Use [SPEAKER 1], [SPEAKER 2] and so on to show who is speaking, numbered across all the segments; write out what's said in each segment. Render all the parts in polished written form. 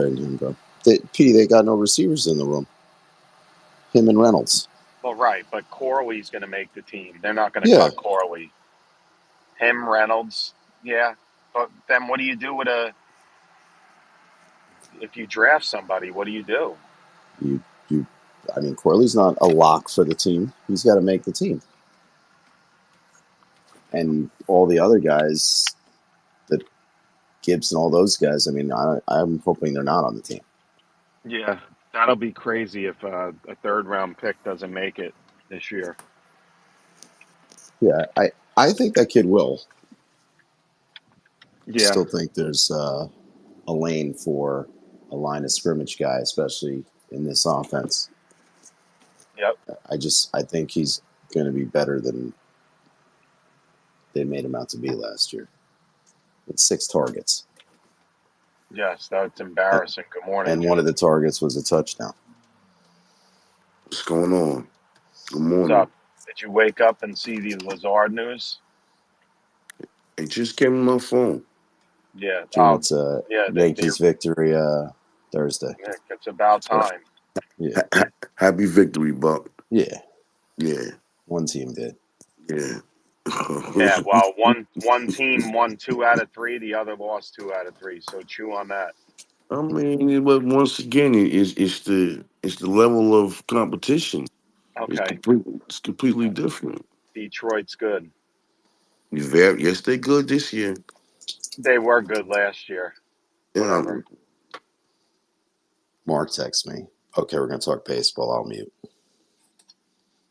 [SPEAKER 1] him go. They got no receivers in the room. Him and Reynolds.
[SPEAKER 2] Well, right, but Corley's going to make the team. They're not going to cut Corley. Him, Reynolds, yeah. But then what do you do with if you draft somebody, what do you do?
[SPEAKER 1] I mean, Corley's not a lock for the team. He's got to make the team. And all the other guys, that Gibbs and all those guys, I mean, I'm hoping they're not on the team.
[SPEAKER 2] Yeah, that'll be crazy if a third-round pick doesn't make it this year.
[SPEAKER 1] Yeah, I think that kid will.
[SPEAKER 2] Yeah.
[SPEAKER 1] I still think there's a lane for a line of scrimmage guy, especially in this offense.
[SPEAKER 2] Yep.
[SPEAKER 1] I think he's going to be better than they made him out to be last year. With 6 targets.
[SPEAKER 2] Yes, that's embarrassing. Good morning.
[SPEAKER 1] And one of the targets was a touchdown.
[SPEAKER 3] What's going on? Good morning.
[SPEAKER 2] What's up? Did you wake up and see the Lazard news?
[SPEAKER 3] It just came on my phone.
[SPEAKER 2] Yeah.
[SPEAKER 1] It's Yankees victory Thursday.
[SPEAKER 2] Yeah, it's about time.
[SPEAKER 1] Yeah.
[SPEAKER 3] Happy victory, Buck.
[SPEAKER 1] Yeah.
[SPEAKER 3] Yeah.
[SPEAKER 1] One team did.
[SPEAKER 3] Yeah.
[SPEAKER 2] Yeah, well, one team won 2 out of 3. The other lost 2 out of 3. So chew on that.
[SPEAKER 3] I mean, but once again, it's the level of competition.
[SPEAKER 2] Okay.
[SPEAKER 3] It's completely different.
[SPEAKER 2] Detroit's good.
[SPEAKER 3] Yes, they're good this year.
[SPEAKER 2] They were good last year.
[SPEAKER 3] Yeah.
[SPEAKER 2] Whatever.
[SPEAKER 1] Mark texts me. Okay, we're going to talk baseball. I'll mute.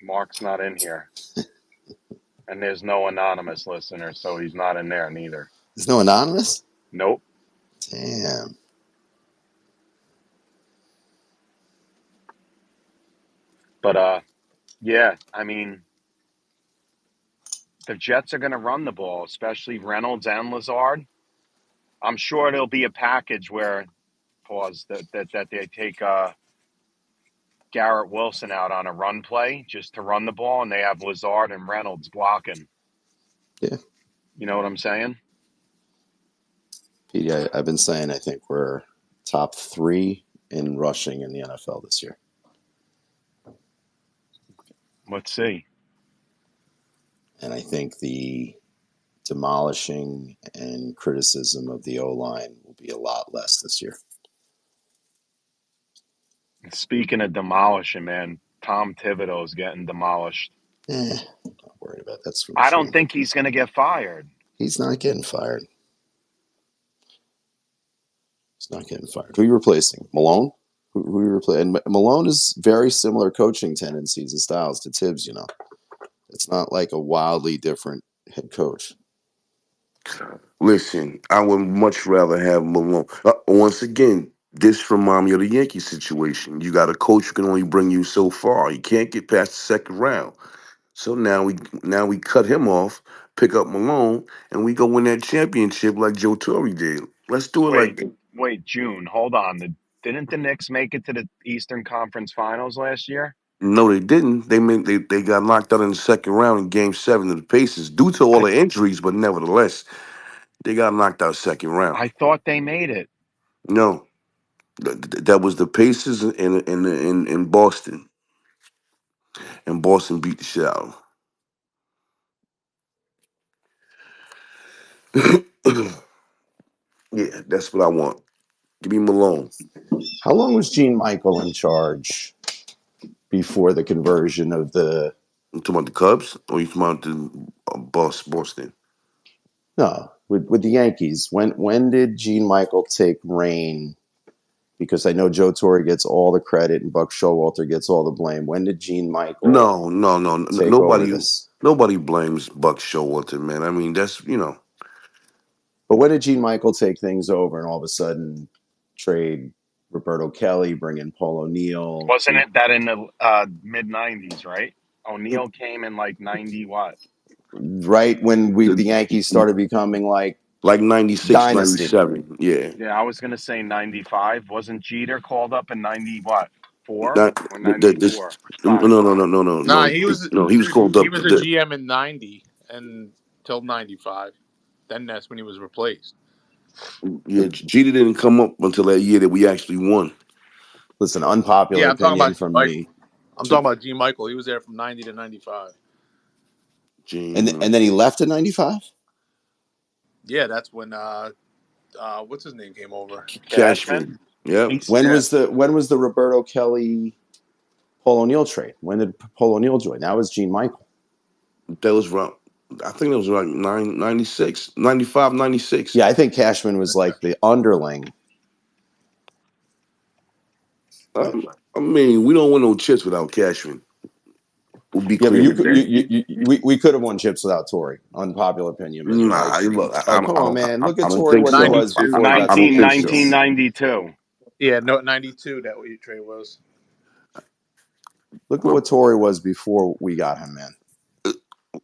[SPEAKER 2] Mark's not in here. And there's no anonymous listener, so he's not in there neither.
[SPEAKER 1] There's no anonymous?
[SPEAKER 2] Nope.
[SPEAKER 1] Damn.
[SPEAKER 2] But, yeah, I mean, the Jets are going to run the ball, especially Reynolds and Lazard. I'm sure there'll be a package where, that they take Garrett Wilson out on a run play just to run the ball, and they have Lazard and Reynolds blocking.
[SPEAKER 1] Yeah.
[SPEAKER 2] You know what I'm saying?
[SPEAKER 1] Pete, I've been saying I think we're top 3 in rushing in the NFL this year.
[SPEAKER 2] Let's see.
[SPEAKER 1] And I think the demolishing and criticism of the O-line will be a lot less this year.
[SPEAKER 2] Speaking of demolishing, man, Tom Thibodeau's getting demolished.
[SPEAKER 1] I'm not worried about that.
[SPEAKER 2] I don't think he's going to get fired.
[SPEAKER 1] He's not getting fired. He's not getting fired. Who are you replacing? Malone? Who are you replacing? And Malone is very similar coaching tendencies and styles to Tibbs, you know. It's not like a wildly different head coach.
[SPEAKER 3] Listen, I would much rather have Malone. Once again, this reminds me of the Yankee situation. You got a coach who can only bring you so far. You can't get past the second round. So now we cut him off, pick up Malone, and we go win that championship like Joe Torre did. Let's do it like that.
[SPEAKER 2] Wait, June, hold on. Didn't the Knicks make it to the Eastern Conference Finals last year?
[SPEAKER 3] No, they didn't. They got knocked out in the second round in Game 7 of the Pacers due to all the injuries, but nevertheless, they got knocked out second round.
[SPEAKER 2] I thought they made it.
[SPEAKER 3] No, that was the Pacers in Boston, and Boston beat the shit out of them. Yeah, that's what I want. Give me Malone.
[SPEAKER 1] How long was Gene Michael in charge before the conversion of the...
[SPEAKER 3] You talking about the Cubs, or you talking about the Boston?
[SPEAKER 1] No, with the Yankees. When did Gene Michael take reign? Because I know Joe Torre gets all the credit and Buck Showalter gets all the blame. When did Gene Michael?
[SPEAKER 3] No.
[SPEAKER 1] Nobody
[SPEAKER 3] blames Buck Showalter, man. I mean, that's, you know.
[SPEAKER 1] But when did Gene Michael take things over and all of a sudden trade Roberto Kelly, bring in Paul O'Neill?
[SPEAKER 2] Wasn't it that in the mid-90s, right? O'Neill came in like 90 what?
[SPEAKER 1] Right when the Yankees started becoming like
[SPEAKER 3] 96,
[SPEAKER 1] dynasty.
[SPEAKER 3] 97. Yeah.
[SPEAKER 2] Yeah, I was going to say 95. Wasn't Jeter called up in 90 what? 4 or
[SPEAKER 3] 94?
[SPEAKER 2] 5?
[SPEAKER 3] No.
[SPEAKER 4] Nah, he was
[SPEAKER 3] called up.
[SPEAKER 4] He was a GM in 90 until 95. Then that's when he was replaced.
[SPEAKER 3] Yeah, Jeter didn't come up until that year that we actually won.
[SPEAKER 1] Listen, unpopular
[SPEAKER 4] Yeah, I'm talking
[SPEAKER 1] opinion
[SPEAKER 4] about
[SPEAKER 1] from
[SPEAKER 4] Michael.
[SPEAKER 1] me.
[SPEAKER 4] I'm talking about G. Michael. He was there from 90 to 95.
[SPEAKER 1] And then he left in 95?
[SPEAKER 4] Yeah, that's when what's his name came over.
[SPEAKER 3] Cashman. Yep.
[SPEAKER 1] When was the Roberto Kelly Paul O'Neill trade? When did Paul O'Neill join? That was Gene Michael.
[SPEAKER 3] That was around, I think it was around 96, 95, 96.
[SPEAKER 1] Yeah, I think Cashman was like the underling.
[SPEAKER 3] I mean, we don't win no chips without Cashman. We'll be
[SPEAKER 1] Yeah, but
[SPEAKER 3] clear with that.
[SPEAKER 1] we could have won chips without Torrey. Unpopular opinion, but like,
[SPEAKER 3] Nah, look,
[SPEAKER 1] oh come on, man, look at
[SPEAKER 3] I don't
[SPEAKER 1] Torrey
[SPEAKER 3] think
[SPEAKER 1] what he
[SPEAKER 3] so.
[SPEAKER 1] was
[SPEAKER 4] 92.
[SPEAKER 1] before he got
[SPEAKER 3] I
[SPEAKER 1] to the
[SPEAKER 3] don't think so.
[SPEAKER 1] Yankees.
[SPEAKER 2] 1992.
[SPEAKER 4] Yeah, no, 92. That what your trade was.
[SPEAKER 1] Look at what Torrey was before we got him, man.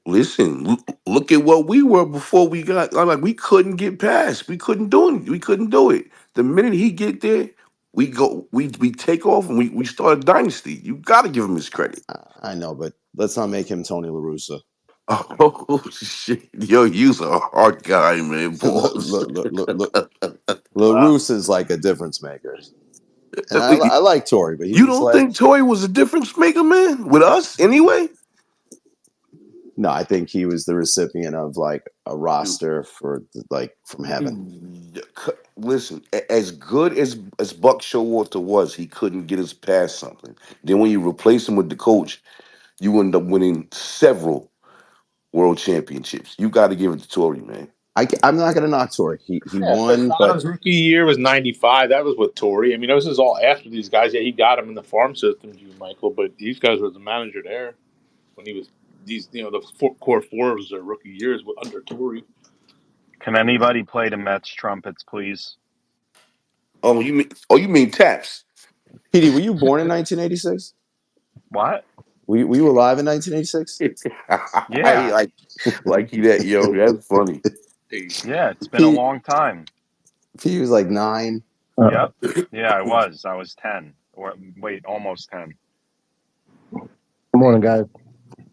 [SPEAKER 3] Listen, look at what we were before we got. Like we couldn't get past. We couldn't do it. We couldn't do it. The minute he get there, we go. We take off and we start a dynasty. You got to give him his credit.
[SPEAKER 1] I know, but let's not make him Tony La Russa.
[SPEAKER 3] Oh shit, yo, you's a hard guy, man. Boss.
[SPEAKER 1] La Russa is like a difference maker, and I like Torrey, but he
[SPEAKER 3] You
[SPEAKER 1] was
[SPEAKER 3] don't
[SPEAKER 1] like,
[SPEAKER 3] think Tory was a difference maker, man, with us anyway?
[SPEAKER 1] no, I think he was the recipient of like a roster for like from heaven.
[SPEAKER 3] Listen, as good as Buck Showalter was, he couldn't get us past something. Then when you replace him with the coach, you end up winning several world championships. You got to give it to Tory, man.
[SPEAKER 1] I'm not going to knock Torrey. He
[SPEAKER 4] Yeah,
[SPEAKER 1] won, but
[SPEAKER 4] Posada's rookie year was 95. That was with Torrey. I mean, this is all after these guys. Yeah, he got him in the farm system, G. Michael, but these guys were the manager there when he was the core four was their rookie years under Torrey.
[SPEAKER 2] Can anybody play the Mets trumpets, please?
[SPEAKER 3] Oh, you mean Taps?
[SPEAKER 1] PD, were you born in 1986?
[SPEAKER 2] What?
[SPEAKER 1] Were you alive in 1986?
[SPEAKER 2] Yeah.
[SPEAKER 3] like you that, yo. That's funny.
[SPEAKER 2] Yeah, it's been a
[SPEAKER 1] P
[SPEAKER 2] long time.
[SPEAKER 1] P was like 9.
[SPEAKER 2] Yep. Yeah, I was. I was 10. Or wait, almost 10.
[SPEAKER 5] Good morning, guys.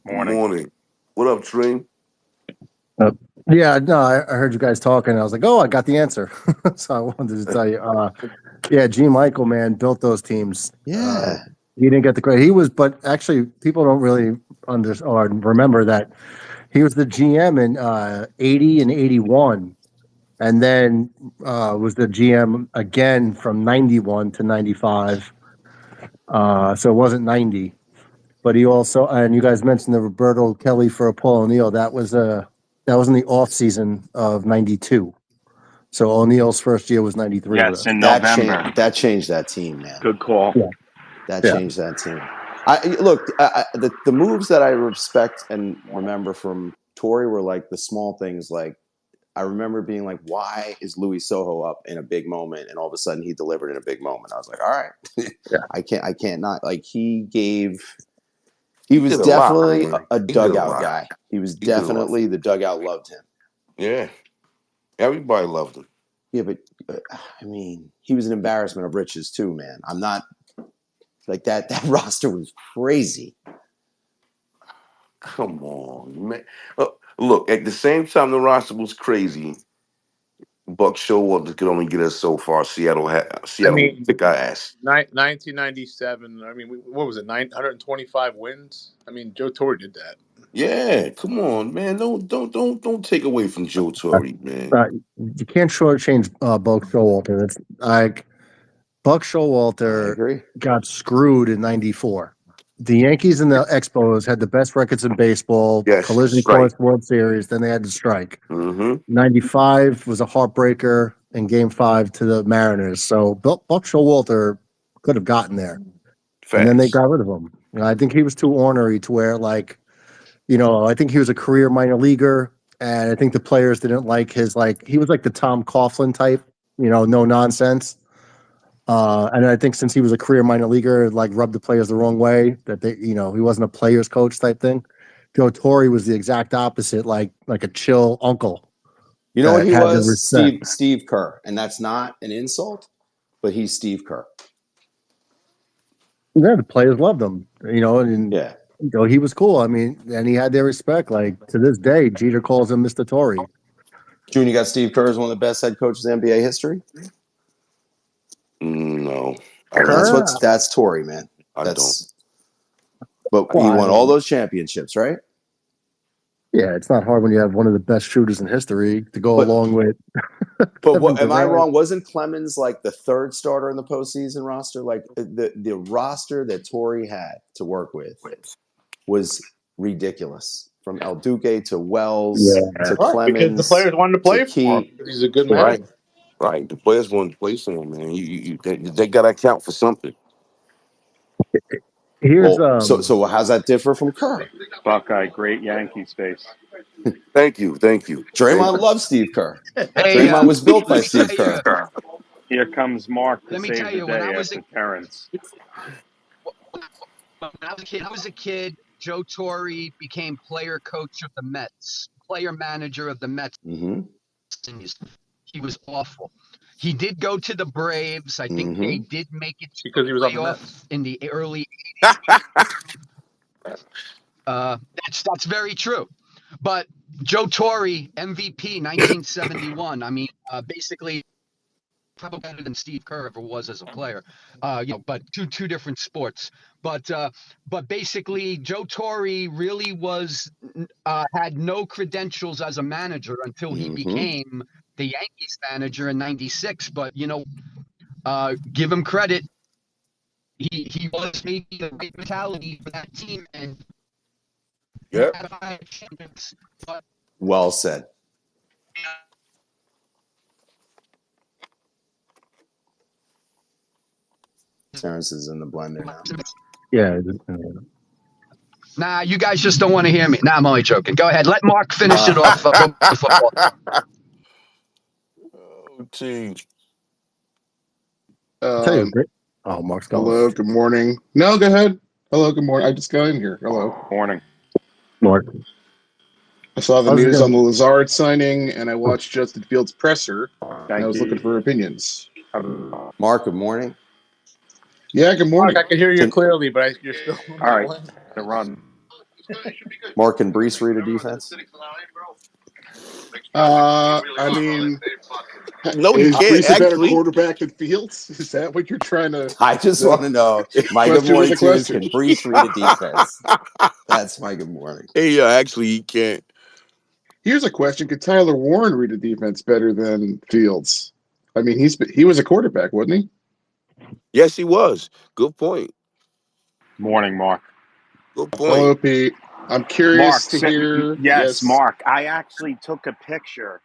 [SPEAKER 2] Morning.
[SPEAKER 3] What up, Train?
[SPEAKER 5] Yeah, no, I heard you guys talking. I was like, oh, I got the answer. So I wanted to tell you. Yeah, G. Michael, man, built those teams.
[SPEAKER 1] Yeah.
[SPEAKER 5] He didn't get the credit. He was, but actually, people don't really or remember that he was the GM in 80 and 81, and then was the GM again from 91 to 95. So it wasn't 90. But he also, and you guys mentioned the Roberto Kelly for Paul O'Neill. That was in the off season of '92. So O'Neill's first year was '93 with
[SPEAKER 2] Yes,
[SPEAKER 5] us.
[SPEAKER 2] in November.
[SPEAKER 1] That changed that team, man.
[SPEAKER 2] Good call.
[SPEAKER 5] Yeah.
[SPEAKER 1] That changed that team. The moves that I respect and remember from Torrey were like the small things. Like I remember being like, why is Luis Soho up in a big moment, and all of a sudden he delivered in a big moment? I was like, all right, I can't not like he was
[SPEAKER 3] did a lot,
[SPEAKER 1] definitely
[SPEAKER 3] man.
[SPEAKER 1] a
[SPEAKER 3] He did a
[SPEAKER 1] dugout
[SPEAKER 3] lot.
[SPEAKER 1] guy. He was
[SPEAKER 3] He did a lot.
[SPEAKER 1] definitely the dugout loved him.
[SPEAKER 3] Yeah, everybody loved him.
[SPEAKER 1] Yeah, but I mean, he was an embarrassment of riches too, man. I'm not like that. That roster was crazy.
[SPEAKER 3] Come on, man. Look, at the same time the roster was crazy, Buck Showalter could only get us so far. Seattle took our ass.
[SPEAKER 4] 1997. I mean, what was it? 925 wins. I mean, Joe Torre did that.
[SPEAKER 3] Yeah, come on, man. Don't take away from Joe Torre, man.
[SPEAKER 5] You can't shortchange Buck Showalter. It's like Buck
[SPEAKER 1] I
[SPEAKER 5] Showalter
[SPEAKER 1] agree.
[SPEAKER 5] got screwed in '94. The Yankees and the Expos had the best records in baseball.
[SPEAKER 3] Yes,
[SPEAKER 5] Collision
[SPEAKER 3] strike.
[SPEAKER 5] course World Series. Then they had to strike.
[SPEAKER 3] Mm-hmm.
[SPEAKER 5] '95 was a heartbreaker in Game 5 to the Mariners. So Buck Showalter could have gotten there.
[SPEAKER 3] Facts.
[SPEAKER 5] And then they got rid of him. I think he was too ornery to where, like, I think he was a career minor leaguer, and I think the players didn't like his, like, he was like the Tom Coughlin type, no nonsense. And I think since he was a career minor leaguer, like, rubbed the players the wrong way, that he wasn't a player's coach type thing. Joe Torre was the exact opposite, like a chill uncle.
[SPEAKER 1] You know what he
[SPEAKER 5] had the
[SPEAKER 1] was?
[SPEAKER 5] respect.
[SPEAKER 1] Steve Kerr. And that's not an insult, but he's Steve Kerr.
[SPEAKER 5] Yeah, the players loved him, and
[SPEAKER 1] Yeah.
[SPEAKER 5] he was cool. I mean, and he had their respect. Like, to this day, Jeter calls him Mr. Torrey.
[SPEAKER 1] June, you got Steve Kerr as one of the best head coaches in NBA history.
[SPEAKER 3] No, I
[SPEAKER 1] And
[SPEAKER 3] don't.
[SPEAKER 1] that's Tory, man.
[SPEAKER 3] I don't.
[SPEAKER 1] But he won all those championships, right?
[SPEAKER 5] Yeah, it's not hard when you have one of the best shooters in history to go along with.
[SPEAKER 1] But what, am I wrong? Wasn't Clemens like the third starter in the postseason roster? Like the roster that Tory had to work with was ridiculous. From El Duque to Wells to Clemens.
[SPEAKER 4] Because the players wanted to play for him. He's a good man.
[SPEAKER 3] Right. The players wanted to play for him, man. They got to account for something.
[SPEAKER 5] Here's
[SPEAKER 1] so how's that differ from Kerr?
[SPEAKER 2] Buckeye, great Yankees face.
[SPEAKER 3] Thank you.
[SPEAKER 1] Draymond loves Steve Kerr.
[SPEAKER 6] Hey,
[SPEAKER 1] Draymond was built by Steve Kerr.
[SPEAKER 2] Here comes Mark to
[SPEAKER 6] Let me
[SPEAKER 2] save
[SPEAKER 6] tell
[SPEAKER 2] the
[SPEAKER 6] you, when
[SPEAKER 2] day
[SPEAKER 6] I was
[SPEAKER 2] after Terrence.
[SPEAKER 6] I was a kid, Joe Torre became player coach of the Mets, player manager of the Mets.
[SPEAKER 1] Mm-hmm.
[SPEAKER 6] He was awful. He did go to the Braves. I think they did make it to
[SPEAKER 4] because he was on the
[SPEAKER 6] playoff
[SPEAKER 4] Mets
[SPEAKER 6] in the early 80s. That's very true. But Joe Torre, MVP 1971. I mean, basically probably better than Steve Kerr ever was as a player. But two different sports. But basically, Joe Torre really was had no credentials as a manager until he became the Yankees manager in '96. But give him credit. He was maybe the right mentality for that team, and but
[SPEAKER 1] Well said. Terrence is in the blender now.
[SPEAKER 5] yeah.
[SPEAKER 6] Nah, you guys just don't want to hear me. Nah, I'm only joking. Go ahead. Let Mark finish it off. Football.
[SPEAKER 3] Oh, geez.
[SPEAKER 5] Tell you, Mark's gone.
[SPEAKER 7] Hello, good morning. No, go ahead. Hello, good morning. I just got in here. Hello.
[SPEAKER 2] Morning.
[SPEAKER 5] Mark.
[SPEAKER 7] I saw the news on the Lazard signing, and I watched Justin Fields' presser, and I was looking for opinions.
[SPEAKER 1] Mark, good morning.
[SPEAKER 7] Yeah, good morning.
[SPEAKER 4] Mark, I can hear you clearly, but you're still
[SPEAKER 2] all right. The run.
[SPEAKER 1] Mark, can Brees read a defense?
[SPEAKER 7] I mean,
[SPEAKER 3] No, he
[SPEAKER 7] is
[SPEAKER 3] can't.
[SPEAKER 7] Brees a better
[SPEAKER 3] Actually,
[SPEAKER 7] quarterback than Fields? Is that what you're trying to?
[SPEAKER 1] I just want to know. My good morning to is, can Brees read a defense? That's my good morning.
[SPEAKER 3] Hey, actually, he can't.
[SPEAKER 7] Here's a question: could Tyler Warren read a defense better than Fields? I mean, he was a quarterback, wasn't he?
[SPEAKER 3] Yes, he was. Good point.
[SPEAKER 2] Morning, Mark.
[SPEAKER 3] Good point.
[SPEAKER 7] Hello, Pete. I'm curious to hear.
[SPEAKER 2] Yes, Mark. I actually took a picture.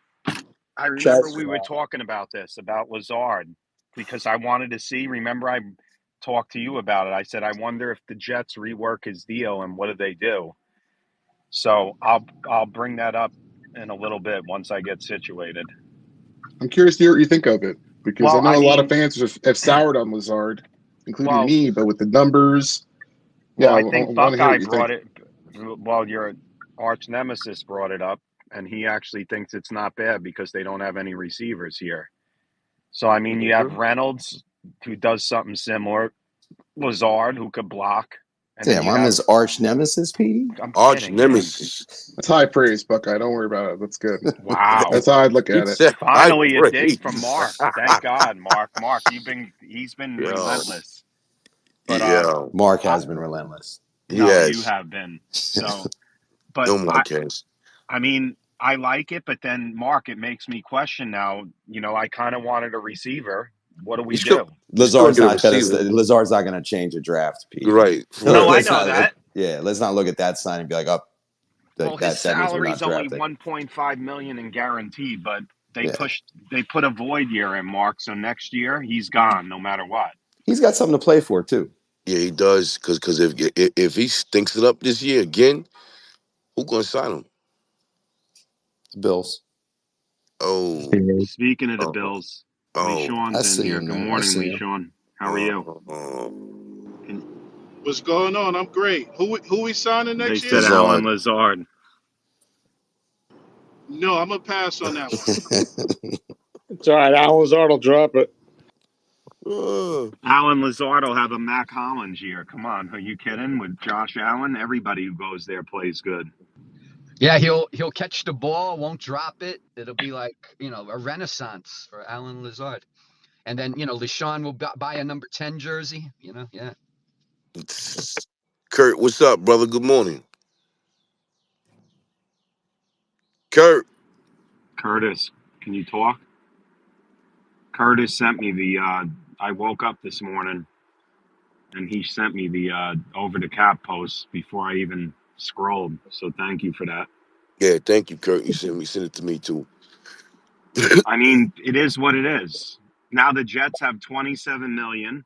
[SPEAKER 2] I remember we were talking about this, about Lazard, because I wanted to see. Remember, I talked to you about it. I said, I wonder if the Jets rework his deal and what do they do? So I'll bring that up in a little bit once I get situated.
[SPEAKER 7] I'm curious to hear what you think of it, because I know a lot of fans have soured on Lazard, including me, but with the numbers.
[SPEAKER 2] Well, I think Buckeye brought it. Well, your arch nemesis brought it up, and he actually thinks it's not bad because they don't have any receivers here. So, I mean, you have Reynolds, who does something similar, Lazard, who could block. And
[SPEAKER 1] damn, I'm his arch nemesis, Petey?
[SPEAKER 2] I'm
[SPEAKER 3] arch
[SPEAKER 2] kidding,
[SPEAKER 3] nemesis.
[SPEAKER 7] That's high praise, Buckeye. Don't worry about it. That's good.
[SPEAKER 2] Wow.
[SPEAKER 7] That's how I'd look at it.
[SPEAKER 2] Finally, a dig from Mark. Thank God, Mark. Mark, he's been relentless. But,
[SPEAKER 1] Mark has been relentless.
[SPEAKER 2] No, you have been. So, but
[SPEAKER 3] no Mark has.
[SPEAKER 2] I mean, I like it, but then Mark, it makes me question now. I kind of wanted a receiver. What do we do?
[SPEAKER 1] Lazard's not going to change a draft, Pete.
[SPEAKER 3] Right.
[SPEAKER 2] No, I know that.
[SPEAKER 1] Let's not look at that sign and be like,
[SPEAKER 2] his salary is only $1.5 million in guaranteed, but they put a void year in, Mark. So next year he's gone, no matter what.
[SPEAKER 1] He's got something to play for too.
[SPEAKER 3] Yeah, he does. Because if he stinks it up this year again, who's gonna sign him?
[SPEAKER 1] The Bills.
[SPEAKER 3] Oh.
[SPEAKER 2] Speaking of the Bills, LeSean's in here. Good morning, LeSean. How are you?
[SPEAKER 8] What's going on? I'm great. Who we signing next year?
[SPEAKER 2] They said Alan Lazard.
[SPEAKER 8] No, I'm gonna pass on that one.
[SPEAKER 4] It's all right. Alan Lazard will drop it.
[SPEAKER 2] Alan Lazard will have a Mac Hollins year. Come on, are you kidding? With Josh Allen, everybody who goes there plays good.
[SPEAKER 6] Yeah, he'll catch the ball, won't drop it. It'll be like, a renaissance for Alan Lazard. And then, LeSean will buy a number 10 jersey, yeah.
[SPEAKER 3] Kurt, what's up, brother? Good morning. Kurt.
[SPEAKER 2] Curtis, can you talk? Curtis sent me I woke up this morning and he sent me the over the cap post before I even scrolled. So thank you for that.
[SPEAKER 3] Yeah, thank you, Kurt. You sent it to me too.
[SPEAKER 2] I mean, it is what it is. Now the Jets have 27 million.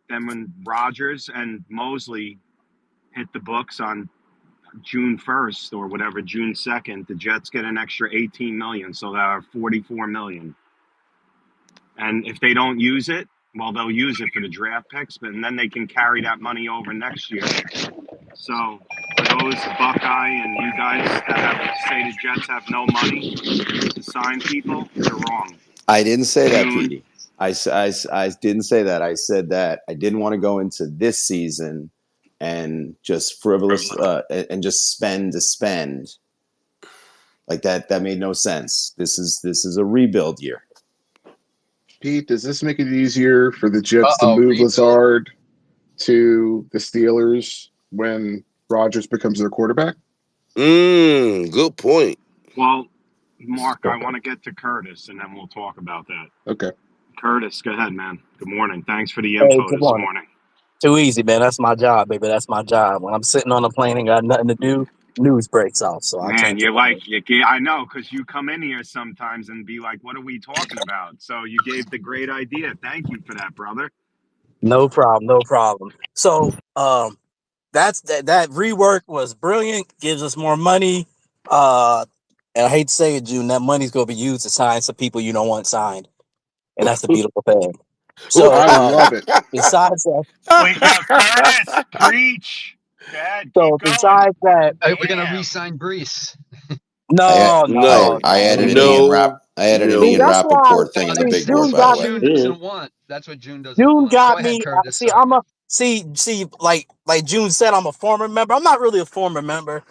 [SPEAKER 2] Then when Rodgers and Mosley hit the books on June 1st or whatever, June 2nd, the Jets get an extra 18 million. So that are 44 million. And if they don't use it, well, they'll use it for the draft picks, but and then they can carry that money over next year. So for those Buckeye and you guys that say the Jets have no money to sign people, you're wrong.
[SPEAKER 1] I didn't say that, Petey. I didn't say that. I said that I didn't want to go into this season and just frivolous and just spend to spend like that. That made no sense. This is a rebuild year.
[SPEAKER 7] Pete, does this make it easier for the Jets to move Lazard to the Steelers when Rodgers becomes their quarterback?
[SPEAKER 3] Good point.
[SPEAKER 2] Well, Mark, I want to get to Curtis, and then we'll talk about that.
[SPEAKER 7] Okay.
[SPEAKER 2] Curtis, go ahead, man. Good morning. Thanks for the info this morning.
[SPEAKER 9] Too easy, man. That's my job, baby. That's my job. When I'm sitting on a plane and got nothing to do, news breaks off. So I can't.
[SPEAKER 2] I know, because you come in here sometimes and be like, what are we talking about? So you gave the great idea. Thank you for that, brother.
[SPEAKER 9] No problem. No problem. So that rework was brilliant. Gives us more money. And I hate to say it, June, that money's going to be used to sign some people you don't want signed. And that's the beautiful thing. So
[SPEAKER 7] I love it.
[SPEAKER 9] Besides that,
[SPEAKER 2] wait, now, Curtis, preach. Dad,
[SPEAKER 9] so besides that,
[SPEAKER 6] we're gonna re-sign Brees.
[SPEAKER 9] No.
[SPEAKER 1] I added an Ian Rappaport thing in the big board, by the way.
[SPEAKER 6] June doesn't want. That's what June doesn't
[SPEAKER 9] June
[SPEAKER 6] want.
[SPEAKER 9] got
[SPEAKER 6] Go ahead,
[SPEAKER 9] me.
[SPEAKER 6] Curtis.
[SPEAKER 9] Like June said, I'm a former member. I'm not really a former member.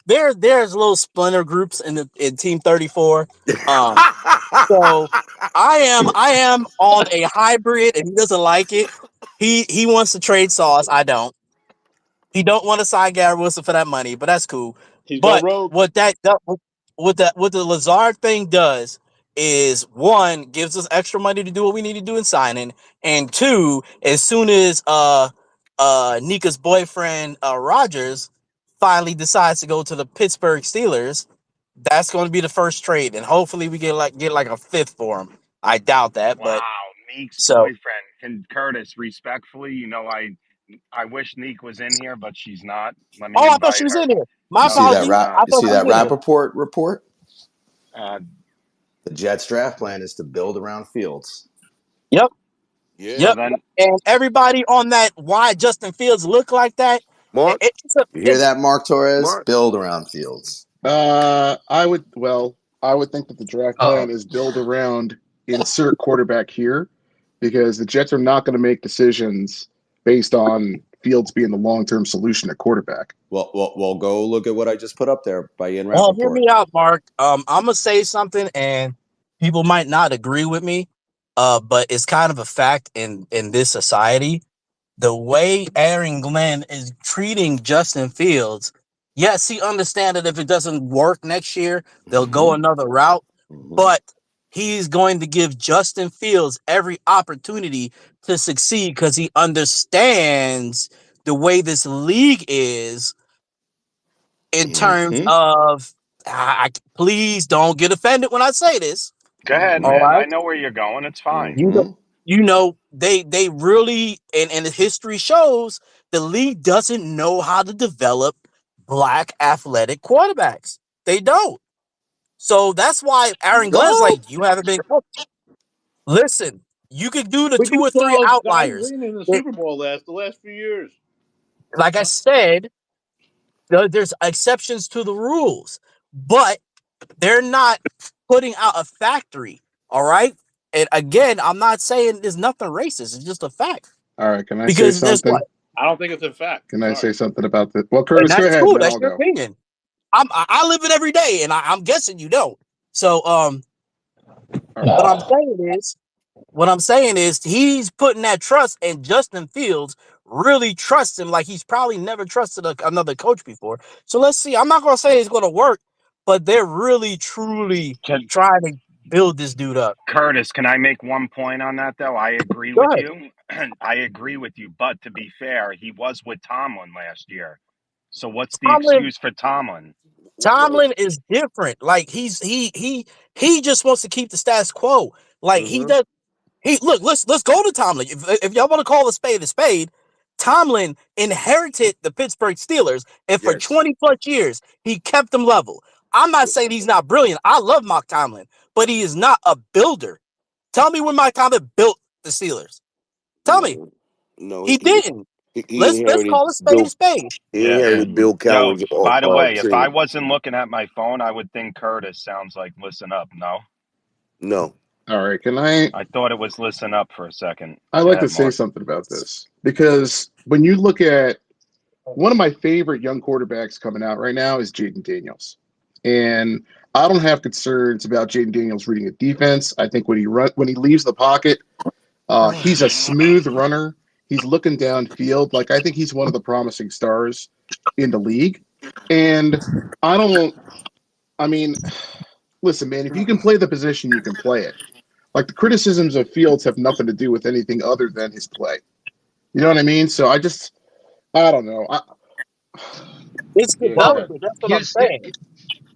[SPEAKER 9] There's little splinter groups in Team 34. So I am on a hybrid, and he doesn't like it. He wants to trade Sauce. I don't. He don't want to sign Gary Wilson for that money, but that's cool. But what the Lazard thing does is, one, gives us extra money to do what we need to do in signing, and two, as soon as Nika's boyfriend Rodgers finally decides to go to the Pittsburgh Steelers, that's going to be the first trade, and hopefully we get like a fifth for him. I doubt that, but
[SPEAKER 2] Neek's boyfriend. And Curtis, respectfully, I wish Neek was in here, but she's not. Let me
[SPEAKER 9] I thought she was in here. My
[SPEAKER 1] apologies.
[SPEAKER 9] You
[SPEAKER 1] see that Rappaport report? The Jets draft plan is to build around Fields.
[SPEAKER 9] Yep.
[SPEAKER 3] Yeah.
[SPEAKER 9] Yep. And everybody on that, why Justin Fields look like that?
[SPEAKER 3] Mark,
[SPEAKER 1] you hear that, Mark Torres? Build around Fields.
[SPEAKER 7] I would think that the draft plan is build around insert quarterback here, because the Jets are not going to make decisions based on Fields being the long-term solution at quarterback.
[SPEAKER 1] Well, go look at what I just put up there by Ian Rappaport.
[SPEAKER 9] Well, hear me out, Mark. I'm gonna say something, and people might not agree with me, but it's kind of a fact in this society. The way Aaron Glenn is treating Justin Fields, yes, he understands that if it doesn't work next year, they'll go another route, but he's going to give Justin Fields every opportunity to succeed because he understands the way this league is in terms of, please don't get offended when I say this.
[SPEAKER 2] Go ahead, man. Right? I know where you're going. It's fine.
[SPEAKER 9] They really, and history shows, the league doesn't know how to develop black athletic quarterbacks. They don't. So that's why Aaron Glenn's like, you haven't been coached. Listen, you could do the 2 or 3 outliers.
[SPEAKER 4] In the Super Bowl the last few years.
[SPEAKER 9] Like I said, there's exceptions to the rules, but they're not putting out a factory. All right. And again, I'm not saying there's nothing racist. It's just a fact.
[SPEAKER 7] All right. Can I say something?
[SPEAKER 4] I don't think it's a fact.
[SPEAKER 7] Can I say something about this? Well, Curtis, go ahead.
[SPEAKER 9] Cool. That's your opinion. I live it every day, and I'm guessing you don't. So what I'm saying is he's putting that trust, and Justin Fields really trusts him like he's probably never trusted another coach before. So let's see. I'm not gonna say it's gonna work, but they're really truly trying to build this dude up.
[SPEAKER 2] Curtis, can I make one point on that though? I agree
[SPEAKER 9] Go
[SPEAKER 2] with
[SPEAKER 9] ahead.
[SPEAKER 2] you. I agree with you, but to be fair, he was with Tomlin last year. So what's the
[SPEAKER 9] Tomlin
[SPEAKER 2] excuse for Tomlin?
[SPEAKER 9] Tomlin is different. Like he just wants to keep the status quo. Like he does. Let's go to Tomlin. If y'all want to call a spade, Tomlin inherited the Pittsburgh Steelers, and for
[SPEAKER 3] Yes.
[SPEAKER 9] 20 plus years, he kept them level. I'm not saying he's not brilliant. I love Mark Tomlin, but he is not a builder. Tell me when Mark Tomlin built the Steelers. Tell me.
[SPEAKER 3] No,
[SPEAKER 9] He didn't.
[SPEAKER 3] he
[SPEAKER 9] Let's
[SPEAKER 3] inherited
[SPEAKER 9] call a spade a
[SPEAKER 3] Bill.
[SPEAKER 9] spade.
[SPEAKER 3] He
[SPEAKER 2] Yeah.
[SPEAKER 3] inherited Bill
[SPEAKER 2] Yo,
[SPEAKER 3] Cowher's
[SPEAKER 2] by the way, if I
[SPEAKER 3] team.
[SPEAKER 2] wasn't looking at my phone, I would think Curtis sounds like listen up. No?
[SPEAKER 3] No.
[SPEAKER 7] All right, can I
[SPEAKER 2] thought it was listen up for a second.
[SPEAKER 7] I'd
[SPEAKER 2] Go
[SPEAKER 7] like to
[SPEAKER 2] ahead,
[SPEAKER 7] say
[SPEAKER 2] Mark.
[SPEAKER 7] something about this because when you look at one of my favorite young quarterbacks coming out right now is Jaden Daniels. And I don't have concerns about Jaden Daniels reading a defense. I think when he leaves the pocket, he's a smooth runner. He's looking downfield. Like I think he's one of the promising stars in the league. And I mean, listen, man, if you can play the position, you can play it. Like the criticisms of Fields have nothing to do with anything other than his play. You know what I mean? So I don't know.
[SPEAKER 9] It's
[SPEAKER 7] Go ahead.
[SPEAKER 9] development. That's what I'm saying.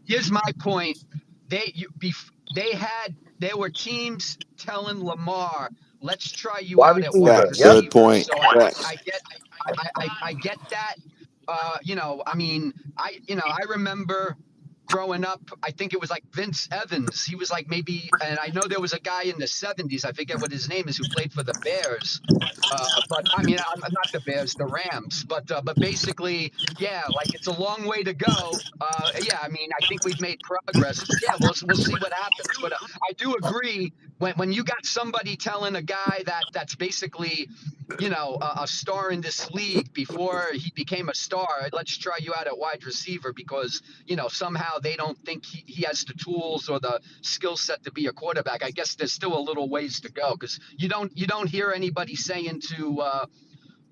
[SPEAKER 6] Here's my point. There were teams telling Lamar, "Let's try you out at wide
[SPEAKER 3] Facts.
[SPEAKER 1] Good
[SPEAKER 6] receiver."
[SPEAKER 1] point.
[SPEAKER 6] So
[SPEAKER 3] Facts.
[SPEAKER 6] I get that. I mean, I remember growing up. I think it was like Vince Evans. He was like maybe, and I know there was a guy in the '70s. I forget what his name is, who played for the Bears. But I mean, I'm not the Bears, the Rams. But basically, yeah, like it's a long way to go. Yeah, I mean, I think we've made progress. Yeah, we'll see what happens. But I do agree when you got somebody telling a guy that's basically a star in this league before he became a star. Let's try you out at wide receiver because somehow they don't think he has the tools or the skill set to be a quarterback. I guess there's still a little ways to go because you don't hear anybody saying to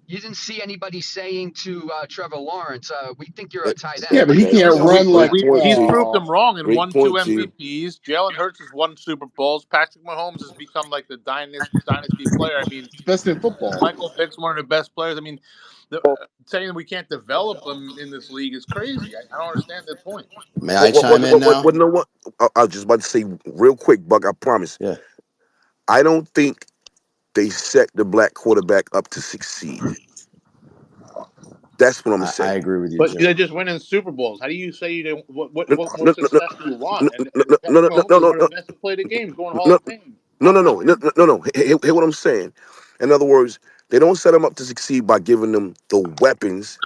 [SPEAKER 6] you didn't see anybody saying to Trevor Lawrence, "We think you're a tight
[SPEAKER 7] Yeah,
[SPEAKER 6] end."
[SPEAKER 7] but
[SPEAKER 6] Like
[SPEAKER 7] he
[SPEAKER 6] you
[SPEAKER 7] can't
[SPEAKER 6] don't see
[SPEAKER 7] run like.
[SPEAKER 3] Great point,
[SPEAKER 4] He's
[SPEAKER 3] T.
[SPEAKER 4] proved them wrong and
[SPEAKER 3] Great
[SPEAKER 4] won 2
[SPEAKER 3] point, T.
[SPEAKER 4] MVPs. Jalen Hurts has won Super Bowls. Patrick Mahomes has become like the dynasty player. I mean,
[SPEAKER 7] Best in football.
[SPEAKER 4] Michael Vick's one of the best players. I mean, saying we can't develop them in this league is crazy. I don't understand that point.
[SPEAKER 1] May I chime in now?
[SPEAKER 3] No, what? I was just about to say real quick, Buck. I promise.
[SPEAKER 1] Yeah.
[SPEAKER 3] I don't think they set the black quarterback up to succeed. That's what I'm
[SPEAKER 1] I
[SPEAKER 3] saying.
[SPEAKER 1] agree with you,
[SPEAKER 4] But
[SPEAKER 1] Jim.
[SPEAKER 4] they're just winning Super Bowls. How do you say you didn't? What
[SPEAKER 3] No,
[SPEAKER 4] more
[SPEAKER 3] no, no,
[SPEAKER 4] success do you want? And
[SPEAKER 3] no,
[SPEAKER 4] Patrick
[SPEAKER 3] no,
[SPEAKER 4] Mahomes is one of the best to play the game, going Hall
[SPEAKER 3] no,
[SPEAKER 4] of Fame.
[SPEAKER 3] no. Hear what I'm saying. In other words, they don't set them up to succeed by giving them the weapons.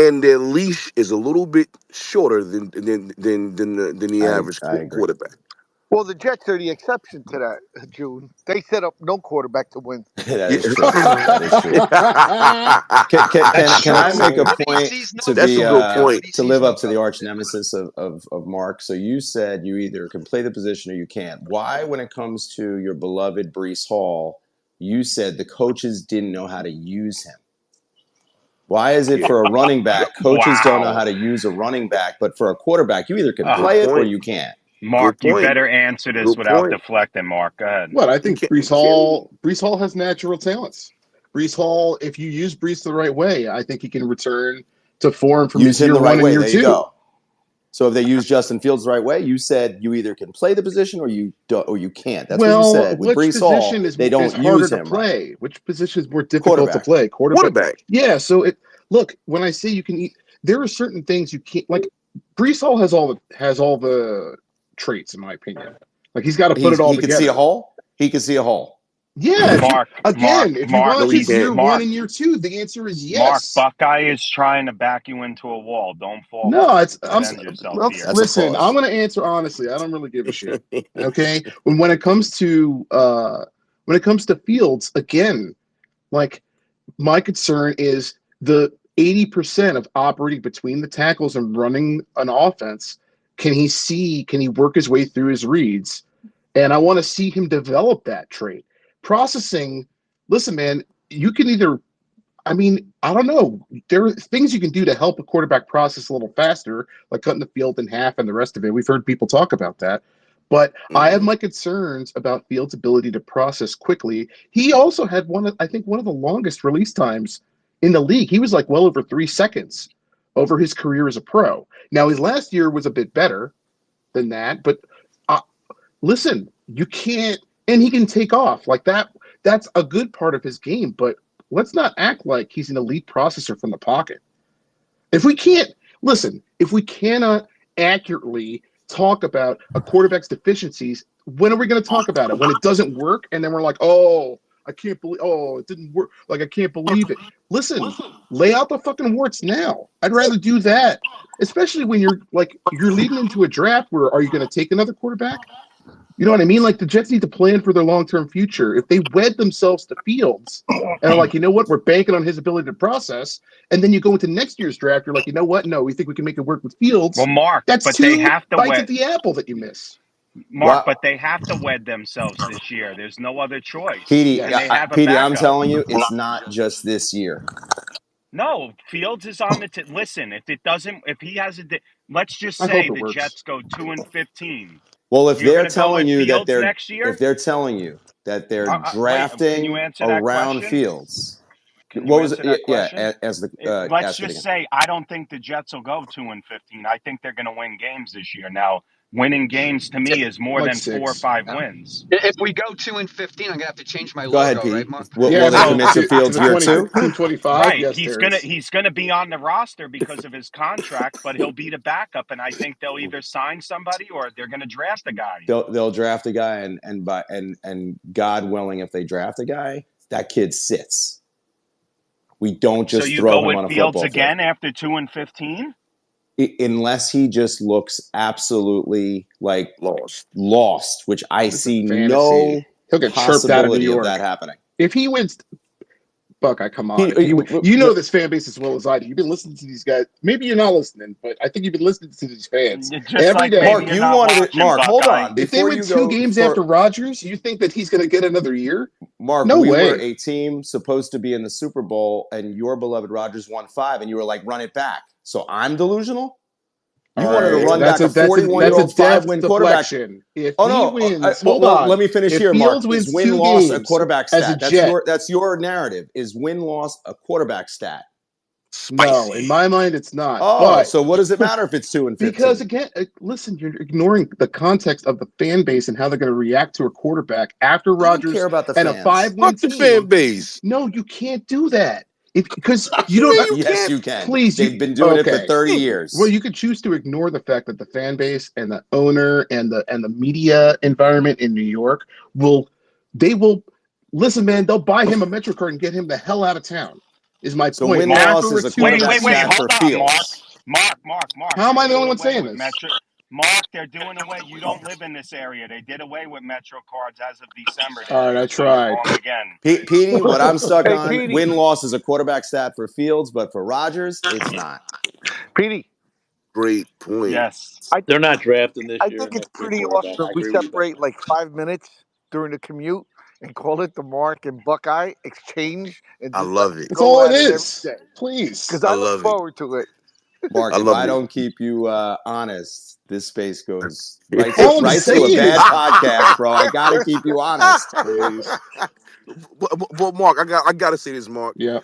[SPEAKER 3] And their leash is a little bit shorter than the average
[SPEAKER 1] I agree.
[SPEAKER 3] quarterback.
[SPEAKER 10] Well, the Jets are the exception to that, June. They set up no quarterback to win.
[SPEAKER 1] That
[SPEAKER 3] Yeah.
[SPEAKER 1] is true. That is true.
[SPEAKER 6] that's
[SPEAKER 1] Can I make
[SPEAKER 6] true.
[SPEAKER 1] a
[SPEAKER 6] Nobody
[SPEAKER 1] point
[SPEAKER 6] sees
[SPEAKER 1] to
[SPEAKER 3] That's
[SPEAKER 1] be
[SPEAKER 3] a
[SPEAKER 6] no
[SPEAKER 3] good point.
[SPEAKER 6] nobody
[SPEAKER 1] to
[SPEAKER 6] sees
[SPEAKER 1] live
[SPEAKER 6] no
[SPEAKER 1] up to the
[SPEAKER 6] growth
[SPEAKER 1] arch
[SPEAKER 6] there.
[SPEAKER 1] nemesis of Mark? So you said you either can play the position or you can't. Why, when it comes to your beloved Breece Hall, you said the coaches didn't know how to use him? Why is it for a running back, coaches don't know
[SPEAKER 2] Wow.
[SPEAKER 1] how to use a running back, but for a quarterback, you either can
[SPEAKER 3] Good
[SPEAKER 1] play it or
[SPEAKER 3] point.
[SPEAKER 1] you can't?
[SPEAKER 2] Mark,
[SPEAKER 3] Good
[SPEAKER 2] you
[SPEAKER 3] point.
[SPEAKER 2] better answer this
[SPEAKER 3] Good
[SPEAKER 2] without
[SPEAKER 3] point.
[SPEAKER 2] deflecting, Mark. Go ahead.
[SPEAKER 7] What I
[SPEAKER 3] You
[SPEAKER 7] think
[SPEAKER 3] can't.
[SPEAKER 7] Brees Hall has natural talents. Brees Hall, if you use Brees the right way, I think he can return to form from
[SPEAKER 1] Use
[SPEAKER 7] his
[SPEAKER 1] him
[SPEAKER 7] year
[SPEAKER 1] the right
[SPEAKER 7] one and
[SPEAKER 1] way.
[SPEAKER 7] year
[SPEAKER 1] There you
[SPEAKER 7] two.
[SPEAKER 1] go. So if they use Justin Fields the right way, you said you either can play the position or you don't, or you can't. That's what you
[SPEAKER 7] Well,
[SPEAKER 1] said. With
[SPEAKER 7] which
[SPEAKER 1] Breece Hall,
[SPEAKER 7] position
[SPEAKER 1] they
[SPEAKER 7] is
[SPEAKER 1] don't
[SPEAKER 7] harder
[SPEAKER 1] use
[SPEAKER 7] to
[SPEAKER 1] him right.
[SPEAKER 7] play? Which position is more difficult to
[SPEAKER 1] Quarterback.
[SPEAKER 7] play?
[SPEAKER 3] Quarterback.
[SPEAKER 7] Yeah. So look, when I say you can eat, there are certain things you can't. Like Brees Hall has all the traits, in my opinion. Like he's got to put it all
[SPEAKER 1] He can see a
[SPEAKER 7] together.
[SPEAKER 1] hole. He can see a hole.
[SPEAKER 7] Yeah. If you
[SPEAKER 3] No,
[SPEAKER 7] watch
[SPEAKER 3] he
[SPEAKER 7] his year
[SPEAKER 3] can't.
[SPEAKER 7] one
[SPEAKER 2] Mark,
[SPEAKER 7] and year two, the answer is
[SPEAKER 2] Mark,
[SPEAKER 7] yes.
[SPEAKER 2] Buckeye is trying to back you into a wall. Don't fall
[SPEAKER 7] No,
[SPEAKER 2] for it.
[SPEAKER 7] I'm.
[SPEAKER 2] Defend yourself
[SPEAKER 7] Well,
[SPEAKER 2] here.
[SPEAKER 1] That's a
[SPEAKER 7] listen, I'm
[SPEAKER 1] pause.
[SPEAKER 7] going to answer honestly. I don't really give a shit. Okay. When it comes to Fields, again, like my concern is 80% of operating between the tackles and running an offense. Can he work his way through his reads? And I want to see him develop that trait. Processing, listen, man, you can either, I don't know. There are things you can do to help a quarterback process a little faster, like cutting the field in half and the rest of it. We've heard people talk about that. But I have my concerns about Fields' ability to process quickly. He also had one of the longest release times in the league. He was like well over 3 seconds over his career as a pro. Now, his last year was a bit better than that, but listen, you can't, and he can take off like that. That's a good part of his game, but let's not act like he's an elite processor from the pocket. If we cannot accurately talk about a quarterback's deficiencies, when are we going to talk about it? When it doesn't work, and then we're like, oh, it didn't work. Like, I can't believe it. Listen, lay out the fucking warts now. I'd rather do that, especially when you're leading into a draft where are you going to take another quarterback? You know what I mean? Like, the Jets need to plan for their long-term future. If they wed themselves to Fields and are like, you know what, we're banking on his ability to process, and then you go into next year's draft, you're like, you know what, no, we think we can make it work with Fields.
[SPEAKER 2] Well, Mark,
[SPEAKER 7] That's
[SPEAKER 2] but
[SPEAKER 7] 2
[SPEAKER 2] they have to
[SPEAKER 7] bites at the apple that you miss.
[SPEAKER 2] Mark, but they have to wed themselves this year. There's no other choice.
[SPEAKER 1] Petey,
[SPEAKER 2] And they have a
[SPEAKER 1] Petey, I'm
[SPEAKER 2] backup.
[SPEAKER 1] telling you, it's not just this year.
[SPEAKER 2] No, Fields is on the listen, if he has let's just say the Jets go 2-15.
[SPEAKER 1] Well, if they're telling you that
[SPEAKER 2] next year?
[SPEAKER 1] if they're telling you that they're drafting around Fields. What was it? Yeah,
[SPEAKER 2] let's just say I don't think the Jets will go 2-15. I think they're going to win games this year. Now, winning games to me is more than 4 or 5 wins.
[SPEAKER 6] If we go 2-15, I'm gonna have to change my logo.
[SPEAKER 1] Go ahead, Pete.
[SPEAKER 6] Right, Mark?
[SPEAKER 1] Will they commit to Fields year 2?
[SPEAKER 7] 225.
[SPEAKER 2] Right.
[SPEAKER 7] Yes,
[SPEAKER 2] he's gonna be on the roster because of his contract, but he'll be the backup, and I think they'll either sign somebody or they're gonna draft a guy.
[SPEAKER 1] They'll draft a guy, and God willing, if they draft a guy, that kid sits. We don't just throw him on a
[SPEAKER 2] Fields
[SPEAKER 1] football
[SPEAKER 2] again
[SPEAKER 1] field.
[SPEAKER 2] after 2-15.
[SPEAKER 1] Unless he just looks absolutely like lost, which I see no
[SPEAKER 7] He'll get chirped out of New York.
[SPEAKER 1] Of that happening.
[SPEAKER 7] If he wins, Buckeye, come on. You know this fan base as well as I do. You've been listening to these guys. Maybe you're not listening, but I think you've been listening to these fans every day.
[SPEAKER 1] Mark, you wanted it. Mark, hold on.
[SPEAKER 7] If they win 2 games after Rodgers, you think that he's going to get another year?
[SPEAKER 1] Mark,
[SPEAKER 7] no
[SPEAKER 1] we
[SPEAKER 7] way.
[SPEAKER 1] were a team supposed to be in the Super Bowl, and your beloved Rodgers won 5, and you were like, run it back. So I'm delusional? You wanted to run back a 41-year-old 5-win quarterback.
[SPEAKER 7] If he wins, hold on.
[SPEAKER 1] Let me finish here, Mark.
[SPEAKER 7] Is
[SPEAKER 1] win-loss a quarterback stat?
[SPEAKER 7] Jet.
[SPEAKER 1] That's your narrative. Is win-loss a quarterback stat?
[SPEAKER 7] Spicy. No, in my mind, it's not.
[SPEAKER 1] Oh, so what does it matter if it's 2-15?
[SPEAKER 7] Because again, listen, you're ignoring the context of the fan base and how they're going to react to a quarterback after Rodgers
[SPEAKER 1] care about the
[SPEAKER 7] and
[SPEAKER 1] fans.
[SPEAKER 7] a 5-win team.
[SPEAKER 3] Fuck the fan base.
[SPEAKER 7] No, you can't do that. Because you don't.
[SPEAKER 1] Yes, you can.
[SPEAKER 7] Please,
[SPEAKER 1] they've been doing it for 30 years.
[SPEAKER 7] Well, you could choose to ignore the fact that the fan base and the owner and the media environment in New York will listen, man. They'll buy him a Metro card and get him the hell out of town. Is my
[SPEAKER 1] so
[SPEAKER 7] point.
[SPEAKER 1] Win-loss is a quarterback stat for Fields.
[SPEAKER 2] Mark.
[SPEAKER 7] How am I the only one saying this?
[SPEAKER 2] Mark, they're doing away. You don't live in this area. They did away with Metro cards as of December.
[SPEAKER 7] All right, I tried.
[SPEAKER 2] Again.
[SPEAKER 1] Petey, what I'm stuck on, win-loss is a quarterback stat for Fields, but for Rodgers, it's not.
[SPEAKER 10] Petey.
[SPEAKER 3] Great point.
[SPEAKER 2] Yes.
[SPEAKER 4] They're not drafting this year.
[SPEAKER 10] I think it's pretty awesome. We separate like 5 minutes during the commute and call it the Mark and Buckeye exchange. And
[SPEAKER 3] I love it.
[SPEAKER 7] That's all it is. Please.
[SPEAKER 10] Because I look forward to it.
[SPEAKER 1] Mark, if I don't keep you honest, this space goes right to a bad podcast, bro. I got to keep you honest.
[SPEAKER 3] But Mark, I got to say this, Mark.
[SPEAKER 7] Yeah.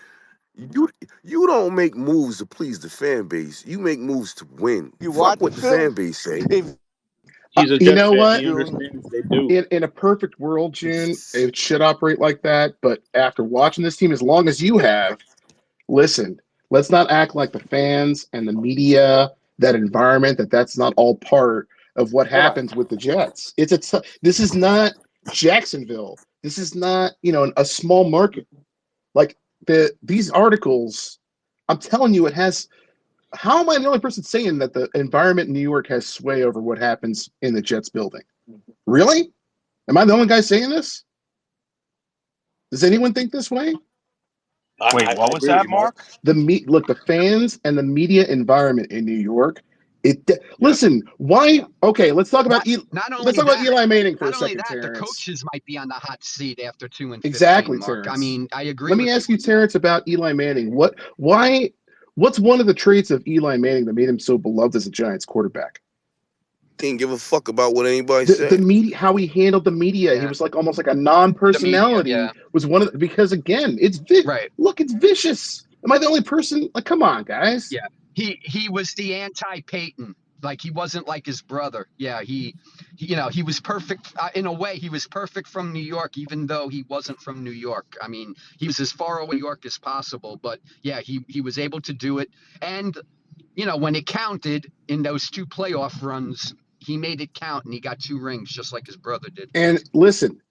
[SPEAKER 3] You don't make moves to please the fan base. You make moves to win.
[SPEAKER 10] You
[SPEAKER 3] fuck what the fan base say.
[SPEAKER 7] You know what?
[SPEAKER 4] They do.
[SPEAKER 7] In a perfect world, June, it should operate like that. But after watching this team as long as you have, listen, let's not act like the fans and the media, that environment, that's not all part of what happens with the Jets. This is not Jacksonville. This is not, a small market. Like these articles, I'm telling you, it has. How am I the only person saying that the environment in New York has sway over what happens in the Jets building? Really? Am I the only guy saying this? Does anyone think this way?
[SPEAKER 2] Wait, what was that, Mark?
[SPEAKER 7] The fans and the media environment in New York. Listen, why? Okay, let's talk about Eli Manning for a second,
[SPEAKER 6] The
[SPEAKER 7] Terrence.
[SPEAKER 6] coaches might be on the hot seat after 2 and 15.
[SPEAKER 7] Exactly,
[SPEAKER 6] Mark.
[SPEAKER 7] Terrence.
[SPEAKER 6] I mean, I agree.
[SPEAKER 7] Let me ask you, Terrence, about Eli Manning. What's one of the traits of Eli Manning that made him so beloved as a Giants quarterback?
[SPEAKER 3] Didn't give a fuck about what anybody
[SPEAKER 7] The
[SPEAKER 3] said.
[SPEAKER 7] media, how he handled the media. He was like almost like a non-personality. Was one of because again, Look, it's vicious. Am I the only person? Like, come on, guys.
[SPEAKER 6] Yeah, he was the anti-Peyton. Like, he wasn't like his brother. Yeah, he was perfect in a way. He was perfect from New York, even though he wasn't from New York. I mean, he was as far away New York as possible. But yeah, he was able to do it. And when it counted in those 2 playoff runs, he made it count, and he got 2 rings, just like his brother did.
[SPEAKER 7] And listen,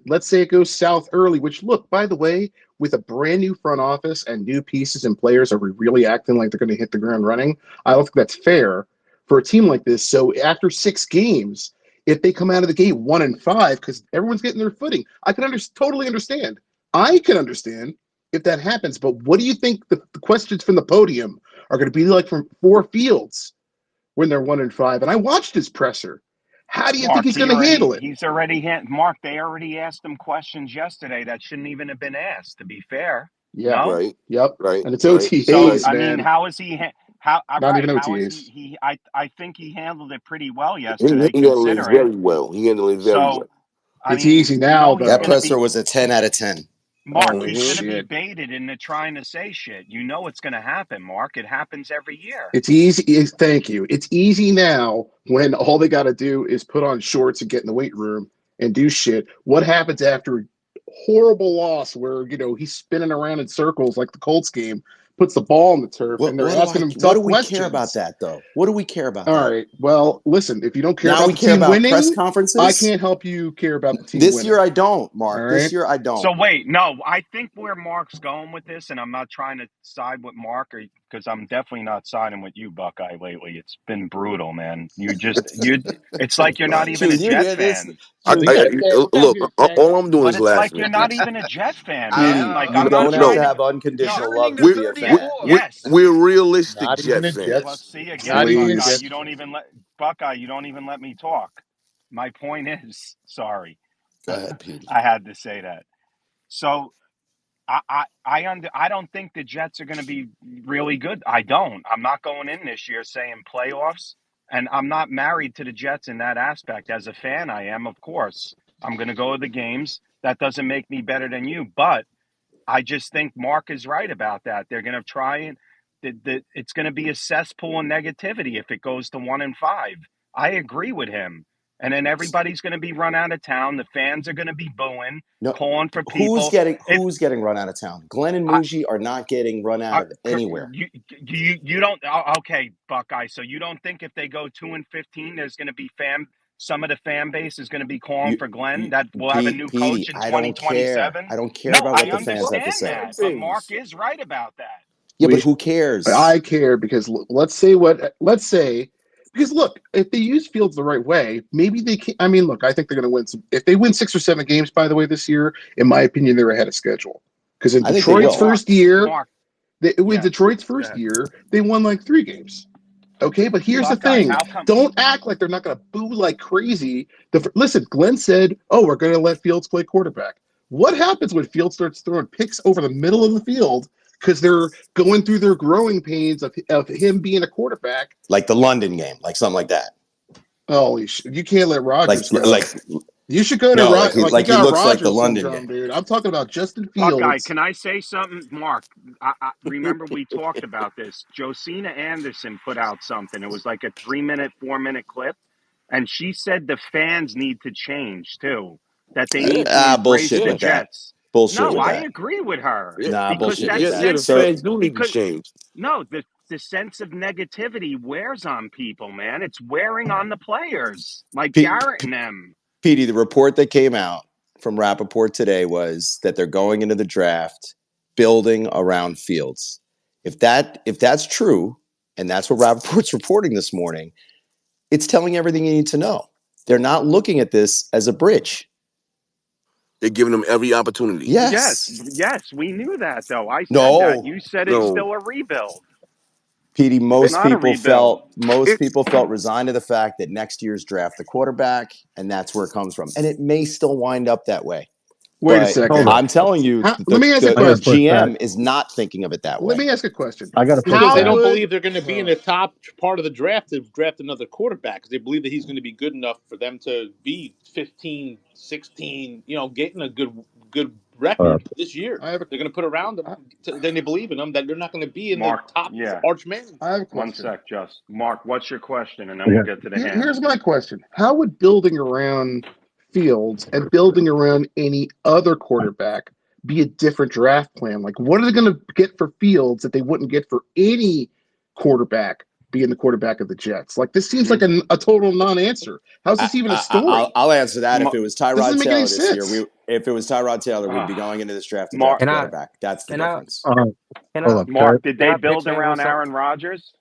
[SPEAKER 7] let's say it goes south early, which look, by the way, with a brand new front office and new pieces and players, are we really acting like they're going to hit the ground running? I don't think that's fair for a team like this. So after 6 games, if they come out of the gate 1-5, because everyone's getting their footing, I can totally understand. I can understand if that happens. But what do you think the questions from the podium are going to be like from 4 Fields when they're 1-5? And I watched his presser. How do you think he's going to handle it?
[SPEAKER 2] He's already Mark. They already asked him questions yesterday that shouldn't even have been asked. To be fair,
[SPEAKER 7] yeah,
[SPEAKER 2] no?
[SPEAKER 3] Right,
[SPEAKER 7] yep,
[SPEAKER 3] right.
[SPEAKER 7] And it's OTAs,
[SPEAKER 2] so,
[SPEAKER 7] man.
[SPEAKER 2] I mean, how is he? How
[SPEAKER 7] not even
[SPEAKER 2] How
[SPEAKER 7] OTAs?
[SPEAKER 2] is he? I think he handled it pretty well
[SPEAKER 3] He
[SPEAKER 2] yesterday.
[SPEAKER 3] handled it very well. He handled it very well.
[SPEAKER 2] I
[SPEAKER 7] It's
[SPEAKER 2] mean,
[SPEAKER 7] easy now,
[SPEAKER 1] That
[SPEAKER 7] though.
[SPEAKER 1] presser was a 10 out of 10.
[SPEAKER 2] Mark,
[SPEAKER 7] Holy
[SPEAKER 2] he's going to be
[SPEAKER 7] shit.
[SPEAKER 2] baited into trying to say shit. You know it's going to happen, Mark. It happens every year.
[SPEAKER 7] It's easy. Thank you. It's easy now when all they got to do is put on shorts and get in the weight room and do shit. What happens after a horrible loss where, he's spinning around in circles like the Colts game, puts the ball on the turf, and they're asking him tough questions?
[SPEAKER 1] What do we care about that, though? What do we care about that?
[SPEAKER 7] All right. Well, listen, if you don't care
[SPEAKER 1] now
[SPEAKER 7] about
[SPEAKER 1] we
[SPEAKER 7] the
[SPEAKER 1] care
[SPEAKER 7] team
[SPEAKER 1] about
[SPEAKER 7] winning,
[SPEAKER 1] press conferences.
[SPEAKER 7] I can't help you care about the team
[SPEAKER 1] this
[SPEAKER 7] winning.
[SPEAKER 1] year I don't, Mark.
[SPEAKER 7] All
[SPEAKER 1] This
[SPEAKER 7] right?
[SPEAKER 1] year I don't.
[SPEAKER 2] So wait, no, I think where Mark's going with this, and I'm not trying to side with Mark, because I'm definitely not siding with you, Buckeye, lately. It's been brutal, man. It's like you're not even a Jet fan.
[SPEAKER 3] Look, all I'm doing
[SPEAKER 2] But
[SPEAKER 3] is
[SPEAKER 2] it's like
[SPEAKER 3] laughing.
[SPEAKER 2] you're not even a Jet fan,
[SPEAKER 1] Petey,
[SPEAKER 2] man. Like,
[SPEAKER 1] you
[SPEAKER 2] I'm not
[SPEAKER 1] don't have
[SPEAKER 2] trying
[SPEAKER 1] to
[SPEAKER 2] to.
[SPEAKER 1] have unconditional
[SPEAKER 6] Turning
[SPEAKER 1] love
[SPEAKER 6] to
[SPEAKER 1] to be a fan.
[SPEAKER 6] 34.
[SPEAKER 2] Yes.
[SPEAKER 3] We're realistic
[SPEAKER 8] Not
[SPEAKER 3] Jet
[SPEAKER 8] even a
[SPEAKER 3] fans.
[SPEAKER 8] Jet.
[SPEAKER 2] Well, see again,
[SPEAKER 8] Not even a
[SPEAKER 2] Buckeye.
[SPEAKER 8] Jet.
[SPEAKER 2] You don't even let me talk. My point is, sorry,
[SPEAKER 1] Go ahead, Petey.
[SPEAKER 2] I had to say that. So I don't think the Jets are going to be really good. I don't. I'm not going in this year saying playoffs, and I'm not married to the Jets in that aspect. As a fan, I am, of course. I'm going to go to the games. That doesn't make me better than you, but I just think Mark is right about that. They're going to try and it's going to be a cesspool of negativity if it goes to 1-5. I agree with him. And then everybody's going to be run out of town. The fans are going to be booing, calling for people.
[SPEAKER 1] Who's getting run out of town? Glenn and Muji are not getting run out of anywhere.
[SPEAKER 2] You don't. Okay, Buckeye. So you don't think if they go 2-15, there's going to be some of the fan base is going to be calling for Glenn, that we'll have a new coach in 2027?
[SPEAKER 1] I don't care about what the fans have to say.
[SPEAKER 2] That, but Mark is right about that.
[SPEAKER 1] Yeah, but who cares?
[SPEAKER 7] I care because let's say because look, if they use Fields the right way, maybe they can. I mean, look, I think they're going to win. If they win 6 or 7 games, by the way, this year, in my opinion, they're ahead of schedule. Because in Detroit's first year, they won like 3 games. Okay, but here's the thing. Don't act like they're not going to boo like crazy. Listen, Glenn said, we're going to let Fields play quarterback. What happens when Fields starts throwing picks over the middle of the field because they're going through their growing pains of him being a quarterback?
[SPEAKER 1] Like the London game, like something like that.
[SPEAKER 7] Holy shit. You can't let Rodgers go. You should go to
[SPEAKER 1] Rodgers.
[SPEAKER 7] He looks
[SPEAKER 1] Rodgers
[SPEAKER 7] like the
[SPEAKER 1] London
[SPEAKER 7] syndrome, dude. I'm talking about Justin Fields.
[SPEAKER 2] Buckeye, can I say something? Mark, I remember we talked about this. Josina Anderson put out something. It was like a 3-minute, 4-minute clip. And she said the fans need to change, too. That they need to embrace the Jets. I agree with her.
[SPEAKER 1] Bullshit.
[SPEAKER 3] The fans do need to change.
[SPEAKER 2] No, the sense of negativity wears on people, man. It's wearing on the players, like Garrett and them.
[SPEAKER 1] Petey, the report that came out from Rappaport today was that they're going into the draft building around Fields. If that's true, and that's what Rappaport's reporting this morning, it's telling everything you need to know. They're not looking at this as a bridge.
[SPEAKER 3] They're giving him every opportunity.
[SPEAKER 2] Yes, we knew that though. I said that.
[SPEAKER 1] No,
[SPEAKER 2] You said it's
[SPEAKER 3] No.
[SPEAKER 2] still a rebuild.
[SPEAKER 1] Petey,
[SPEAKER 2] It's
[SPEAKER 1] most
[SPEAKER 2] not a
[SPEAKER 1] people
[SPEAKER 2] rebuild.
[SPEAKER 1] felt resigned to the fact that next year's draft the quarterback, and that's where it comes from. And it may still wind up that way.
[SPEAKER 7] Wait a
[SPEAKER 1] But
[SPEAKER 7] second.
[SPEAKER 1] I'm telling you,
[SPEAKER 7] Let me ask a
[SPEAKER 1] the
[SPEAKER 7] question.
[SPEAKER 1] GM is not thinking of it that way.
[SPEAKER 7] Let me ask a question.
[SPEAKER 5] I got to
[SPEAKER 4] Because they
[SPEAKER 7] How
[SPEAKER 4] don't
[SPEAKER 7] would
[SPEAKER 4] believe they're going to be in the top part of the draft to draft another quarterback. Because they believe that he's going to be good enough for them to be 15, 16, getting a good record this year. They're going to put around them. Then they believe in them that they're not going to be in
[SPEAKER 2] Mark,
[SPEAKER 4] the top
[SPEAKER 2] yeah.
[SPEAKER 4] archman.
[SPEAKER 7] I have a
[SPEAKER 2] One
[SPEAKER 7] question.
[SPEAKER 2] sec, just Mark. What's your question, and then we'll get to the hand.
[SPEAKER 7] Here's my question: how would building around Fields and building around any other quarterback be a different draft plan? Like, what are they going to get for Fields that they wouldn't get for any quarterback being the quarterback of the Jets? Like, this seems like a total non-answer. How's this even a story?
[SPEAKER 1] I'll answer that. If it was Tyrod Taylor
[SPEAKER 7] this
[SPEAKER 1] year, if it was Tyrod Taylor, we'd be going into this draft to
[SPEAKER 2] Mark,
[SPEAKER 1] draft a quarterback. That's the difference.
[SPEAKER 2] Mark, did they build around Aaron Rodgers?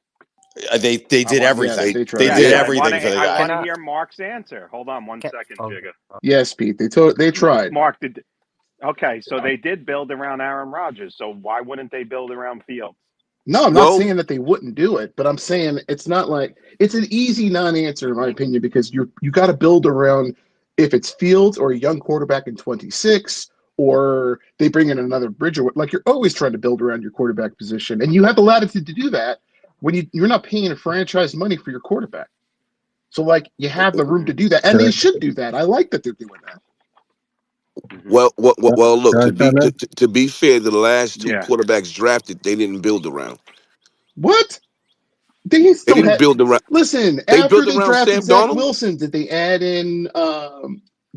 [SPEAKER 1] They did everything.
[SPEAKER 7] They
[SPEAKER 1] They did everything for the
[SPEAKER 2] I
[SPEAKER 1] guy.
[SPEAKER 2] want to hear Mark's answer. Hold on one second, Jigga.
[SPEAKER 7] Yes, Pete. They tried.
[SPEAKER 2] Mark, okay, so they did build around Aaron Rodgers. So why wouldn't they build around Fields?
[SPEAKER 7] No, I'm not saying that they wouldn't do it, but I'm saying it's not like it's an easy non-answer in my opinion because you got to build around if it's Fields or a young quarterback in 26 or they bring in another Bridger. Like you're always trying to build around your quarterback position, and you have the latitude to do that when you're not paying a franchise money for your quarterback. So like you have the room to do that, and they should do that. I like that they're doing that.
[SPEAKER 3] Well, look, to be fair, the last two quarterbacks drafted, they didn't build around.
[SPEAKER 7] What? They still
[SPEAKER 3] didn't build around.
[SPEAKER 7] Listen,
[SPEAKER 3] They
[SPEAKER 7] after
[SPEAKER 3] built
[SPEAKER 7] they
[SPEAKER 3] around
[SPEAKER 7] drafted
[SPEAKER 3] Sam
[SPEAKER 7] Zach
[SPEAKER 3] Darnold?
[SPEAKER 7] Wilson, did they add in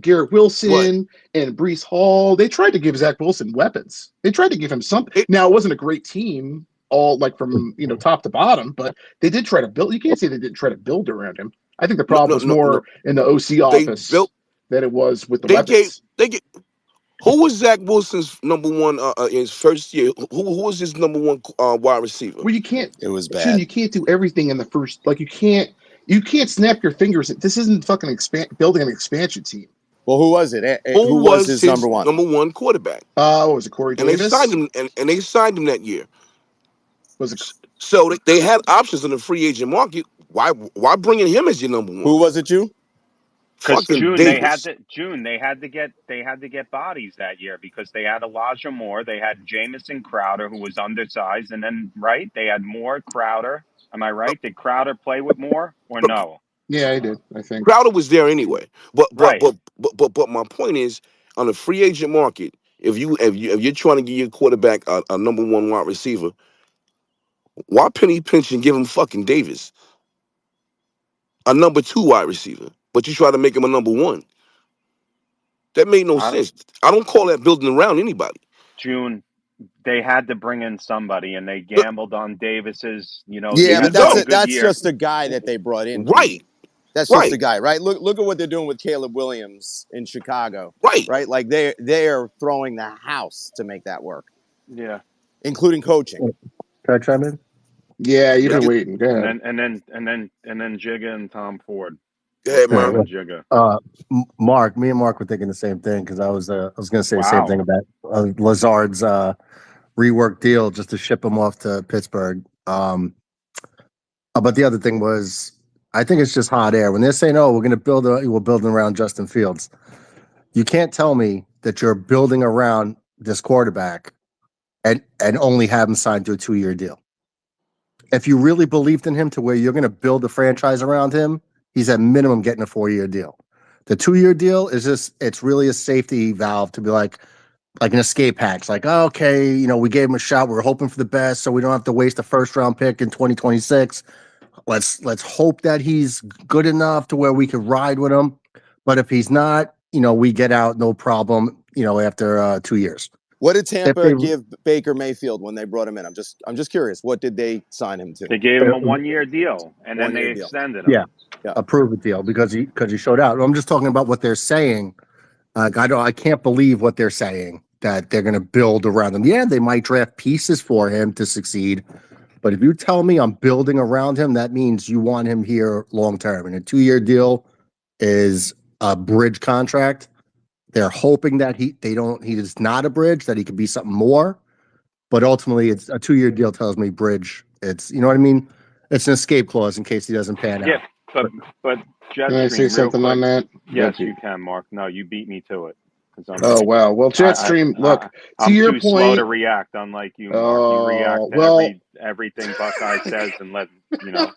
[SPEAKER 7] Garrett Wilson and Breece Hall? They tried to give Zach Wilson weapons. They tried to give him something. Now, it wasn't a great team, all like from top to bottom, but they did try to build. You can't say they didn't try to build around him. I think the problem was more in the OC office than it was with the weapons.
[SPEAKER 3] Who was Zach Wilson's number one in his first year? Who was his number one wide receiver?
[SPEAKER 7] Well, you can't.
[SPEAKER 1] It was bad.
[SPEAKER 7] You can't do everything in the first. Like you can't snap your fingers. This isn't fucking building an expansion team.
[SPEAKER 1] Well, who was it?
[SPEAKER 3] Who was his number one quarterback?
[SPEAKER 7] Was it Corey Davis?
[SPEAKER 3] And they signed him, and they signed him that year.
[SPEAKER 7] Was it?
[SPEAKER 3] So they had options in the free agent market. Why bringing him as your number one?
[SPEAKER 1] Who was it, you?
[SPEAKER 2] Because June
[SPEAKER 3] Davis.
[SPEAKER 2] they had to get bodies that year because they had Elijah Moore, they had Jamison Crowder who was undersized, and then they had Moore, Crowder. Am I right? Did Crowder play with Moore or no?
[SPEAKER 7] Yeah, he did. I think
[SPEAKER 3] Crowder was there anyway. But my point is, on the free agent market, if you're trying to give your quarterback a number one wide receiver, why penny pinch and give him fucking Davis, a number two wide receiver, but you try to make him a number one? That made no sense. I don't call that building around anybody.
[SPEAKER 2] June, they had to bring in somebody, and they gambled on Davis's.
[SPEAKER 1] Yeah, but that's just a guy that they brought in.
[SPEAKER 3] Right.
[SPEAKER 1] That's just a guy, right? Look at what they're doing with Caleb Williams in Chicago. Right. Like they are throwing the house to make that work.
[SPEAKER 2] Yeah.
[SPEAKER 1] Including coaching.
[SPEAKER 5] Can I chime in?
[SPEAKER 7] Yeah, you've been waiting. Go ahead.
[SPEAKER 2] And then Jigga and Tom Ford.
[SPEAKER 3] Hey, man.
[SPEAKER 5] Mark, me and Mark were thinking the same thing because I was going to say the same thing about Lazard's rework deal just to ship him off to Pittsburgh. But the other thing was, I think it's just hot air when they're saying, "Oh, we're building around Justin Fields." You can't tell me that you're building around this quarterback and only have him signed to a 2-year deal. If you really believed in him to where you're going to build a franchise around him, he's at minimum getting a 4-year deal. The 2-year deal is it's really a safety valve to be like an escape hatch. Like, oh, okay, we gave him a shot. We're hoping for the best, so we don't have to waste a first-round pick in 2026. Let's hope that he's good enough to where we can ride with him. But if he's not, we get out no problem. After 2 years.
[SPEAKER 1] What did Tampa give Baker Mayfield when they brought him in? I'm just curious. What did they sign him to?
[SPEAKER 2] They gave him a 1-year deal, and then they extended him.
[SPEAKER 5] Yeah, a prove-it deal because he showed out. I'm just talking about what they're saying. I can't believe what they're saying that they're going to build around him. Yeah, they might draft pieces for him to succeed, but if you tell me I'm building around him, that means you want him here long term. And a 2-year deal is a bridge contract. They're hoping that he is not a bridge, that he could be something more. But ultimately, it's a 2-year deal. Tells me bridge. It's, you know what I mean. It's an escape clause in case he doesn't pan out.
[SPEAKER 2] But
[SPEAKER 7] Can I say
[SPEAKER 2] Jetstream, real
[SPEAKER 7] something
[SPEAKER 2] quick.
[SPEAKER 7] on that?
[SPEAKER 2] Yes, you can, Mark. No, you beat me to it.
[SPEAKER 7] Oh wow. Well, Jetstream. Look, to
[SPEAKER 2] I'm
[SPEAKER 7] your
[SPEAKER 2] too
[SPEAKER 7] point.
[SPEAKER 2] slow to react, unlike you, Mark. You react to everything Buckeye says and let you know.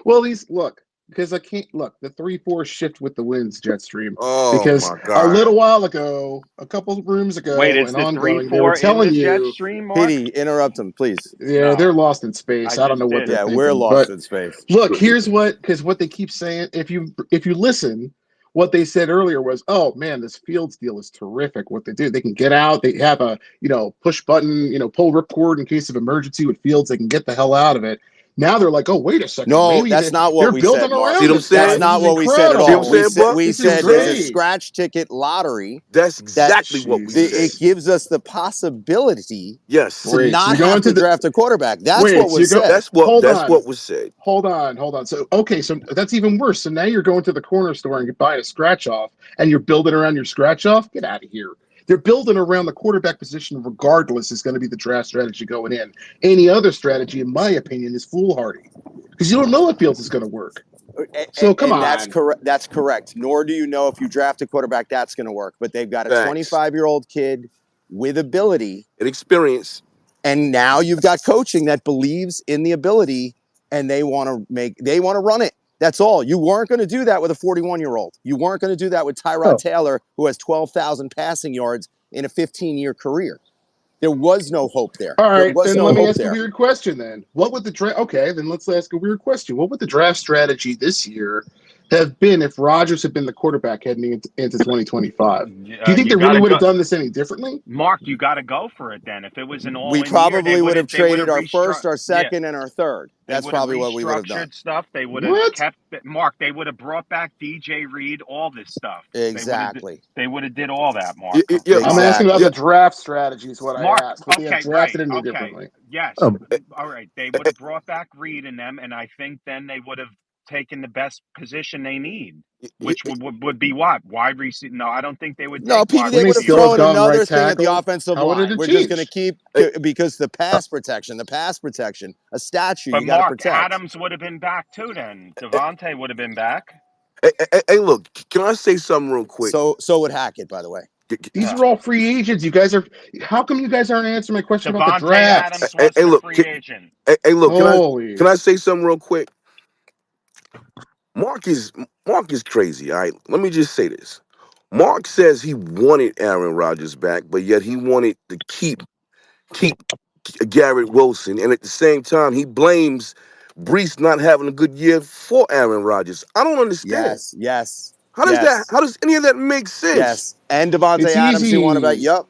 [SPEAKER 7] Well, look, because I can't look the 3-4 shift with the winds, Jetstream.
[SPEAKER 3] Oh
[SPEAKER 7] Because
[SPEAKER 3] my God.
[SPEAKER 7] a little while ago, a couple of rooms ago,
[SPEAKER 2] Wait, is
[SPEAKER 7] and
[SPEAKER 2] the
[SPEAKER 7] ongoing, they were
[SPEAKER 2] 3-4 in
[SPEAKER 7] telling
[SPEAKER 2] the
[SPEAKER 7] you,
[SPEAKER 2] Jetstream, Mark?
[SPEAKER 1] Petey, interrupt him, please.
[SPEAKER 7] yeah,
[SPEAKER 2] No.
[SPEAKER 7] they're lost in space. I don't know
[SPEAKER 2] just
[SPEAKER 7] what
[SPEAKER 2] did.
[SPEAKER 7] they're
[SPEAKER 1] Yeah,
[SPEAKER 7] thinking.
[SPEAKER 1] we're lost
[SPEAKER 7] But
[SPEAKER 1] in space.
[SPEAKER 7] look, here's because what they keep saying, if you listen, what they said earlier was, oh man, this Fields deal is terrific. What they do, they can get out. They have a push button, pull ripcord in case of emergency with Fields. They can get the hell out of it. Now they're like, oh, wait a second.
[SPEAKER 1] No,
[SPEAKER 7] maybe
[SPEAKER 1] that's not what
[SPEAKER 7] they're
[SPEAKER 1] we
[SPEAKER 7] building
[SPEAKER 1] said, Mark.
[SPEAKER 3] See
[SPEAKER 7] around
[SPEAKER 3] what I'm
[SPEAKER 7] this guy.
[SPEAKER 3] saying?
[SPEAKER 1] That's not
[SPEAKER 7] This is
[SPEAKER 1] what we said at
[SPEAKER 7] incredible.
[SPEAKER 3] See what
[SPEAKER 1] all.
[SPEAKER 3] I'm saying, Buck?
[SPEAKER 1] We
[SPEAKER 7] This is
[SPEAKER 1] said there's a
[SPEAKER 7] great.
[SPEAKER 1] scratch ticket lottery.
[SPEAKER 3] That's
[SPEAKER 1] That
[SPEAKER 3] exactly what we
[SPEAKER 7] Jesus.
[SPEAKER 3] said.
[SPEAKER 1] it gives us the possibility
[SPEAKER 3] Yes.
[SPEAKER 1] to
[SPEAKER 7] Wait, so
[SPEAKER 1] not
[SPEAKER 7] you're going
[SPEAKER 1] have
[SPEAKER 7] to
[SPEAKER 1] to
[SPEAKER 7] the
[SPEAKER 1] draft a quarterback. That's
[SPEAKER 7] wait,
[SPEAKER 1] what
[SPEAKER 7] so
[SPEAKER 1] was
[SPEAKER 7] you go.
[SPEAKER 1] said.
[SPEAKER 7] Hold
[SPEAKER 3] That's
[SPEAKER 7] on.
[SPEAKER 3] what was said.
[SPEAKER 7] Hold on. So okay, so that's even worse. So now you're going to the corner store and you're buying a scratch off, and you're building around your scratch off. Get out of here. They're building around the quarterback position, regardless, is going to be the draft strategy going in. Any other strategy, in my opinion, is foolhardy because you don't know what Fields is going to work. So come
[SPEAKER 1] And
[SPEAKER 7] on.
[SPEAKER 1] that's correct. That's correct. Nor do you know if you draft a quarterback that's going to work. But they've got a
[SPEAKER 3] Facts.
[SPEAKER 1] 25-year-old kid with ability
[SPEAKER 3] And experience.
[SPEAKER 1] and now you've got coaching that believes in the ability, and they want to run it. That's all. You weren't going to do that with a 41-year-old. You weren't going to do that with Tyrod Taylor, who has 12,000 passing yards in a 15-year career. There was no hope there.
[SPEAKER 7] All
[SPEAKER 1] There
[SPEAKER 7] right,
[SPEAKER 1] was
[SPEAKER 7] then
[SPEAKER 1] no
[SPEAKER 7] let me
[SPEAKER 1] hope
[SPEAKER 7] ask
[SPEAKER 1] there.
[SPEAKER 7] a weird question then. What would the draft? Okay, then let's ask a weird question. What would the draft strategy this year have been if Rodgers had been the quarterback heading into 2025? Do you think they really would have done this any differently?
[SPEAKER 2] Mark, you got to go for it then. If it was an all-in
[SPEAKER 1] We probably would have traded our first, our second, and our third. That's probably what we would have done.
[SPEAKER 2] Stuff. They would have kept Mark. They would have brought back DJ Reed, all this stuff.
[SPEAKER 1] Exactly.
[SPEAKER 2] They would have did all that, Mark.
[SPEAKER 3] Yeah,
[SPEAKER 7] I'm asking about the draft strategy is what
[SPEAKER 2] Mark,
[SPEAKER 7] I asked. Would they have drafted any differently?
[SPEAKER 2] Yes. All right. They would have brought back Reed in them, and I think then they would have taken the best position they need, which would be what? Wide receiver? No, I don't think they would take
[SPEAKER 1] No, Petey, they would have
[SPEAKER 7] still
[SPEAKER 1] thrown
[SPEAKER 7] gone
[SPEAKER 1] another
[SPEAKER 7] right
[SPEAKER 1] thing at the
[SPEAKER 7] tackle?
[SPEAKER 1] offensive
[SPEAKER 7] How would it
[SPEAKER 1] line.
[SPEAKER 7] have
[SPEAKER 1] We're just going to
[SPEAKER 7] changed?
[SPEAKER 1] keep because the pass protection, a statue
[SPEAKER 2] But
[SPEAKER 1] you got to
[SPEAKER 2] Mark,
[SPEAKER 1] protect.
[SPEAKER 2] Adams would have been back too then. Devontae would have been back.
[SPEAKER 3] Hey, look, can I say something real quick?
[SPEAKER 1] So would Hackett, by the way.
[SPEAKER 7] These are all free agents. You guys are. How come you guys aren't answering my question about the
[SPEAKER 2] Devontae
[SPEAKER 7] draft?
[SPEAKER 2] Adams wasn't a free agent.
[SPEAKER 3] Hey, look,
[SPEAKER 7] Holy.
[SPEAKER 3] can I say something real quick? Mark is crazy, all right? Let me just say this. Mark says he wanted Aaron Rodgers back, but yet he wanted to keep Garrett Wilson, and at the same time, he blames Brees not having a good year for Aaron Rodgers. I don't understand.
[SPEAKER 1] Yes.
[SPEAKER 3] How does any of that make sense?
[SPEAKER 1] Yes. And Devontae
[SPEAKER 7] It's
[SPEAKER 1] Adams,
[SPEAKER 7] easy.
[SPEAKER 1] you want about? Yep.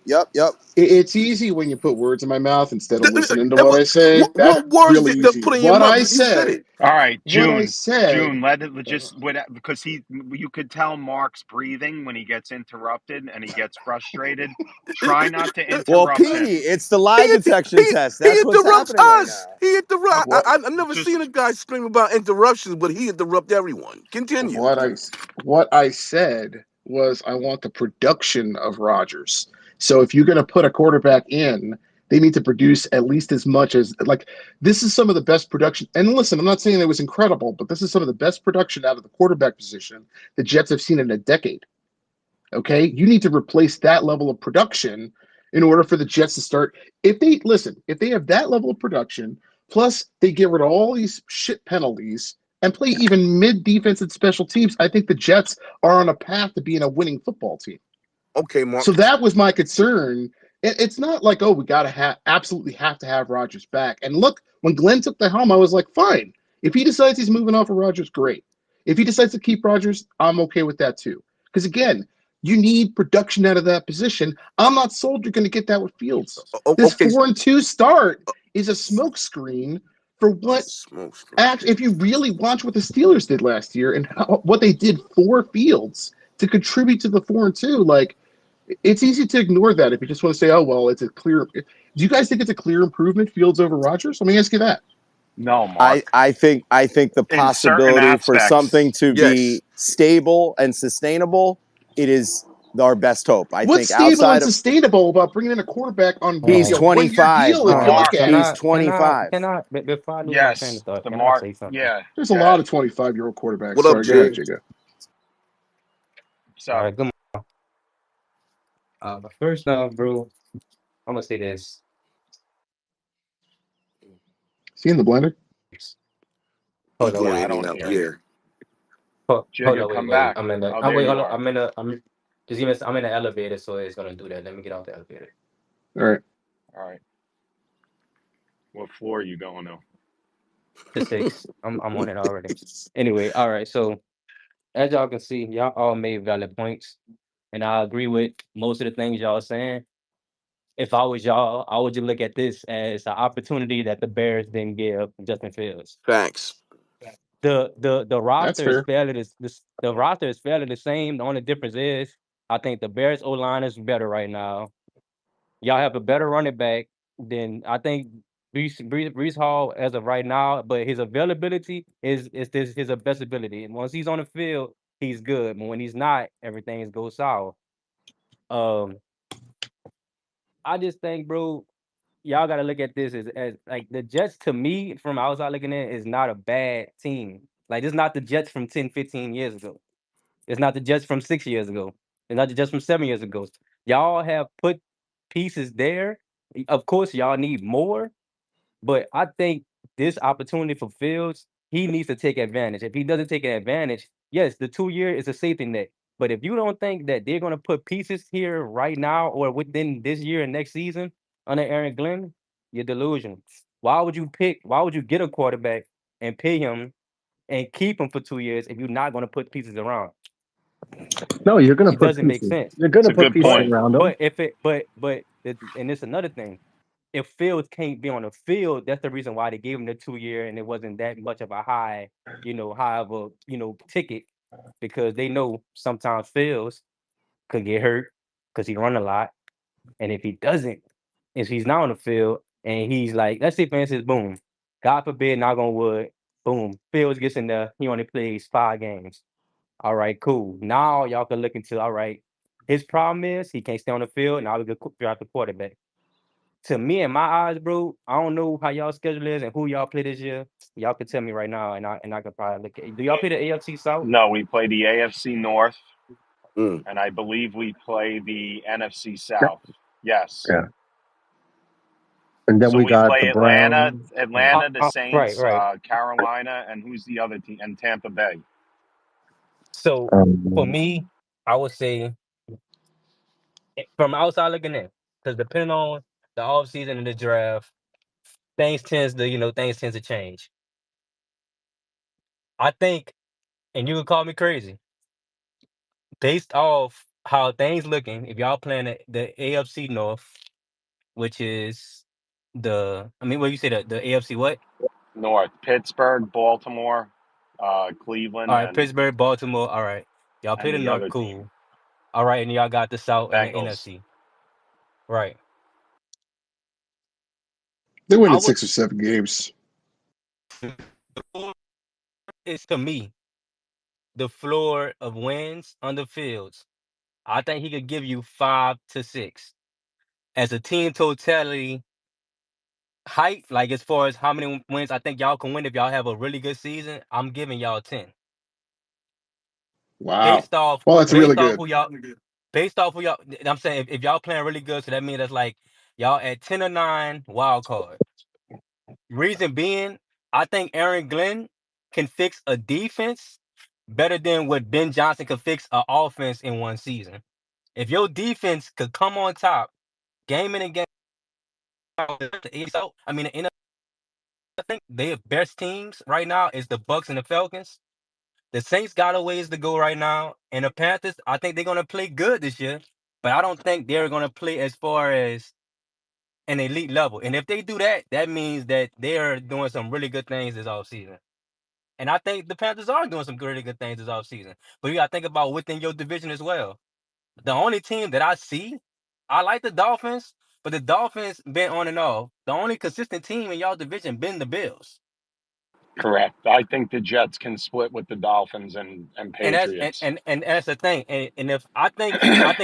[SPEAKER 7] It's easy when you put words in my mouth instead of listening to what I say. That's
[SPEAKER 3] What words
[SPEAKER 7] really
[SPEAKER 3] did they
[SPEAKER 7] easy.
[SPEAKER 3] put in
[SPEAKER 7] What
[SPEAKER 3] your mouth?
[SPEAKER 7] I
[SPEAKER 3] You said
[SPEAKER 7] said.
[SPEAKER 3] it.
[SPEAKER 2] All right, June.
[SPEAKER 7] What I said.
[SPEAKER 2] June, let it just because you could tell Mark's breathing when he gets interrupted and he gets frustrated. Try not to interrupt
[SPEAKER 1] Well,
[SPEAKER 2] him.
[SPEAKER 1] Petey, it's the lie detection test. That's what's happening right now.
[SPEAKER 3] He interrupts. I've never seen a guy scream about interruptions, but he interrupt everyone. Continue.
[SPEAKER 7] What I said was I want the production of Rodgers. So if you're going to put a quarterback in, they need to produce at least as much as this is some of the best production. And listen, I'm not saying it was incredible, but this is some of the best production out of the quarterback position the Jets have seen in a decade. Okay, you need to replace that level of production in order for the Jets to start. If they have that level of production, plus they get rid of all these shit penalties and play even mid-defense and special teams, I think the Jets are on a path to being a winning football team.
[SPEAKER 3] Okay, Mark.
[SPEAKER 7] So that was my concern. It's not like, we got to absolutely have to have Rodgers back. And look, when Glenn took the helm, I was like, fine. If he decides he's moving off of Rodgers, great. If he decides to keep Rodgers, I'm okay with that too. Because again, you need production out of that position. I'm not sold you're going to get that with Fields. This 4-2 start is a smokescreen for what if you really watch what the Steelers did last year and what they did for Fields to contribute to the 4-2, it's easy to ignore that if you just want to say, it's a clear. Do you guys think it's a clear improvement, Fields over Rodgers? Let me ask you that.
[SPEAKER 2] No, Mark.
[SPEAKER 1] I think the possibility for something to be stable and sustainable, it is our best hope. I
[SPEAKER 7] What's
[SPEAKER 1] think
[SPEAKER 7] stable and
[SPEAKER 1] outside of
[SPEAKER 7] sustainable about bringing in a quarterback on
[SPEAKER 1] he's
[SPEAKER 7] a 1-year
[SPEAKER 1] 25,
[SPEAKER 7] deal? If you
[SPEAKER 1] Mark.
[SPEAKER 7] look
[SPEAKER 2] Mark.
[SPEAKER 7] at
[SPEAKER 1] He's
[SPEAKER 7] it,
[SPEAKER 1] 25.
[SPEAKER 11] Before I lose my train
[SPEAKER 2] Yes,
[SPEAKER 11] of thought,
[SPEAKER 2] the
[SPEAKER 11] can I
[SPEAKER 2] Mark.
[SPEAKER 11] say something?
[SPEAKER 2] Yeah,
[SPEAKER 7] there's a
[SPEAKER 2] go
[SPEAKER 7] lot
[SPEAKER 2] ahead.
[SPEAKER 7] of 25-year-old quarterbacks.
[SPEAKER 3] What up,
[SPEAKER 7] Sorry, go ahead,
[SPEAKER 3] Jay?
[SPEAKER 7] Jacob.
[SPEAKER 11] All
[SPEAKER 2] So
[SPEAKER 11] right, good. But first off, bro, I'm gonna say this.
[SPEAKER 7] See in the blender?
[SPEAKER 3] He
[SPEAKER 11] Hold on,
[SPEAKER 3] going
[SPEAKER 2] yeah, I
[SPEAKER 3] in and
[SPEAKER 2] don't
[SPEAKER 3] out.
[SPEAKER 2] hear you.
[SPEAKER 3] Yeah.
[SPEAKER 11] hold
[SPEAKER 2] Jigga,
[SPEAKER 11] on,
[SPEAKER 2] come
[SPEAKER 11] wait.
[SPEAKER 2] back.
[SPEAKER 11] I'm in the.
[SPEAKER 2] Oh,
[SPEAKER 11] I'm
[SPEAKER 2] there
[SPEAKER 11] wait.
[SPEAKER 2] you
[SPEAKER 11] Hold on.
[SPEAKER 2] are.
[SPEAKER 11] I'm just give me. I'm in the elevator, so it's gonna do that. Let me get out the elevator.
[SPEAKER 7] All right.
[SPEAKER 2] All right. What floor are you going to?
[SPEAKER 11] The six. I'm on it already. Anyway, all right. So as y'all can see, y'all all made valid points, and I agree with most of the things y'all saying. If I was y'all, I would just look at this as an opportunity that the Bears didn't give Justin Fields.
[SPEAKER 3] Facts.
[SPEAKER 11] The
[SPEAKER 7] That's
[SPEAKER 11] roster is
[SPEAKER 7] fair.
[SPEAKER 11] fairly the roster is fairly the same. The only difference is I think the Bears O line is better right now. Y'all have a better running back than I think Brees Hall as of right now, but his availability is this his best ability. And once he's on the field, he's good. But when he's not, everything goes sour. Um, I just think, bro, y'all got to look at this as like the Jets to me from outside looking in is not a bad team. Like it's not the Jets from 10, 15 years ago. It's not the Jets from 6 years ago. It's not the Jets from 7 years ago. Y'all have put pieces there. Of course, y'all need more, but I think this opportunity for Fields, he needs to take advantage. If he doesn't take advantage, yes, the 2 year is a safety net. But if you don't think that they're going to put pieces here right now or within this year and next season under Aaron Glenn, you're delusional. Why would you get a quarterback and pay him and keep him for 2 years if you're not going to put pieces around?
[SPEAKER 5] No, you're going to
[SPEAKER 11] It
[SPEAKER 5] put
[SPEAKER 11] doesn't make
[SPEAKER 5] pieces.
[SPEAKER 11] sense.
[SPEAKER 5] You're going
[SPEAKER 2] It's
[SPEAKER 5] to
[SPEAKER 2] a
[SPEAKER 5] put
[SPEAKER 2] good
[SPEAKER 5] pieces
[SPEAKER 11] But
[SPEAKER 2] point.
[SPEAKER 5] around them.
[SPEAKER 11] but if it but and it's another thing. If Fields can't be on the field, that's the reason why they gave him the 2 year and it wasn't that much of a high of a ticket because they know sometimes Fields could get hurt because he run a lot. And if he doesn't, if he's not on the field and he's like, let's say for instance, boom, God forbid, knock on wood, boom, Fields gets in there, he only plays 5 games. All right, cool. Now y'all can look into all right. His problem is he can't stay on the field. Now we could draft the quarterback. To me, in my eyes, bro, I don't know how y'all schedule is and who y'all play this year. Y'all can tell me right now, and I could probably look at. Do y'all play the AFC South?
[SPEAKER 2] No, we play the AFC North,
[SPEAKER 3] Mm.
[SPEAKER 2] and I believe we play the NFC
[SPEAKER 5] Yeah.
[SPEAKER 2] South. Yes.
[SPEAKER 5] Yeah. And then
[SPEAKER 2] So
[SPEAKER 5] we
[SPEAKER 2] we
[SPEAKER 5] got the
[SPEAKER 2] play Atlanta,
[SPEAKER 5] Browns. Yeah.
[SPEAKER 2] Atlanta, the
[SPEAKER 11] Right,
[SPEAKER 2] Saints,
[SPEAKER 11] right.
[SPEAKER 2] Carolina, and who's the other team? And Tampa Bay.
[SPEAKER 11] So for
[SPEAKER 5] Um,
[SPEAKER 11] me, I would say from outside looking in, because depending on the offseason and the draft, things tend to change. I think, and you can call me crazy, based off how things looking. If y'all playing the AFC North, which is what you say the AFC what?
[SPEAKER 2] North, Pittsburgh, Baltimore,
[SPEAKER 11] All
[SPEAKER 2] Cleveland,
[SPEAKER 11] right,
[SPEAKER 2] and
[SPEAKER 11] Pittsburgh, Baltimore. All right, y'all play the
[SPEAKER 2] the
[SPEAKER 11] North,
[SPEAKER 2] other team,
[SPEAKER 11] cool. All right, and y'all got the South and the
[SPEAKER 2] Bengals.
[SPEAKER 11] NFC. Right.
[SPEAKER 7] They win
[SPEAKER 11] I
[SPEAKER 7] in
[SPEAKER 11] would
[SPEAKER 7] 6 or 7 games.
[SPEAKER 11] it's to me the floor of wins on the fields. I think he could give you 5 to 6 as a team totality height. Like as far as how many wins I think y'all can win if y'all have a really good season, I'm giving y'all 10
[SPEAKER 7] Wow.
[SPEAKER 11] based off
[SPEAKER 7] Well, that's really
[SPEAKER 11] based off
[SPEAKER 7] good.
[SPEAKER 11] who y'all based off who y'all. I'm saying if y'all playing really good, so that means that's like y'all at 10 or 9 wild card. Reason being, I think Aaron Glenn can fix a defense better than what Ben Johnson could fix an offense in one season. If your defense could come on top, game in and game out, I think their best teams right now is the Bucks and the Falcons. The Saints got a ways to go right now, and the Panthers, I think they're gonna play good this year, but I don't think they're gonna play as far as an elite level. And if they do that, that means that they are doing some really good things this offseason. And I think the Panthers are doing some really good things this offseason. But you got to think about within your division as well. The only team that I see, I like the Dolphins, but the Dolphins been on and off. The only consistent team in y'all division been the Bills.
[SPEAKER 2] Correct. I think the Jets can split with the Dolphins and
[SPEAKER 11] And that's
[SPEAKER 2] Patriots.
[SPEAKER 11] and that's the thing. And if I think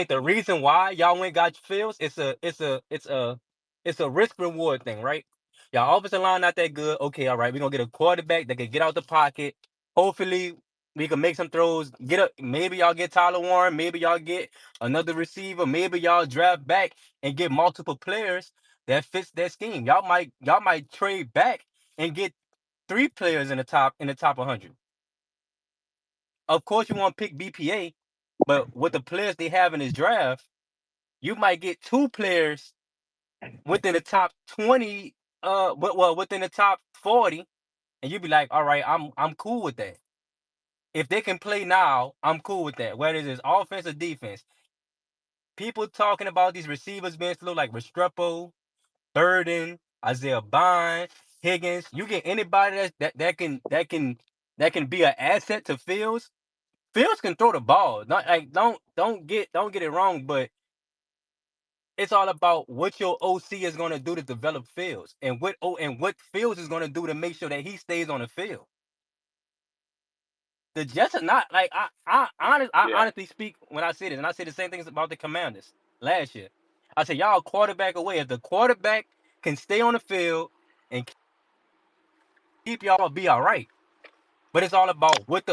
[SPEAKER 11] the reason why y'all went got Fields, it's a risk reward thing, right? Y'all offensive line not that good. Okay, all right, we're gonna get a quarterback that can get out the pocket. Hopefully we can make some throws. Maybe y'all get Tyler Warren, maybe y'all get another receiver, maybe y'all draft back and get multiple players that fits that scheme. Y'all might trade back and get three players in the top 100. Of course, you want to pick BPA, but with the players they have in this draft, you might get two players within the top 20, within the top 40, and you'd be like, all right, I'm cool with that. If they can play now, I'm cool with that. Whether it's offense or defense. People talking about these receivers being slow like Restrepo, Burden, Isaiah Bond, Higgins. You get anybody that can be an asset to Fields. Fields can throw the ball. Not like don't get it wrong, but it's all about what your OC is going to do to develop Fields, and what Fields is going to do to make sure that he stays on the field. The Jets are not like I
[SPEAKER 2] Yeah.
[SPEAKER 11] honestly speak when I say this, and I say the same things about the Commanders last year. I said y'all quarterback away. If the quarterback can stay on the field and keep y'all, be all right. But it's all about what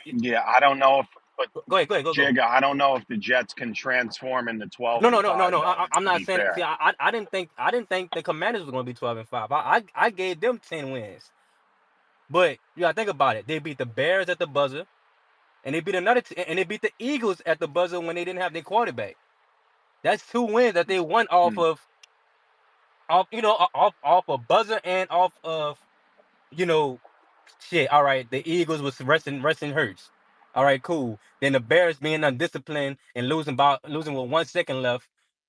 [SPEAKER 2] Yeah, I don't know if, but
[SPEAKER 11] go ahead, go.
[SPEAKER 2] Jigga, I don't know if the Jets can transform into 12
[SPEAKER 11] No, no,
[SPEAKER 2] and
[SPEAKER 11] no, no,
[SPEAKER 2] 5
[SPEAKER 11] no.
[SPEAKER 2] though,
[SPEAKER 11] I'm
[SPEAKER 2] to
[SPEAKER 11] not
[SPEAKER 2] be
[SPEAKER 11] saying. See,
[SPEAKER 2] fair.
[SPEAKER 11] I didn't think the Commanders were going to be 12-5. I gave them 10 wins. But you got to think about it. They beat the Bears at the buzzer, and they beat and they beat the Eagles at the buzzer when they didn't have their quarterback. That's two wins that they won off
[SPEAKER 2] Hmm.
[SPEAKER 11] of, off a buzzer and off of, you know, shit. All right, the Eagles was resting Hurts. All right, cool. Then the Bears being undisciplined and losing with 1 second left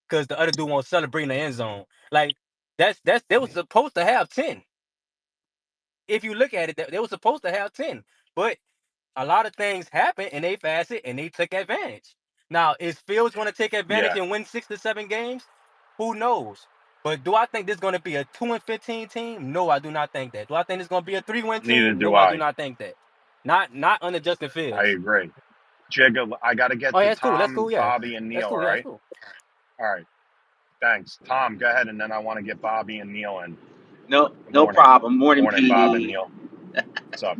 [SPEAKER 11] because the other dude won't celebrate in the end zone. Like they was supposed to have 10. If you look at it, they were supposed to have 10, but a lot of things happened and they fasted and they took advantage. Now, is Fields going to take advantage
[SPEAKER 2] Yeah,
[SPEAKER 11] and win 6 to 7 games? Who knows? But do I think this is going to be a 2-15 team? No, I do not think that. Do I think it's going to be a 3-win
[SPEAKER 2] neither
[SPEAKER 11] team? No,
[SPEAKER 2] do
[SPEAKER 11] I do
[SPEAKER 2] I.
[SPEAKER 11] not think that. Not under Justin
[SPEAKER 2] I
[SPEAKER 11] Fields.
[SPEAKER 2] agree. Jigga, I got to get
[SPEAKER 11] Oh, yeah,
[SPEAKER 2] to
[SPEAKER 11] that's cool. That's
[SPEAKER 2] Tom,
[SPEAKER 11] cool. Yeah,
[SPEAKER 2] Bobby, and
[SPEAKER 11] that's
[SPEAKER 2] Neil, all
[SPEAKER 11] cool. Yeah, that's
[SPEAKER 2] right?
[SPEAKER 11] cool.
[SPEAKER 2] All right. Thanks. Tom, go ahead, and then I want to get Bobby and Neil in.
[SPEAKER 12] No,
[SPEAKER 2] Good
[SPEAKER 12] no
[SPEAKER 2] morning.
[SPEAKER 12] problem. Morning,
[SPEAKER 2] Morning, Bob and
[SPEAKER 12] PD.
[SPEAKER 2] Neil. What's up?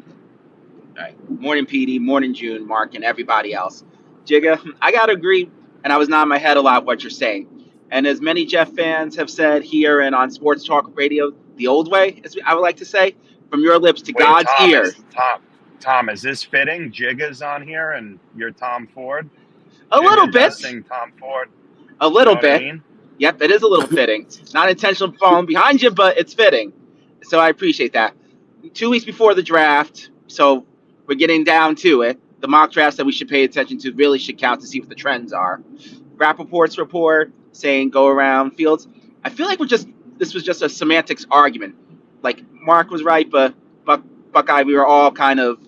[SPEAKER 12] All right. Morning, PD. Morning, June, Mark, and everybody else. Jigga, I gotta agree, and I was nodding my head a lot what you're saying. And as many Jeff fans have said here and on Sports Talk Radio, the old way, as I would like to say, from your lips to
[SPEAKER 2] Wait,
[SPEAKER 12] God's ears.
[SPEAKER 2] Tom, is this fitting? Jigga's on here and you're Tom Ford?
[SPEAKER 12] A little
[SPEAKER 2] Jigga
[SPEAKER 12] bit.
[SPEAKER 2] dressing Tom Ford.
[SPEAKER 12] A
[SPEAKER 2] You know
[SPEAKER 12] little
[SPEAKER 2] what I
[SPEAKER 12] bit.
[SPEAKER 2] mean?
[SPEAKER 12] Yep, it is a little fitting. Not intentional falling behind you, but it's fitting. So I appreciate that. 2 weeks before the draft, so we're getting down to it. The mock drafts that we should pay attention to really should count to see what the trends are. Rappaport's report saying go around Fields. I feel like this was just a semantics argument. Like Mark was right, but Buckeye, we were all kind of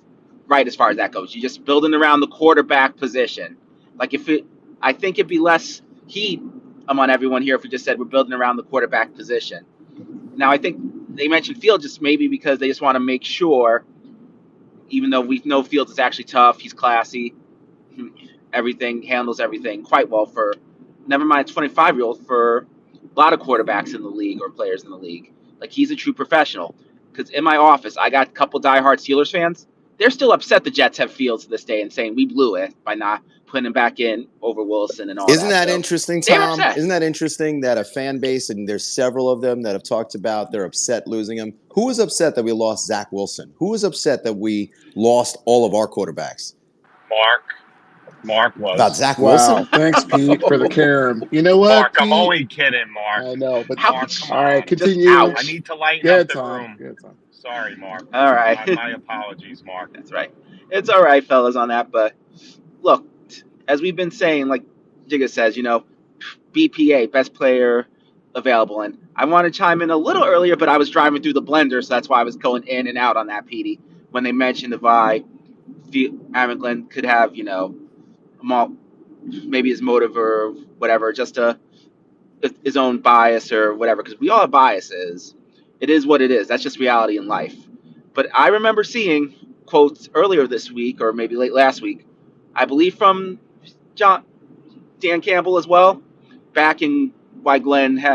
[SPEAKER 12] right as far as that goes. You're just building around the quarterback position. Like I think it'd be less heat among everyone here if we just said we're building around the quarterback position. Now I think they mentioned Fields just maybe because they just want to make sure, even though we know Fields is actually tough, he's classy, handles everything quite well for, never mind 25-year-old, for a lot of quarterbacks in the league or players in the league. Like he's a true professional. Because in my office, I got a couple diehard Steelers fans. They're still upset the Jets have Fields to this day and saying we blew it by not putting him back in over Wilson and all
[SPEAKER 1] Isn't
[SPEAKER 12] that.
[SPEAKER 1] that
[SPEAKER 12] So
[SPEAKER 1] interesting,
[SPEAKER 12] they're
[SPEAKER 1] Tom?
[SPEAKER 12] upset.
[SPEAKER 1] Isn't that interesting that a fan base, and there's several of them that have talked about they're upset losing him? Who was upset that we lost Zach Wilson? Who was upset that we lost all of our quarterbacks?
[SPEAKER 2] Mark
[SPEAKER 1] About
[SPEAKER 2] was.
[SPEAKER 1] Zach
[SPEAKER 7] Wow.
[SPEAKER 1] Wilson?
[SPEAKER 7] Thanks, Pete, for the carom. You know what,
[SPEAKER 2] Mark, I'm
[SPEAKER 7] Pete?
[SPEAKER 2] only kidding, Mark.
[SPEAKER 7] I know, but
[SPEAKER 2] Mark,
[SPEAKER 12] Ouch.
[SPEAKER 2] come
[SPEAKER 7] all right,
[SPEAKER 2] on.
[SPEAKER 12] Just
[SPEAKER 7] continue.
[SPEAKER 2] I
[SPEAKER 12] ouch.
[SPEAKER 2] need to lighten up
[SPEAKER 7] Good
[SPEAKER 2] the
[SPEAKER 7] Tom.
[SPEAKER 2] room.
[SPEAKER 7] Good Tom.
[SPEAKER 2] Sorry, Mark.
[SPEAKER 12] All right.
[SPEAKER 2] My apologies, Mark.
[SPEAKER 12] That's right. It's all right, fellas, on that. But look, as we've been saying, like Jigga says, BPA, best player available. And I want to chime in a little earlier, but I was driving through the blender, so that's why I was going in and out on that, Petey. When they mentioned if Aaron Glenn could have, maybe his motive or whatever, just his own bias or whatever, because we all have biases. It is what it is. That's just reality in life. But I remember seeing quotes earlier this week, or maybe late last week, I believe from Dan Campbell as well, backing why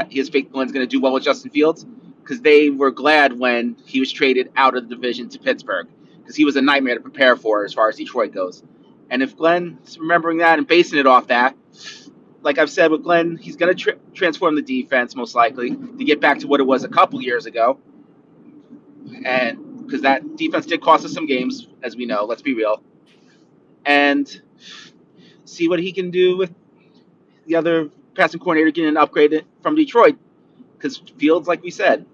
[SPEAKER 12] his faith Glenn's going to do well with Justin Fields, because they were glad when he was traded out of the division to Pittsburgh, because he was a nightmare to prepare for as far as Detroit goes. And if Glenn's remembering that and basing it off that, like I've said with Glenn, he's going to transform the defense most likely to get back to what it was a couple years ago. And because that defense did cost us some games, as we know, let's be real. And see what he can do with the other passing coordinator getting an upgrade from Detroit. Because Fields, like we said,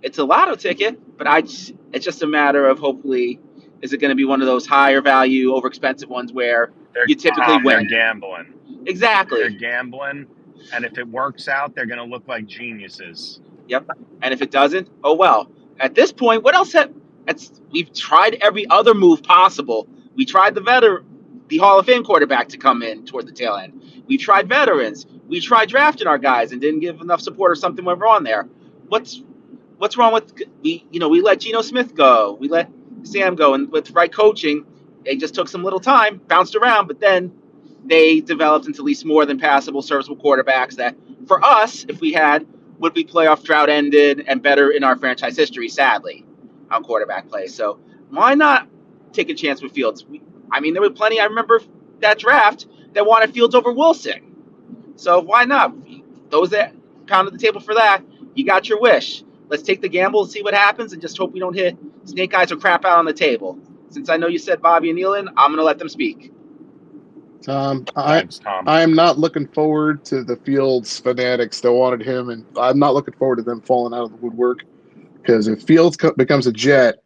[SPEAKER 12] it's a lotto ticket, but it's just a matter of hopefully, is it going to be one of those higher value, overexpensive ones where you typically win?
[SPEAKER 2] They're gambling.
[SPEAKER 12] Exactly.
[SPEAKER 2] They're gambling, and if it works out, they're going to look like geniuses.
[SPEAKER 12] Yep. And if it doesn't, oh well. At this point, what else we've tried every other move possible. We tried the Hall of Fame quarterback to come in toward the tail end. We tried veterans. We tried drafting our guys and didn't give enough support, or something went wrong there. What's wrong with we let Geno Smith go. We let Sam go, and with right coaching, they just took some little time, bounced around, but then they developed into at least more than passable, serviceable quarterbacks that, for us, if we had, would be playoff drought ended and better in our franchise history, sadly, on quarterback play. So why not take a chance with Fields? There were plenty, I remember that draft, that wanted Fields over Wilson. So why not? Those that pounded the table for that, you got your wish. Let's take the gamble and see what happens, and just hope we don't hit snake eyes or crap out on the table. Since I know you said Bobby and Nealon, I'm going to let them speak.
[SPEAKER 2] Thanks, Tom.
[SPEAKER 7] I am not looking forward to the Fields fanatics that wanted him, and I'm not looking forward to them falling out of the woodwork, because if Fields becomes a Jet,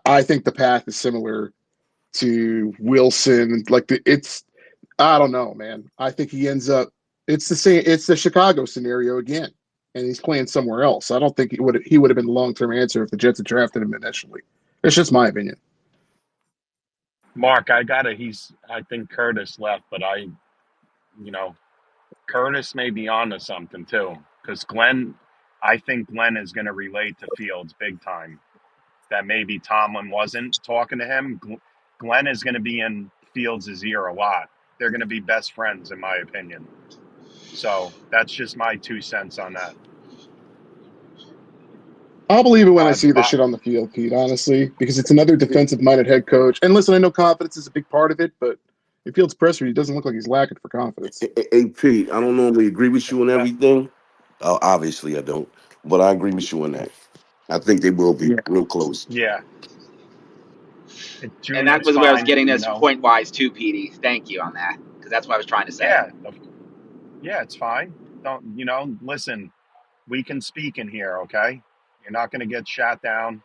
[SPEAKER 7] I think the path is similar to Wilson. I don't know, man. I think he ends up. It's the same. It's the Chicago scenario again, and he's playing somewhere else. I don't think he would have been the long-term answer if the Jets had drafted him initially. It's just my opinion.
[SPEAKER 2] Mark, I think Curtis left, but Curtis may be onto something too, because I think Glenn is going to relate to Fields big time. That maybe Tomlin wasn't talking to him. Glenn is going to be in Fields' ear a lot. They're going to be best friends, in my opinion. So that's just my 2 cents on that.
[SPEAKER 7] I'll believe it when I see the shit on the field, Pete, honestly, because it's another defensive-minded head coach. And listen, I know confidence is a big part of it, but in Fields' presser, he doesn't look like he's lacking for confidence.
[SPEAKER 3] Hey, Pete, I don't normally agree with you on everything. Obviously, I don't. But I agree with you on that. I think they will be real close.
[SPEAKER 2] Yeah.
[SPEAKER 12] And that was where I was getting this point-wise too, Petey. Thank you on that, because that's what I was trying to say.
[SPEAKER 2] Yeah, it's fine. Don't, listen, we can speak in here, okay? You're not going to get shot down.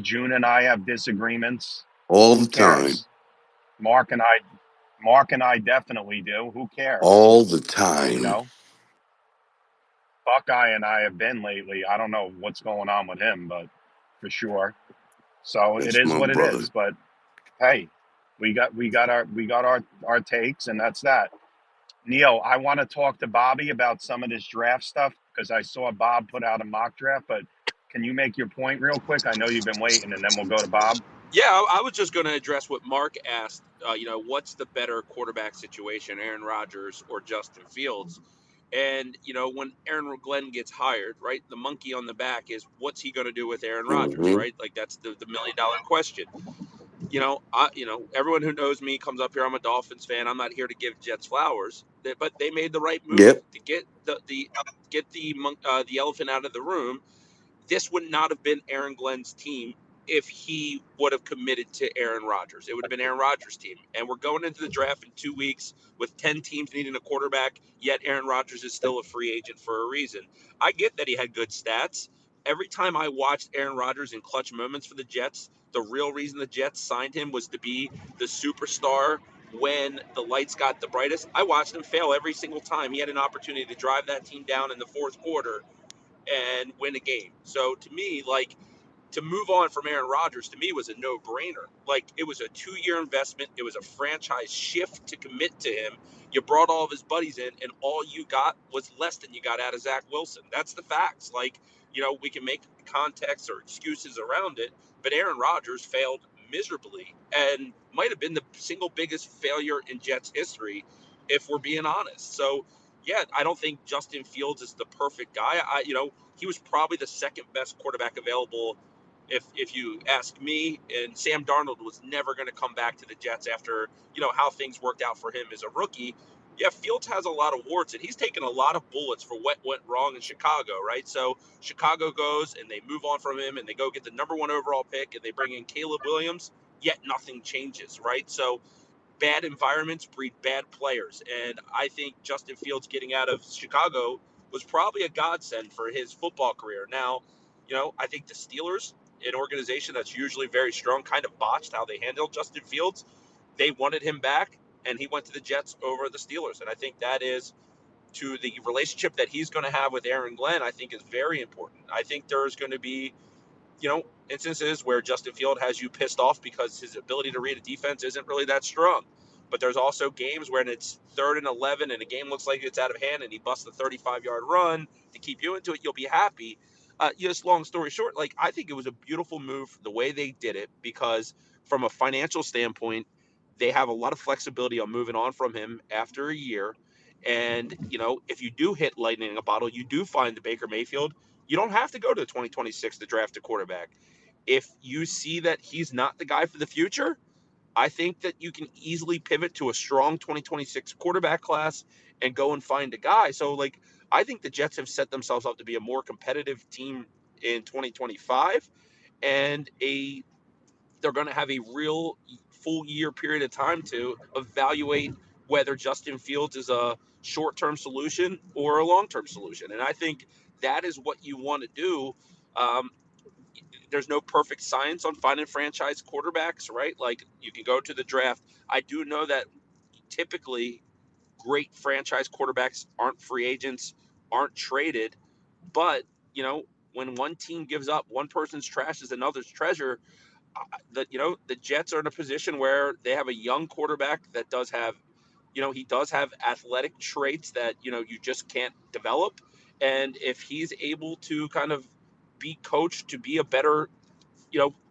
[SPEAKER 2] June and I have disagreements.
[SPEAKER 3] All the time.
[SPEAKER 2] Mark and I definitely do. Who cares?
[SPEAKER 3] All the time.
[SPEAKER 2] Buckeye and I have been lately. I don't know what's going on with him, but for sure. So it is what it is. But hey, we got our takes, and that's that. Neil, I want to talk to Bobby about some of this draft stuff, because I saw Bob put out a mock draft, but can you make your point real quick? I know you've been waiting, and then we'll go to Bob.
[SPEAKER 13] Yeah, I was just going to address what Mark asked. What's the better quarterback situation, Aaron Rodgers or Justin Fields? And, when Aaron Glenn gets hired, right, the monkey on the back is, what's he going to do with Aaron Rodgers, right? Like, that's the $1 million question. Everyone who knows me comes up here. I'm a Dolphins fan. I'm not here to give Jets flowers, but they made the right move to get the elephant out of the room. This would not have been Aaron Glenn's team if he would have committed to Aaron Rodgers. It would have been Aaron Rodgers' team. And we're going into the draft in 2 weeks with 10 teams needing a quarterback, yet Aaron Rodgers is still a free agent for a reason. I get that he had good stats. Every time I watched Aaron Rodgers in clutch moments for the Jets, the real reason the Jets signed him was to be the superstar when the lights got the brightest. I watched him fail every single time he had an opportunity to drive that team down in the fourth quarter and win a game. So to me, to move on from Aaron Rodgers to me was a no-brainer. Like, it was a 2-year investment. It was a franchise shift to commit to him. You brought all of his buddies in, and all you got was less than you got out of Zach Wilson. That's the facts. Like, we can make context or excuses around it, but Aaron Rodgers failed miserably and might have been the single biggest failure in Jets history, if we're being honest. So, yeah, I don't think Justin Fields is the perfect guy. He was probably the second best quarterback available, if you ask me. And Sam Darnold was never going to come back to the Jets after how things worked out for him as a rookie. Yeah, Fields has a lot of warts, and he's taken a lot of bullets for what went wrong in Chicago, right? So Chicago goes and they move on from him, and they go get the number 1 overall pick, and they bring in Caleb Williams, yet nothing changes, right? So bad environments breed bad players. And I think Justin Fields getting out of Chicago was probably a godsend for his football career. Now, I think the Steelers, an organization that's usually very strong, kind of botched how they handled Justin Fields. They wanted him back, and he went to the Jets over the Steelers. And I think that is, to the relationship that he's going to have with Aaron Glenn, I think is very important. I think there's going to be instances where Justin Field has you pissed off because his ability to read a defense isn't really that strong. But there's also games when it's 3rd and 11 and a game looks like it's out of hand and he busts a 35-yard run to keep you into it. You'll be happy. Just long story short, I think it was a beautiful move the way they did it, because from a financial standpoint, they have a lot of flexibility on moving on from him after a year. And, if you do hit lightning in a bottle, you do find the Baker Mayfield, you don't have to go to the 2026 to draft a quarterback. If you see that he's not the guy for the future, I think that you can easily pivot to a strong 2026 quarterback class and go and find a guy. So, I think the Jets have set themselves up to be a more competitive team in 2025, and they're going to have a real full year period of time to evaluate whether Justin Fields is a short-term solution or a long-term solution. And I think that is what you want to do. There's no perfect science on finding franchise quarterbacks, right? Like, you can go to the draft. I do know that typically great franchise quarterbacks aren't free agents, aren't traded. But, when one team gives up, one person's trash is another's treasure. The Jets are in a position where they have a young quarterback that does have, he does have athletic traits that, you just can't develop. And if he's able to kind of be coached to be a better,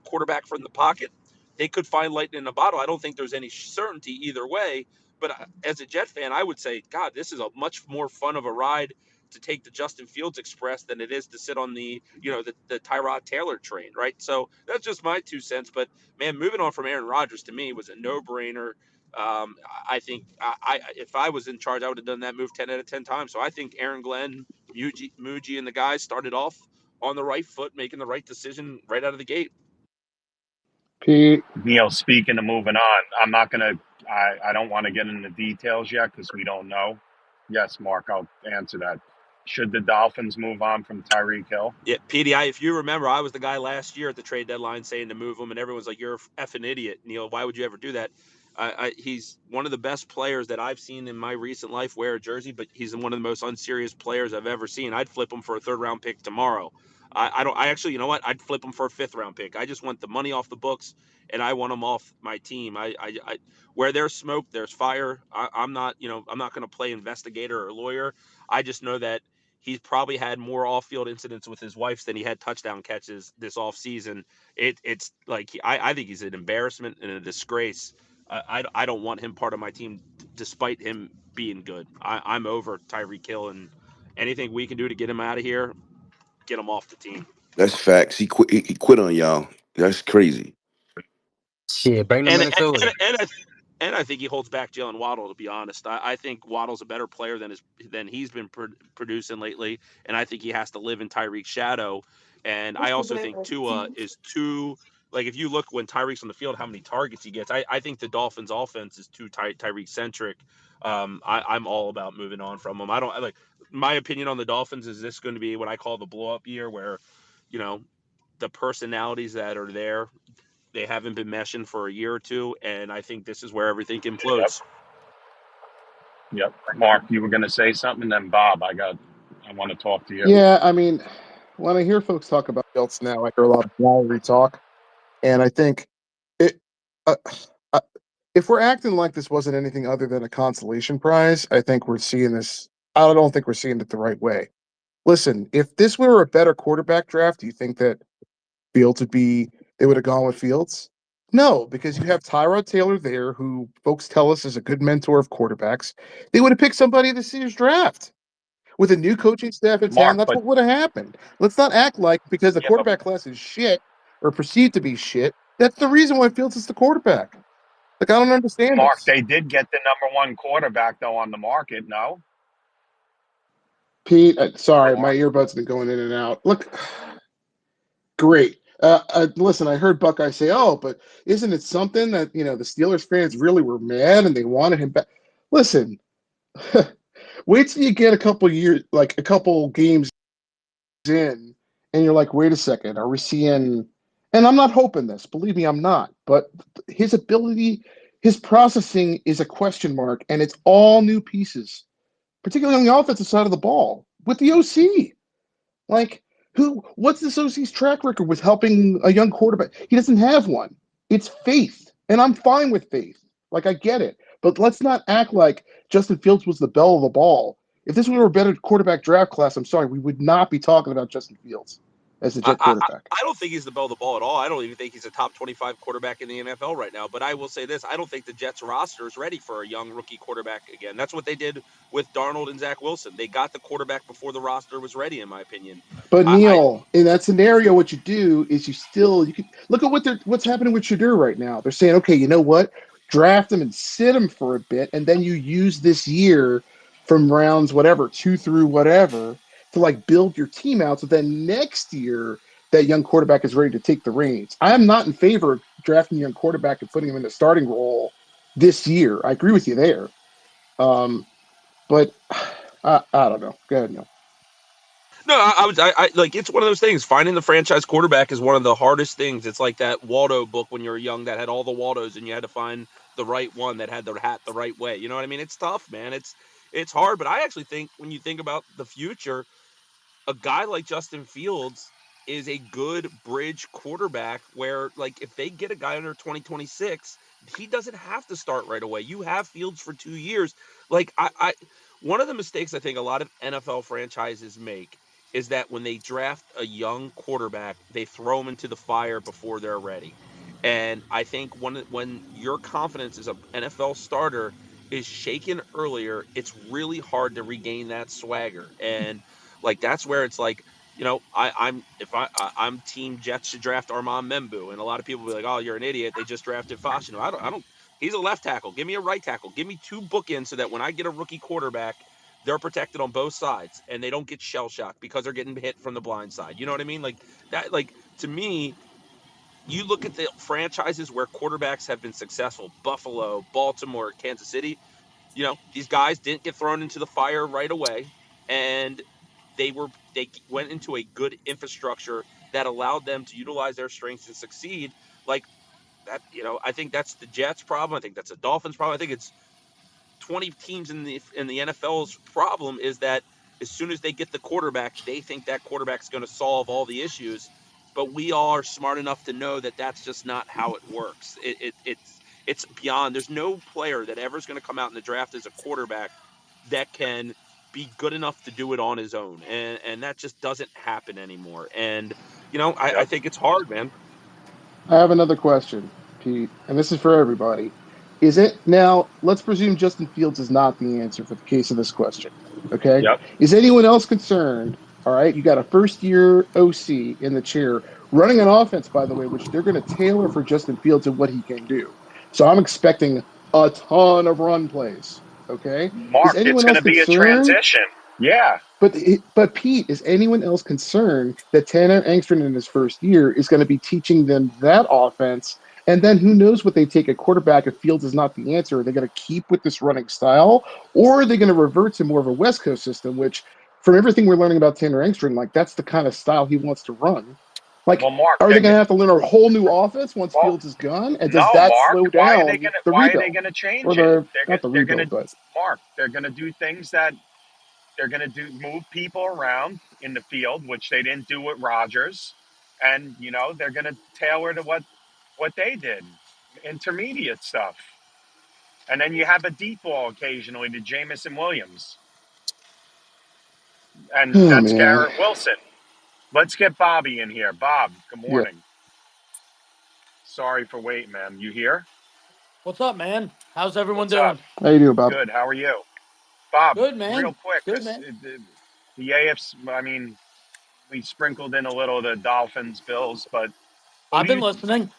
[SPEAKER 13] quarterback from the pocket, they could find lightning in a bottle. I don't think there's any certainty either way. But as a Jet fan, I would say, God, this is a much more fun of a ride to take the Justin Fields Express than it is to sit on the Tyrod Taylor train, right? So that's just my 2 cents. But man, moving on from Aaron Rodgers to me was a no-brainer. I think if I was in charge, I would have done that move 10 out of 10 times. So I think Aaron Glenn, Muji, and the guys started off on the right foot, making the right decision right out of the gate.
[SPEAKER 7] Pete.
[SPEAKER 2] Neil, speaking of moving on, I don't want to get into details yet because we don't know. Yes, Mark, I'll answer that. Should the Dolphins move on from Tyreek Hill?
[SPEAKER 13] Yeah, PDI, if you remember, I was the guy last year at the trade deadline saying to move him, and everyone's like, you're an effing idiot, Neil. Why would you ever do that? He's one of the best players that I've seen in my recent life wear a jersey, but he's one of the most unserious players I've ever seen. I'd flip him for a 3rd-round pick tomorrow. I actually, you know what? I'd flip him for a 5th-round pick. I just want the money off the books, and I want him off my team. Where there's smoke, there's fire. I'm not going to play investigator or lawyer. I just know that he's probably had more off-field incidents with his wife than he had touchdown catches this offseason. It's like I think he's an embarrassment and a disgrace. I don't want him part of my team, despite him being good. I'm over Tyreek Hill, and anything we can do to get him out of here, get him off the team.
[SPEAKER 3] That's facts. He quit. He quit on y'all. That's crazy.
[SPEAKER 11] Shit, bring them Minnesota.
[SPEAKER 13] And I think he holds back Jalen Waddle, to be honest. I think Waddle's a better player than he's been producing lately, and I think he has to live in Tyreek's shadow. And I also think Tua is too, if you look when Tyreek's on the field, how many targets he gets. I think the Dolphins' offense is too Tyreek-centric. I'm all about moving on from him. My opinion on the Dolphins is this going to be what I call the blow-up year, where, the personalities that are there, they haven't been meshing for a year or two, and I think this is where everything implodes.
[SPEAKER 2] Yep. Mark, you were going to say something, then Bob, I want to talk to you.
[SPEAKER 7] Yeah, I mean, when I hear folks talk about Fields now, I hear a lot of salary talk, and I think it. Uh, uh, if we're acting like this wasn't anything other than a consolation prize, I think we're seeing this. I don't think we're seeing it the right way. Listen, if this were a better quarterback draft, do you think that Fields would be? They would have gone with Fields. No, because you have Tyrod Taylor there, who folks tell us is a good mentor of quarterbacks. They would have picked somebody this year's draft. With a new coaching staff in town,
[SPEAKER 2] Mark,
[SPEAKER 7] that's
[SPEAKER 2] but
[SPEAKER 7] what would have happened. Let's not act like because the
[SPEAKER 2] yeah, but
[SPEAKER 7] quarterback class is shit or perceived to be shit, that's the reason why Fields is the quarterback. Like, I don't understand
[SPEAKER 2] Mark,
[SPEAKER 7] this.
[SPEAKER 2] they did get the #1 quarterback though on the market. No,
[SPEAKER 7] Pete, sorry, my
[SPEAKER 2] Mark.
[SPEAKER 7] earbuds been going in and out. Look, great. Listen, I heard Buckeye say, "Oh, but isn't it something that the Steelers fans really were mad and they wanted him back?" Listen, wait till you get a couple years, like a couple games in, and you're like, "Wait a second, are we seeing?" And I'm not hoping this. Believe me, I'm not. But his ability, his processing is a question mark, and it's all new pieces, particularly on the offensive side of the ball with the OC. Like, what's this OC's track record with helping a young quarterback? He doesn't have one. It's faith, and I'm fine with faith. Like, I get it. But let's not act like Justin Fields was the belle of the ball. If this were a better quarterback draft class, I'm sorry, we would not be talking about Justin Fields as the
[SPEAKER 13] I,
[SPEAKER 7] Jet
[SPEAKER 13] I,
[SPEAKER 7] quarterback.
[SPEAKER 13] I don't think he's the bell of the ball at all. I don't even think he's a top 25 quarterback in the NFL right now. But I will say this: I don't think the Jets roster is ready for a young rookie quarterback again. That's what they did with Darnold and Zach Wilson. They got the quarterback before the roster was ready, in my opinion.
[SPEAKER 7] But
[SPEAKER 13] I
[SPEAKER 7] Neil, in that scenario, what you do is you can look at what's happening with Shadur right now. They're saying, okay, you know what? Draft him and sit him for a bit, and then you use this year from rounds whatever, 2 through whatever, to like build your team out. So then next year that young quarterback is ready to take the reins. I am not in favor of drafting a young quarterback and putting him in the starting role this year. I agree with you there. But I don't know. Go ahead, Neil.
[SPEAKER 13] No, like it's one of those things. Finding the franchise quarterback is one of the hardest things. It's like that Waldo book when you were young that had all the Waldos, and you had to find the right one that had the hat the right way. You know what I mean? It's tough, man. It's hard, but I actually think when you think about the future, a guy like Justin Fields is a good bridge quarterback where, like, if they get a guy under 2026, he doesn't have to start right away. You have Fields for 2 years. Like, one of the mistakes I think a lot of NFL franchises make is that when they draft a young quarterback, they throw him into the fire before they're ready. And I think when your confidence as an NFL starter is shaken earlier, it's really hard to regain that swagger. And like that's where it's like, I'm team Jets should draft Armand Membu, and a lot of people will be like, oh, you're an idiot. They just drafted Fashanu. I don't. He's a left tackle. Give me a right tackle. Give me two bookends so that when I get a rookie quarterback, they're protected on both sides and they don't get shell shocked because they're getting hit from the blind side. You know what I mean? Like that. Like to me, you look at the franchises where quarterbacks have been successful: Buffalo, Baltimore, Kansas City. These guys didn't get thrown into the fire right away, and they went into a good infrastructure that allowed them to utilize their strengths and succeed. Like that, I think that's the Jets' problem. I think that's the Dolphins' problem. I think it's 20 teams in the NFL's problem is that as soon as they get the quarterback, they think that quarterback's going to solve all the issues. But we all are smart enough to know that that's just not how it works. It's beyond. There's no player that ever is going to come out in the draft as a quarterback that can be good enough to do it on his own, and that just doesn't happen anymore. And I
[SPEAKER 2] Yep.
[SPEAKER 13] think it's hard, man.
[SPEAKER 7] I have another question, Pete, and this is for everybody. Is it now? Let's presume Justin Fields is not the answer for the case of this question. Okay.
[SPEAKER 2] Yep.
[SPEAKER 7] Is anyone else concerned? All right. You got a first year OC in the chair running an offense, by the way, which they're going to tailor for Justin Fields and what he can do. So I'm expecting a ton of run plays. Okay. Is
[SPEAKER 2] Mark, it's
[SPEAKER 7] anyone
[SPEAKER 2] going
[SPEAKER 7] else
[SPEAKER 2] to be a
[SPEAKER 7] concerned?
[SPEAKER 2] transition. Yeah.
[SPEAKER 7] But Pete, is anyone else concerned that Tanner Angstrom in his first year is going to be teaching them that offense? And then who knows what they take at quarterback if Fields is not the answer? Are they going to keep with this running style, or are they going to revert to more of a West Coast system? Which, from everything we're learning about Tanner Angstrom, like that's the kind of style he wants to run. Like,
[SPEAKER 2] Well, Mark,
[SPEAKER 7] are they going to have to learn a whole new offense once
[SPEAKER 2] well,
[SPEAKER 7] Fields is gone? And does
[SPEAKER 2] no,
[SPEAKER 7] that
[SPEAKER 2] Mark.
[SPEAKER 7] slow down the
[SPEAKER 2] Why are they
[SPEAKER 7] rebuild
[SPEAKER 2] going to
[SPEAKER 7] or
[SPEAKER 2] change it?
[SPEAKER 7] not the
[SPEAKER 2] They're going
[SPEAKER 7] rebuild,
[SPEAKER 2] to
[SPEAKER 7] but
[SPEAKER 2] Mark. They're going to do things that They're going to move people around in the field, which they didn't do with Rodgers, and they're going to tailor to what they did, intermediate stuff, and then you have a deep ball occasionally to Jamison Williams, and
[SPEAKER 7] Oh
[SPEAKER 2] that's
[SPEAKER 7] man.
[SPEAKER 2] Garrett Wilson. Let's get Bobby in here. Bob, good
[SPEAKER 7] Yeah.
[SPEAKER 2] morning. Sorry for waiting, man. You here?
[SPEAKER 14] What's up, man? How's everyone
[SPEAKER 2] What's up?
[SPEAKER 14] doing?
[SPEAKER 7] How you doing, Bob?
[SPEAKER 2] Good. How are you, Bob?
[SPEAKER 14] Good,
[SPEAKER 2] Real
[SPEAKER 14] man.
[SPEAKER 2] quick,
[SPEAKER 14] Good, man.
[SPEAKER 2] the AFC. I mean, we sprinkled in a little of the Dolphins, Bills, but who
[SPEAKER 14] I've
[SPEAKER 2] do
[SPEAKER 14] been
[SPEAKER 2] you
[SPEAKER 14] listening.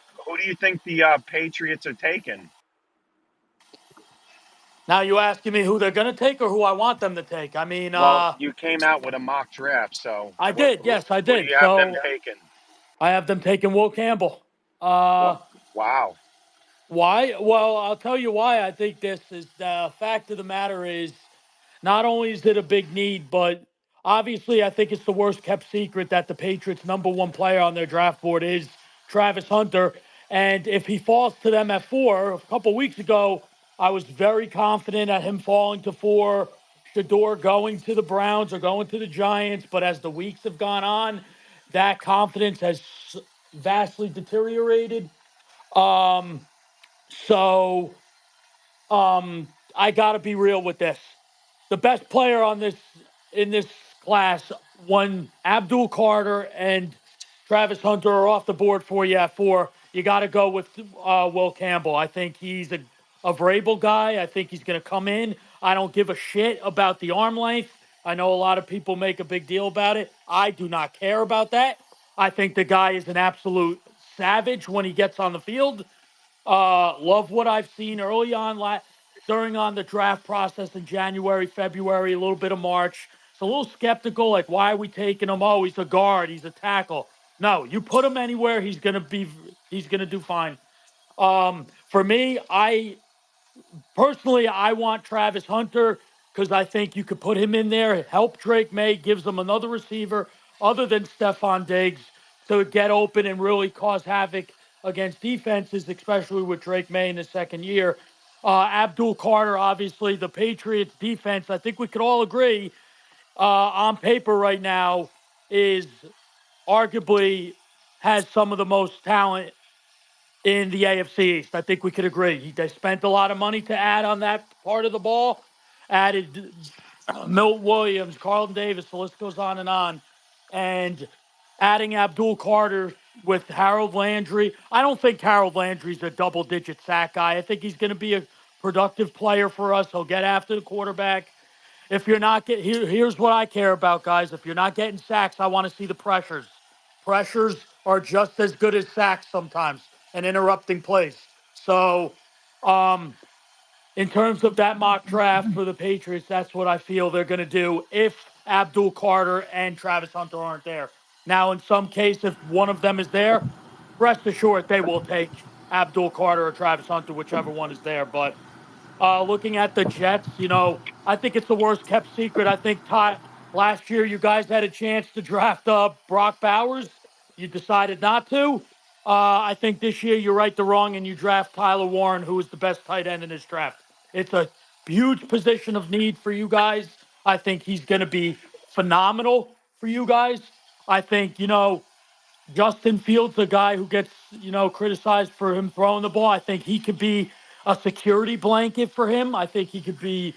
[SPEAKER 2] think the Patriots are taking?
[SPEAKER 14] Now you asking me who they're gonna take or who I want them to take? I mean,
[SPEAKER 2] Well, you came out with a mock draft, so
[SPEAKER 14] I did. Yes, I
[SPEAKER 2] who do
[SPEAKER 14] did.
[SPEAKER 2] you have them
[SPEAKER 14] So
[SPEAKER 2] taking?
[SPEAKER 14] I have them taking Will Campbell.
[SPEAKER 2] Wow.
[SPEAKER 14] Why? Well, I'll tell you why I think this is. The fact of the matter is, not only is it a big need, but obviously I think it's the worst kept secret that the Patriots' number one player on their draft board is Travis Hunter. And if he falls to them at 4, a couple weeks ago, I was very confident at him falling to 4, Shador going to the Browns or going to the Giants. But as the weeks have gone on, that confidence has vastly deteriorated. So I got to be real with this. The best player on this in this class, when Abdul Carter and Travis Hunter are off the board for you at 4, you got to go with Will Campbell. I think he's a Vrabel guy. I think he's going to come in. I don't give a shit about the arm length. I know a lot of people make a big deal about it. I do not care about that. I think the guy is an absolute savage when he gets on the field. Love what I've seen early on during the draft process in January, February, a little bit of March. It's a little skeptical, like why are we taking him? Oh, he's a guard, he's a tackle. No, you put him anywhere, he's gonna do fine. For me, Personally, I want Travis Hunter because I think you could put him in there, help Drake May, gives them another receiver other than Stephon Diggs to get open and really cause havoc against defenses, especially with Drake May in his second year. Abdul Carter, obviously, the Patriots defense, I think we could all agree on paper right now is arguably has some of the most talent in the AFC East. I think we could agree. They spent a lot of money to add on that part of the ball, added Milt Williams, Carlton Davis, the list goes on. And adding Abdul Carter with Harold Landry. I don't think Harold Landry's a double-digit sack guy. I think he's going to be a productive player for us. He'll get after the quarterback. If you're not getting here's what I care about, guys. If you're not getting sacks, I want to see the pressures. Pressures are just as good as sacks sometimes and interrupting plays. So, in terms of that mock draft for the Patriots, that's what I feel they're going to do if Abdul Carter and Travis Hunter aren't there. Now, in some case, if one of them is there, rest assured they will take Abdul Carter or Travis Hunter, whichever one is there. But looking at the Jets, I think it's the worst kept secret. I think last year you guys had a chance to draft Brock Bowers. You decided not to. I think this year you right the wrong and you draft Tyler Warren, who is the best tight end in this draft. It's a huge position of need for you guys. I think he's going to be phenomenal for you guys. I think, Justin Fields, a guy who gets, criticized for him throwing the ball. I think he could be a security blanket for him. I think he could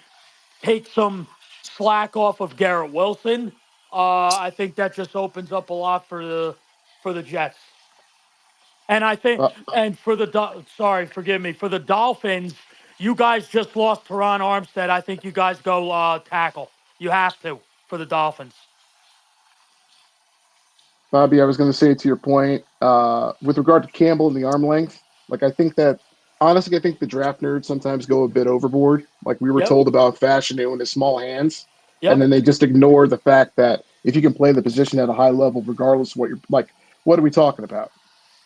[SPEAKER 14] take some slack off of Garrett Wilson. I think that just opens up a lot for the Jets. And I think, and for forgive me, for the Dolphins, you guys just lost Teron Armstead. I think you guys go tackle. You have to for the Dolphins.
[SPEAKER 7] Bobby, I was going to say to your point, with regard to Campbell and the arm length, like I think the draft nerds sometimes go a bit overboard. Like we were told about Fashanu and his small hands, and then they just ignore the fact that if you can play the position at a high level, regardless of what you're like, what are we talking about?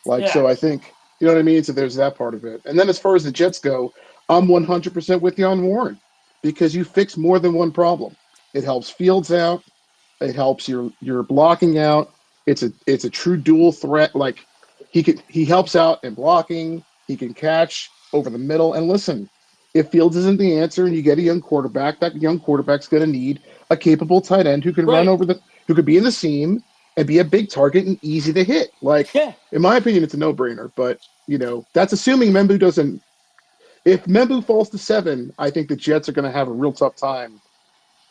[SPEAKER 7] So I think, you know what I mean? So there's that part of it. And then as far as the Jets go, I'm 100% with you on Warren because you fix more than one problem. It helps Fields out. It helps your blocking out. It's a true dual threat. Like he helps out in blocking. He can catch over the middle. And listen, If Fields isn't the answer and you get a young quarterback, that young quarterback's going to need a capable tight end who can
[SPEAKER 14] Right.
[SPEAKER 7] who could be in the seam and be a big target and easy to hit. Like,
[SPEAKER 14] Yeah.
[SPEAKER 7] in my opinion, it's a no-brainer. But that's assuming Membu doesn't. If Membu falls to 7, I think the Jets are going to have a real tough time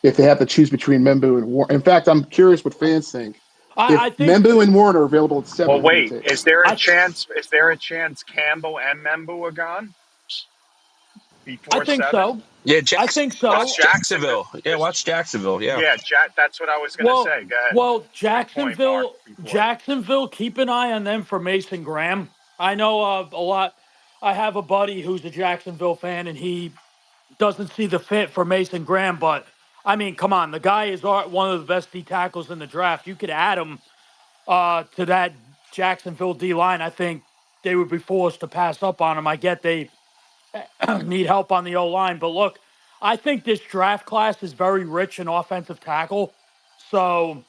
[SPEAKER 7] if they have to choose between Membu and Warren. In fact, I'm curious what fans think. If
[SPEAKER 14] I think
[SPEAKER 7] Membu and Warren are available at 7,
[SPEAKER 2] Well,
[SPEAKER 7] who do you
[SPEAKER 2] wait.
[SPEAKER 7] take?
[SPEAKER 2] Is there a
[SPEAKER 14] I
[SPEAKER 2] chance? Is there a chance Campbell and Membu are gone
[SPEAKER 14] I
[SPEAKER 2] before
[SPEAKER 14] think
[SPEAKER 2] 7?
[SPEAKER 14] so.
[SPEAKER 13] Yeah,
[SPEAKER 14] I think
[SPEAKER 2] Because
[SPEAKER 14] so.
[SPEAKER 2] Jacksonville.
[SPEAKER 13] Jacksonville. Yeah,
[SPEAKER 2] Because
[SPEAKER 13] watch Jacksonville. Yeah.
[SPEAKER 2] yeah, that's what I was gonna
[SPEAKER 14] Well,
[SPEAKER 2] say. Go ahead.
[SPEAKER 14] well,
[SPEAKER 2] Good point, Mark. Before.
[SPEAKER 14] Jacksonville, keep an eye on them for Mason Graham. I know a lot. I have a buddy who's a Jacksonville fan, and he doesn't see the fit for Mason Graham. But I mean, come on, the guy is one of the best D tackles in the draft. You could add him to that Jacksonville D line. I think they would be forced to pass up on him. I get they need help on the O line, but look, I think this draft class is very rich in offensive tackle. So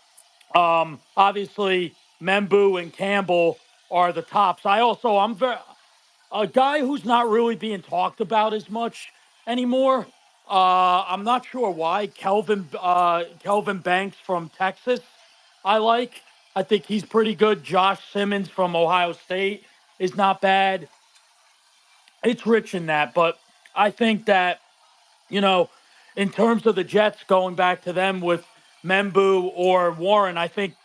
[SPEAKER 14] obviously, Membu and Campbell are the tops. I'm very a guy who's not really being talked about as much anymore. I'm not sure why. Kelvin Banks from Texas, I like. I think he's pretty good. Josh Simmons from Ohio State is not bad. It's rich in that, but I think that you know, in terms of the Jets going back to them with Membu or Warren, I think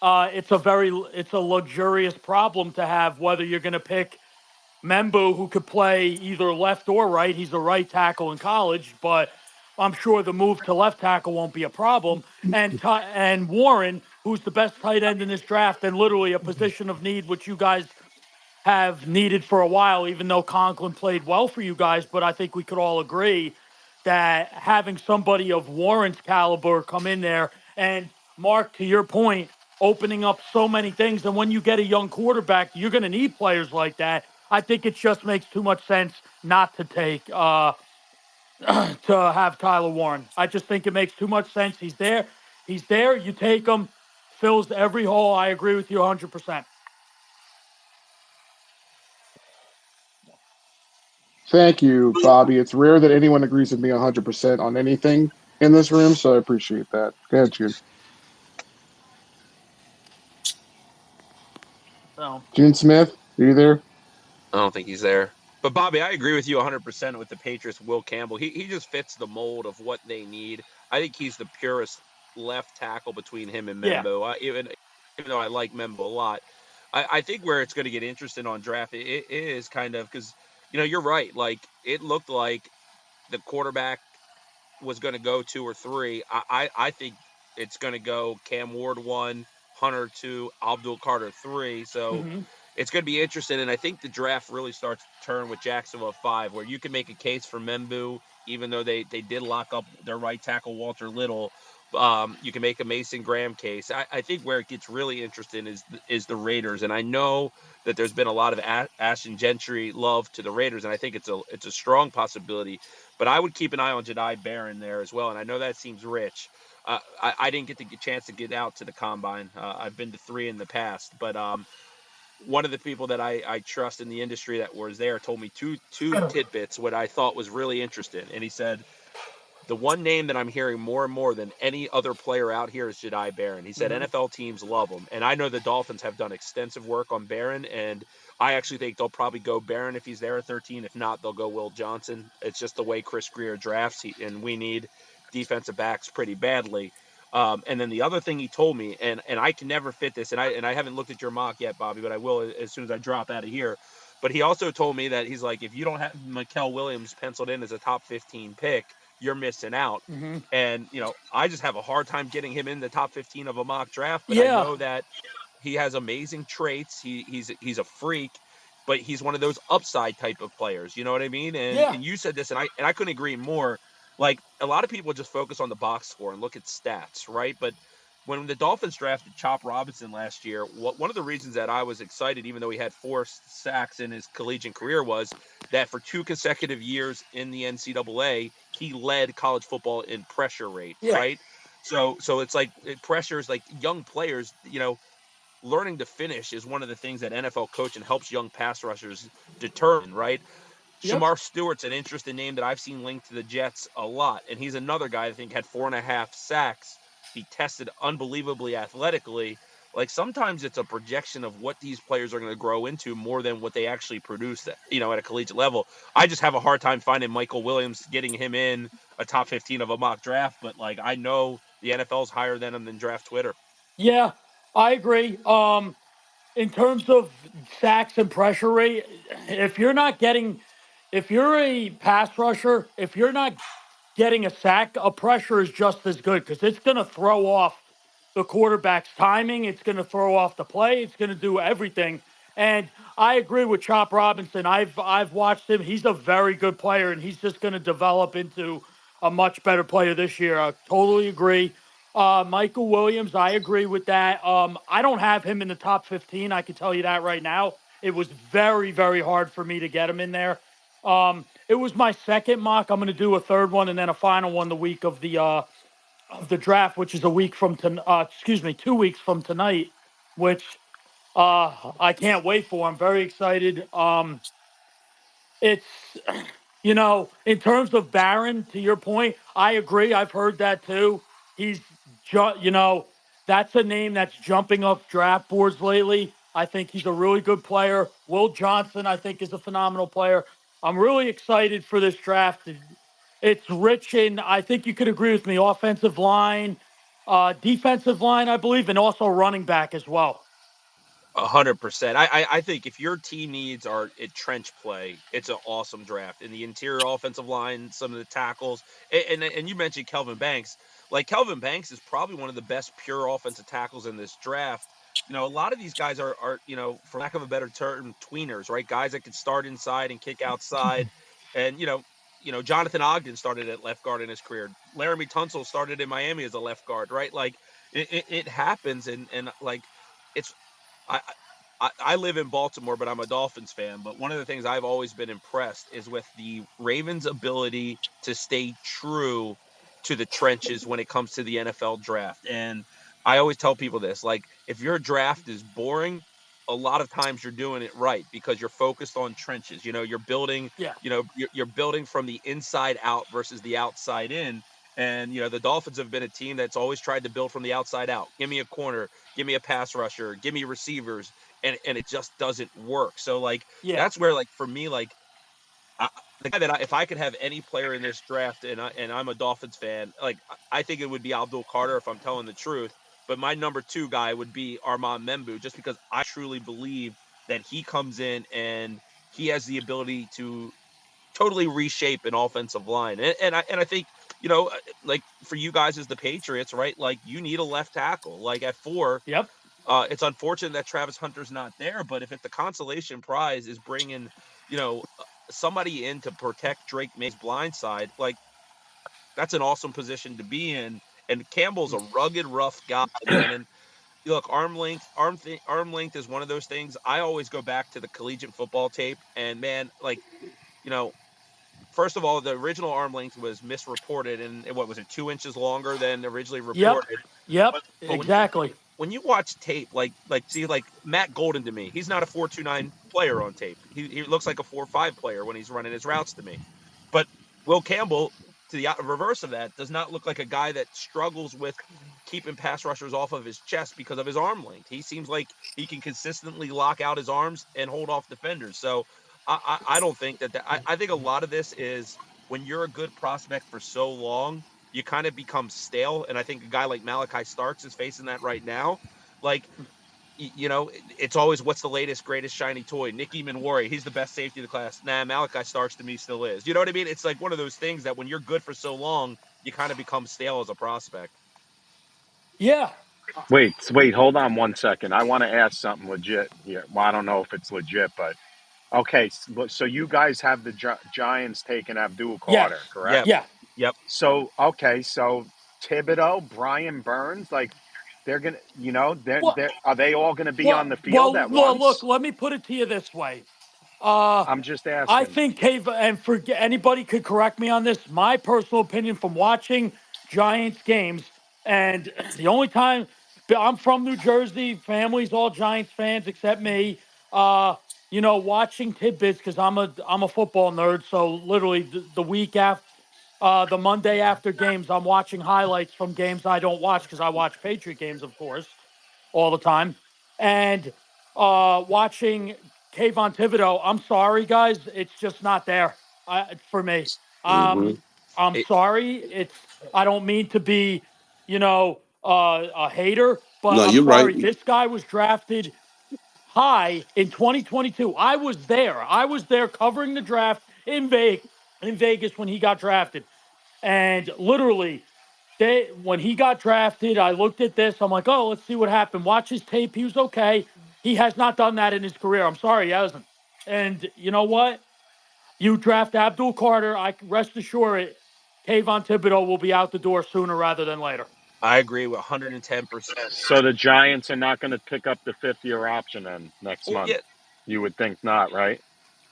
[SPEAKER 14] it's a luxurious problem to have whether you're going to pick Membu, who could play either left or right. He's a right tackle in college, but I'm sure the move to left tackle won't be a problem. And Warren, who's the best tight end in this draft and literally a position of need, which you guys have needed for a while, even though Conklin played well for you guys. But I think we could all agree that having somebody of Warren's caliber come in there and Mark, to your point, opening up so many things. And when you get a young quarterback, you're going to need players like that. I think it just makes too much sense not to take to have Tyler Warren. I just think it makes too much sense. He's there. He's there. You take him, fills every hole. I agree with you 100%.
[SPEAKER 7] Thank you, Bobby. It's rare that anyone agrees with me 100% on anything in this room, so I appreciate that. Go ahead, June.
[SPEAKER 14] So
[SPEAKER 7] June Smith, are you there?
[SPEAKER 13] I don't think he's there. But Bobby, I agree with you 100% with the Patriots. Will Campbell, he just fits the mold of what they need. I think he's the purest left tackle between him and
[SPEAKER 14] yeah.
[SPEAKER 13] Membo. Even though I like Membo a lot, I think where it's going to get interesting on draft it is kind of because you're right. Like it looked like the quarterback was going to go 2 or 3. I think it's going to go Cam Ward 1, Hunter 2, Abdul Carter 3. So
[SPEAKER 14] Mm-hmm.
[SPEAKER 13] it's going to be interesting. And I think the draft really starts to turn with Jacksonville 5, where you can make a case for Membu, even though they did lock up their right tackle, Walter Little. You can make a Mason Graham case. I think where it gets really interesting is the Raiders. And I know that there's been a lot of Ashton Gentry love to the Raiders, and I think it's a strong possibility. But I would keep an eye on Jedi Barron there as well. And I know that seems rich. I didn't get the chance to get out to the combine. I've been to 3 in the past, but one of the people that I trust in the industry that was there told me two tidbits what I thought was really interesting. And he said the one name that I'm hearing more and more than any other player out here is Jedi Barron. He said
[SPEAKER 14] Mm-hmm.
[SPEAKER 13] NFL teams love him. And I know the Dolphins have done extensive work on Barron, and I actually think they'll probably go Barron if he's there at 13. If not, they'll go Will Johnson. It's just the way Chris Greer drafts, and we need defensive backs pretty badly. And then the other thing he told me, and I can never fit this, and I haven't looked at your mock yet, Bobby, but I will as soon as I drop out of here. But he also told me that he's like, if you don't have Mikael Williams penciled in as a top 15 pick, you're missing out.
[SPEAKER 14] Mm-hmm.
[SPEAKER 13] And, I just have a hard time getting him in the top 15 of a mock draft, but I
[SPEAKER 14] Yeah.
[SPEAKER 13] know that he has amazing traits. He's a freak, but he's one of those upside type of players. You know what I mean? And
[SPEAKER 14] Yeah.
[SPEAKER 13] and you said this, and I couldn't agree more. Like a lot of people just focus on the box score and look at stats, right? But when the Dolphins drafted Chop Robinson last year, one of the reasons that I was excited, even though he had 4 sacks in his collegiate career, was that for 2 consecutive years in the NCAA, he led college football in pressure rate,
[SPEAKER 14] Yeah.
[SPEAKER 13] right? So it's like pressure is like young players, learning to finish is one of the things that NFL coaching helps young pass rushers determine, right?
[SPEAKER 9] Yep.
[SPEAKER 13] Shamar Stewart's an interesting name that I've seen linked to the Jets a lot, and he's another guy I think had 4.5 sacks. He tested unbelievably athletically. Like sometimes it's a projection of what these players are going to grow into more than what they actually produce, at a collegiate level. I just have a hard time finding Michael Williams, getting him in a top 15 of a mock draft, but like I know the NFL's higher than him than draft Twitter.
[SPEAKER 14] Yeah, I agree. In terms of sacks and pressure rate, if you're not getting, if you're a pass rusher, if you're not getting a sack, a pressure is just as good because it's going to throw off the quarterback's timing. It's going to throw off the play. It's going to do everything. And I agree with Chop Robinson. I've watched him. He's a very good player, and he's just going to develop into a much better player this year. I totally agree. Michael Williams, I agree with that. I don't have him in the top 15. I can tell you that right now. It was very, very hard for me to get him in there. It was my second mock. I'm going to do a third one and then a final one the week of the draft, which is a week from 2 weeks from tonight, which I can't wait for. I'm very excited. It's in terms of Barron, to your point, I agree. I've heard that too. He's that's a name that's jumping up draft boards lately. I think he's a really good player. Will Johnson, I think, is a phenomenal player. I'm really excited for this draft. It's rich in, I think you could agree with me, offensive line, defensive line, I believe, and also running back as well.
[SPEAKER 13] 100%. I think if your team needs are at trench play, it's an awesome draft. In the interior offensive line, some of the tackles, and you mentioned Kelvin Banks. Like Kelvin Banks is probably one of the best pure offensive tackles in this draft. A lot of these guys are for lack of a better term, tweeners, right? Guys that can start inside and kick outside. And Jonathan Ogden started at left guard in his career. Laramie Tunsil started in Miami as a left guard, right? Like it happens, and like it's I, I live in Baltimore, but I'm a Dolphins fan. But one of the things I've always been impressed is with the Ravens' ability to stay true to the trenches when it comes to the NFL draft. And I always tell people this, like, if your draft is boring, a lot of times you're doing it right because you're focused on trenches. You're building,
[SPEAKER 14] Yeah.
[SPEAKER 13] You're building from the inside out versus the outside in. And the Dolphins have been a team that's always tried to build from the outside out. Give me a corner, give me a pass rusher, give me receivers, and it just doesn't work. So like
[SPEAKER 14] Yeah.
[SPEAKER 13] that's where like for me like the guy that if I could have any player in this draft and I'm a Dolphins fan, like I think it would be Abdul Carter if I'm telling the truth. But my number two guy would be Armand Membu, just because I truly believe that he comes in and he has the ability to totally reshape an offensive line. And I think, like for you guys as the Patriots, right? Like you need a left tackle. Like at 4,
[SPEAKER 14] Yep.
[SPEAKER 13] it's unfortunate that Travis Hunter's not there, but if the consolation prize is bringing, somebody in to protect Drake May's blind side, like that's an awesome position to be in. And Campbell's a rugged, rough guy, man. And look, arm length is one of those things. I always go back to the collegiate football tape, and man, like you know, first of all, the original arm length was misreported, and what was it, 2 inches longer than originally
[SPEAKER 14] Yep.
[SPEAKER 13] reported.
[SPEAKER 14] Yep.
[SPEAKER 13] But
[SPEAKER 14] Exactly.
[SPEAKER 13] when you watch tape, see, like Matt Golden to me, he's not a 4.29 player on tape. He looks like a 4.5 player when he's running his routes to me. But Will Campbell, to the reverse of that, does not look like a guy that struggles with keeping pass rushers off of his chest because of his arm length. He seems like he can consistently lock out his arms and hold off defenders. So I don't think I think a lot of this is when you're a good prospect for so long, you kind of become stale. And I think a guy like Malachi Starks is facing that right now. Like, it's always what's the latest, greatest shiny toy. Nicky Manwari, he's the best safety of the class. Nah, Malachi Starks to me still is. You know what I mean? It's like one of those things that when you're good for so long, you kind of become stale as a prospect.
[SPEAKER 14] Yeah.
[SPEAKER 2] Wait, hold on 1 second. I want to ask something legit here. Well, I don't know if it's legit, but okay. So you guys have the Giants taking Abdul
[SPEAKER 14] Yes.
[SPEAKER 2] Carter, correct?
[SPEAKER 13] Yep.
[SPEAKER 14] Yeah.
[SPEAKER 13] Yep.
[SPEAKER 2] So okay, so Thibodeau, Brian Burns, like they're gonna,
[SPEAKER 14] Well,
[SPEAKER 2] are they all gonna be on
[SPEAKER 14] well,
[SPEAKER 2] the field
[SPEAKER 14] well,
[SPEAKER 2] at
[SPEAKER 14] look,
[SPEAKER 2] once?
[SPEAKER 14] let me put it to you this way. Uh,
[SPEAKER 2] I'm just
[SPEAKER 14] I
[SPEAKER 2] asking.
[SPEAKER 14] think and forget anybody could correct me on this. My personal opinion from watching Giants games, and the only time I'm from New Jersey, family's all Giants fans except me. Uh, watching tidbits because I'm a football nerd. So literally the week after, the Monday after games, I'm watching highlights from games I don't watch because I watch Patriot games, of course, all the time. And watching Kayvon Thibodeau, I'm sorry, guys, it's just not there for me.
[SPEAKER 3] Hmm.
[SPEAKER 14] I'm
[SPEAKER 13] It,
[SPEAKER 14] sorry. I don't mean to be, a hater, but
[SPEAKER 3] No,
[SPEAKER 14] I'm
[SPEAKER 3] you're right.
[SPEAKER 14] sorry. This guy was drafted high in 2022. I was there. I was there covering the draft in Vegas when he got drafted. And literally, when he got drafted, I looked at this. I'm like, oh, let's see what happened. Watch his tape. He was okay. He has not done that in his career. I'm sorry, he hasn't. And you know what? You draft Abdul Carter, I rest assured Kayvon Thibodeau will be out the door sooner rather than later.
[SPEAKER 13] I agree with 110%.
[SPEAKER 2] So the Giants are not going to pick up the fifth-year option then next
[SPEAKER 13] Well,
[SPEAKER 2] month.
[SPEAKER 13] yeah,
[SPEAKER 2] You would think not, right?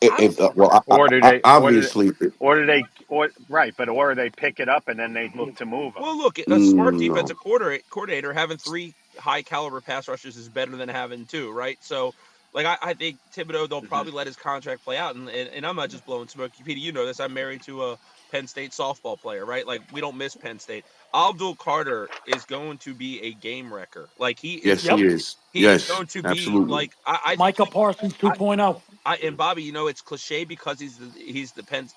[SPEAKER 13] I don't.
[SPEAKER 3] Well,
[SPEAKER 2] Or do they? Or do they?
[SPEAKER 3] obviously,
[SPEAKER 2] Or do they? Or right, but or they pick it up and then they look to move them.
[SPEAKER 13] Well, look, a smart
[SPEAKER 3] no.
[SPEAKER 13] defensive coordinator having three high caliber pass rushers is better than having two, right? So, like, I think Thibodeau, they'll
[SPEAKER 2] Mm-hmm.
[SPEAKER 13] probably let his contract play out. And I'm not just blowing smoke. Peter, you know this. I'm married to a Penn State softball player, right? Like, we don't miss Penn State. Abdul Carter is going to be a game wrecker. Like, he is
[SPEAKER 3] Yes, he
[SPEAKER 14] Yep.
[SPEAKER 13] going.
[SPEAKER 3] is.
[SPEAKER 13] He is
[SPEAKER 3] Yes,
[SPEAKER 13] going to be
[SPEAKER 3] absolutely.
[SPEAKER 13] like I think
[SPEAKER 14] Micah Parsons
[SPEAKER 13] I,
[SPEAKER 14] 2.0.
[SPEAKER 13] and Bobby, it's cliche because he's the Penn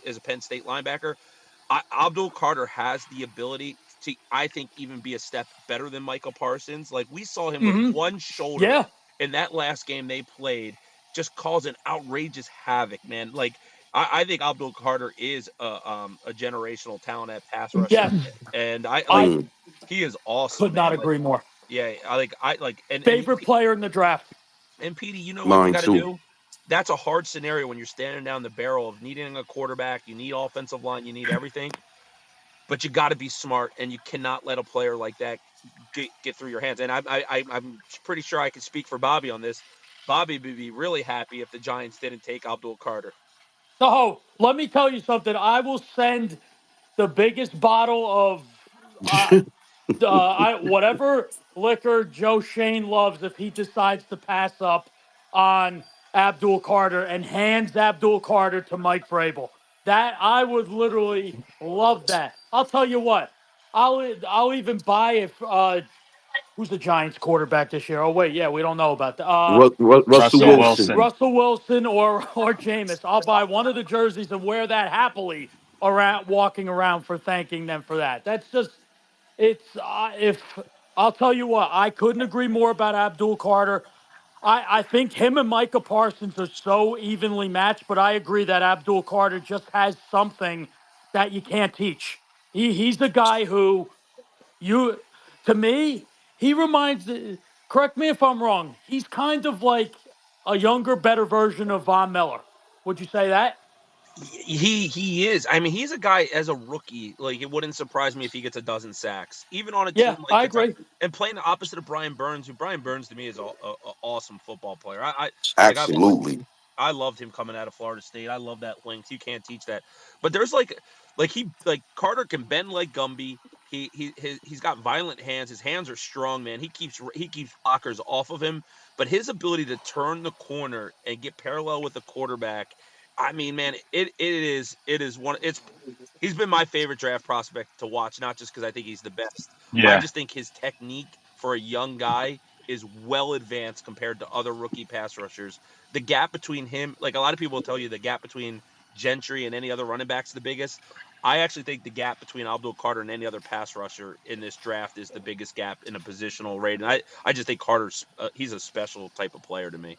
[SPEAKER 13] is a Penn State linebacker. Abdul Carter has the ability to, I think, even be a step better than Michael Parsons. Like, we saw him with
[SPEAKER 14] Mm-hmm.
[SPEAKER 13] one shoulder
[SPEAKER 14] Yeah.
[SPEAKER 13] in that last game they played, just causing outrageous havoc, man. Like, I think Abdul Carter is a generational talent at pass rusher,
[SPEAKER 14] Yes.
[SPEAKER 13] and I like
[SPEAKER 14] I
[SPEAKER 3] Mm,
[SPEAKER 13] he is awesome,
[SPEAKER 14] could not
[SPEAKER 13] man. Like,
[SPEAKER 14] agree more.
[SPEAKER 13] yeah, I like
[SPEAKER 14] Favorite player in the draft.
[SPEAKER 13] and Petey, you know what you
[SPEAKER 3] mine
[SPEAKER 13] got to
[SPEAKER 3] too.
[SPEAKER 13] do? That's a hard scenario when you're standing down the barrel of needing a quarterback. You need offensive line. You need everything, but you got to be smart, and you cannot let a player like that get through your hands. And I'm pretty sure I can speak for Bobby on this. Bobby would be really happy if the Giants didn't take Abdul Carter.
[SPEAKER 14] So let me tell you something. I will send the biggest bottle of uh, whatever liquor Joe Shane loves if he decides to pass up on Abdul Carter and hands Abdul Carter to Mike Vrabel. That I would literally love that. I'll tell you what. I'll even buy if who's the Giants quarterback this year? Oh wait, yeah, we don't know about that.
[SPEAKER 3] Russell
[SPEAKER 2] Russell
[SPEAKER 14] Yeah,
[SPEAKER 3] Wilson.
[SPEAKER 2] Wilson.
[SPEAKER 14] Russell Wilson or Jameis. I'll buy one of the jerseys and wear that happily around walking around for thanking them for that. That's just it's if I'll tell you what, I couldn't agree more about Abdul Carter. I think him and Micah Parsons are so evenly matched, but I agree that Abdul Carter just has something that you can't teach. He's the guy who you to me, he reminds correct me if I'm wrong. He's kind of like a younger, better version of Von Miller. Would you say that?
[SPEAKER 13] He is. I mean, he's a guy as a rookie. Like, it wouldn't surprise me if he gets a dozen sacks, even on a
[SPEAKER 14] Yeah,
[SPEAKER 13] team like
[SPEAKER 14] I
[SPEAKER 13] the Titans,
[SPEAKER 14] agree.
[SPEAKER 13] and playing the opposite of Brian Burns, who Brian Burns to me is a awesome football player.
[SPEAKER 3] Absolutely.
[SPEAKER 13] I loved him coming out of Florida State. I love that length. You can't teach that. But there's like Carter can bend like Gumby. He's got violent hands. His hands are strong, man. He keeps blockers off of him. But his ability to turn the corner and get parallel with the quarterback, I mean, man, it is one. He's been my favorite draft prospect to watch, not just because I think he's the best. I
[SPEAKER 2] Yeah.
[SPEAKER 13] just think his technique for a young guy is well advanced compared to other rookie pass rushers. The gap between him, like a lot of people will tell you, the gap between Gentry and any other running back's the biggest. I actually think the gap between Abdul Carter and any other pass rusher in this draft is the biggest gap in a positional rate. And I just think Carter's he's a special type of player to me.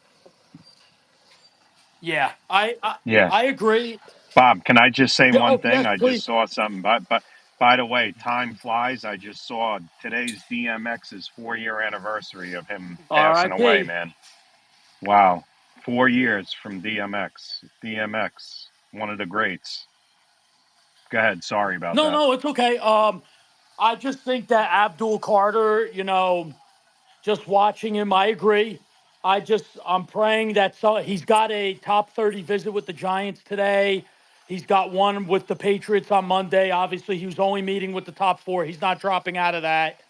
[SPEAKER 14] Yeah, I
[SPEAKER 2] Yeah.
[SPEAKER 14] I agree.
[SPEAKER 2] Bob, can I just say
[SPEAKER 14] Yeah,
[SPEAKER 2] one
[SPEAKER 14] oh
[SPEAKER 2] thing?
[SPEAKER 14] yes,
[SPEAKER 2] I just
[SPEAKER 14] please.
[SPEAKER 2] saw something. But by the way, time flies. I just saw today's DMX's 4-year anniversary of him passing away,
[SPEAKER 14] R.I.P.
[SPEAKER 2] man. Wow. 4 years from DMX. DMX, one of the greats. Go ahead. Sorry about
[SPEAKER 14] No,
[SPEAKER 2] that.
[SPEAKER 14] no, it's okay. I just think that Abdul Carter, just watching him, I agree. I'm praying that he's got a top 30 visit with the Giants today. He's got one with the Patriots on Monday. Obviously, he was only meeting with the top four. He's not dropping out of that.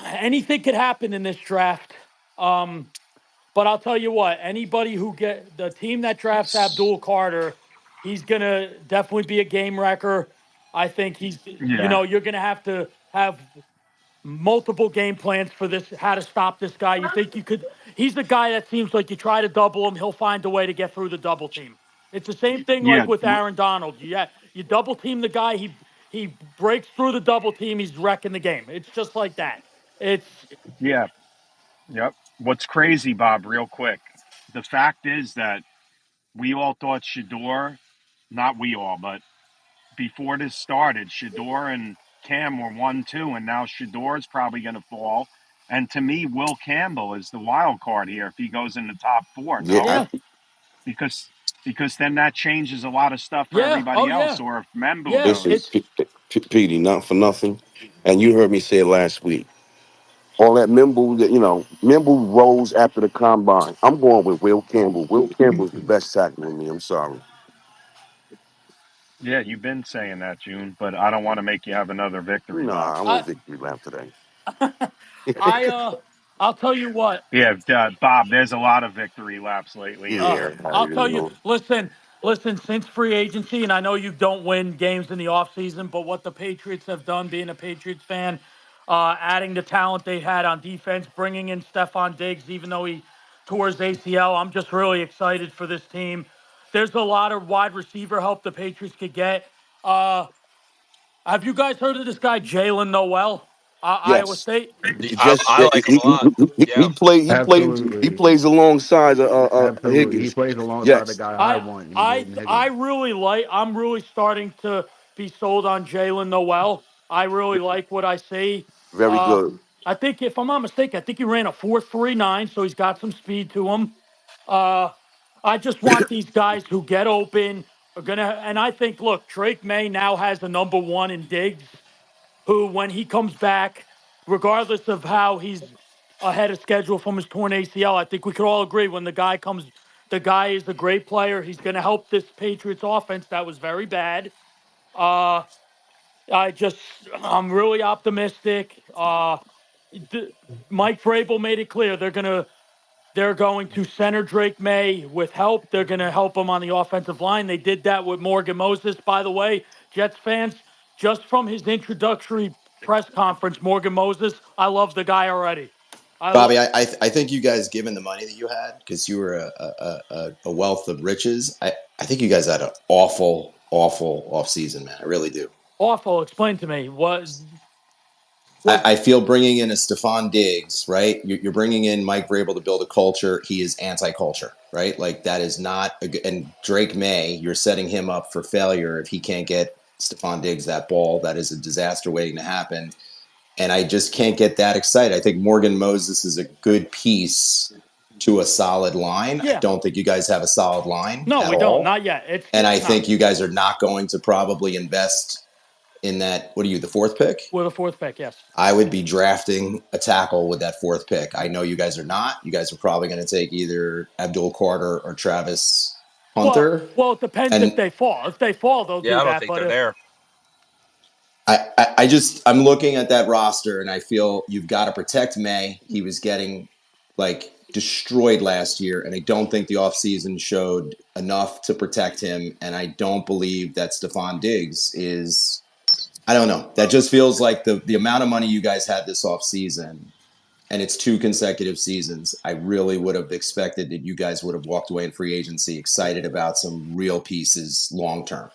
[SPEAKER 14] Anything could happen in this draft. But I'll tell you what, anybody who get the team that drafts Abdul Carter, he's gonna definitely be a game wrecker. I think
[SPEAKER 2] Yeah.
[SPEAKER 14] you're gonna have multiple game plans for this, how to stop this guy. You think you could, he's the guy that seems like you try to double him, he'll find a way to get through the double team. It's the same thing
[SPEAKER 2] Yeah.
[SPEAKER 14] like with Aaron Donald. You double team the guy, he breaks through the double team, he's wrecking the game. It's just like that. It's
[SPEAKER 2] Yeah. Yep. What's crazy, Bob, real quick. The fact is that we all thought Shador, not we all, but before this started, Shador and Cam were 1-2, and now Shador is probably going to fall. And to me, Will Campbell is the wild card here if he goes in the top four.
[SPEAKER 1] Yeah,
[SPEAKER 2] No,
[SPEAKER 14] yeah,
[SPEAKER 2] because then that changes a lot of stuff for
[SPEAKER 14] yeah, oh
[SPEAKER 2] everybody else.
[SPEAKER 14] yeah,
[SPEAKER 2] Or if Membu
[SPEAKER 14] yeah.
[SPEAKER 3] Listen,
[SPEAKER 2] goes,
[SPEAKER 14] It's
[SPEAKER 3] Petey, not for nothing, and you heard me say it last week. All that Mimble rolls after the combine. I'm going with Will Campbell. Will Campbell's the best tackle in me. I'm sorry.
[SPEAKER 2] yeah, you've been saying that, June, but I don't want to make you have another victory lap.
[SPEAKER 3] Nah, I
[SPEAKER 14] I
[SPEAKER 3] want victory lap today.
[SPEAKER 14] I'll tell you what.
[SPEAKER 2] Yeah, Bob, there's a lot of victory laps lately in
[SPEAKER 3] Yeah,
[SPEAKER 2] here.
[SPEAKER 14] I'll
[SPEAKER 3] you
[SPEAKER 14] tell you,
[SPEAKER 3] know.
[SPEAKER 14] listen, since free agency, and I know you don't win games in the offseason, but what the Patriots have done, being a Patriots fan, adding the talent they had on defense, bringing in Stephon Diggs, even though he tore his ACL, I'm just really excited for this team. There's a lot of wide receiver help the Patriots could get. Uh, have you guys heard of this guy, Jalen Noel, Iowa
[SPEAKER 3] Yes.
[SPEAKER 14] State?
[SPEAKER 3] Just
[SPEAKER 13] I like him a lot. Yeah.
[SPEAKER 3] he
[SPEAKER 5] Absolutely.
[SPEAKER 3] plays alongside
[SPEAKER 5] Absolutely. He
[SPEAKER 3] Higgins.
[SPEAKER 5] plays alongside the
[SPEAKER 3] Yes,
[SPEAKER 5] guy I
[SPEAKER 14] I
[SPEAKER 5] want in
[SPEAKER 14] I
[SPEAKER 5] Jordan
[SPEAKER 14] I
[SPEAKER 5] Higgins.
[SPEAKER 14] really like. I'm really starting to be sold on Jalen Noel. I really like what I see.
[SPEAKER 3] very
[SPEAKER 14] Uh,
[SPEAKER 3] good.
[SPEAKER 14] I think if I'm not mistaken, I think he ran a 4.39, so he's got some speed to him. Uh, I just want these guys who get open are gonna. And I think, look, Drake May now has the number one in Diggs, who, when he comes back, regardless of how he's ahead of schedule from his torn ACL, I think we could all agree when the guy is a great player. He's going to help this Patriots offense that was very bad. Uh, I just, I'm really optimistic. D- Mike Vrabel made it clear they're going to center Drake May with help. They're going to help him on the offensive line. They did that with Morgan Moses, by the way. Jets fans, just from his introductory press conference, Morgan Moses, I love the guy already.
[SPEAKER 1] Bobby, I think you guys, given the money that you had, because you were a wealth of riches, I think you guys had an awful off season, man. I really do.
[SPEAKER 14] Awful. Explain to me what.
[SPEAKER 1] I feel bringing in a Stephon Diggs, right? You're bringing in Mike Vrabel to build a culture. He is anti-culture, right? Like that is not a good. And Drake May, you're setting him up for failure if he can't get Stephon Diggs that ball. That is a disaster waiting to happen. And I just can't get that excited. I think Morgan Moses is a good piece to a solid line. I
[SPEAKER 14] Yeah.
[SPEAKER 1] don't think you guys have a solid line
[SPEAKER 14] No,
[SPEAKER 1] at
[SPEAKER 14] we don't.
[SPEAKER 1] all.
[SPEAKER 14] Not yet.
[SPEAKER 1] And I
[SPEAKER 14] No.
[SPEAKER 1] think you guys are not going to probably invest in that. What are you, the fourth pick?
[SPEAKER 14] We're the fourth pick, yes.
[SPEAKER 1] I would be drafting a tackle with that fourth pick. I know you guys are not. You guys are probably going to take either Abdul Carter or Travis Hunter.
[SPEAKER 14] Well, it depends if
[SPEAKER 1] And
[SPEAKER 14] they fall. If they fall, they'll
[SPEAKER 13] Yeah,
[SPEAKER 14] do
[SPEAKER 13] I don't
[SPEAKER 14] that.
[SPEAKER 13] think
[SPEAKER 14] But
[SPEAKER 13] they're
[SPEAKER 14] if
[SPEAKER 13] there.
[SPEAKER 1] I'm looking at that roster and I feel you've got to protect May. He was getting like destroyed last year, and I don't think the offseason showed enough to protect him. And I don't believe that Stephon Diggs is. I don't know. That just feels like the amount of money you guys had this offseason, and it's two consecutive seasons. I really would have expected that you guys would have walked away in free agency excited about some real pieces long term.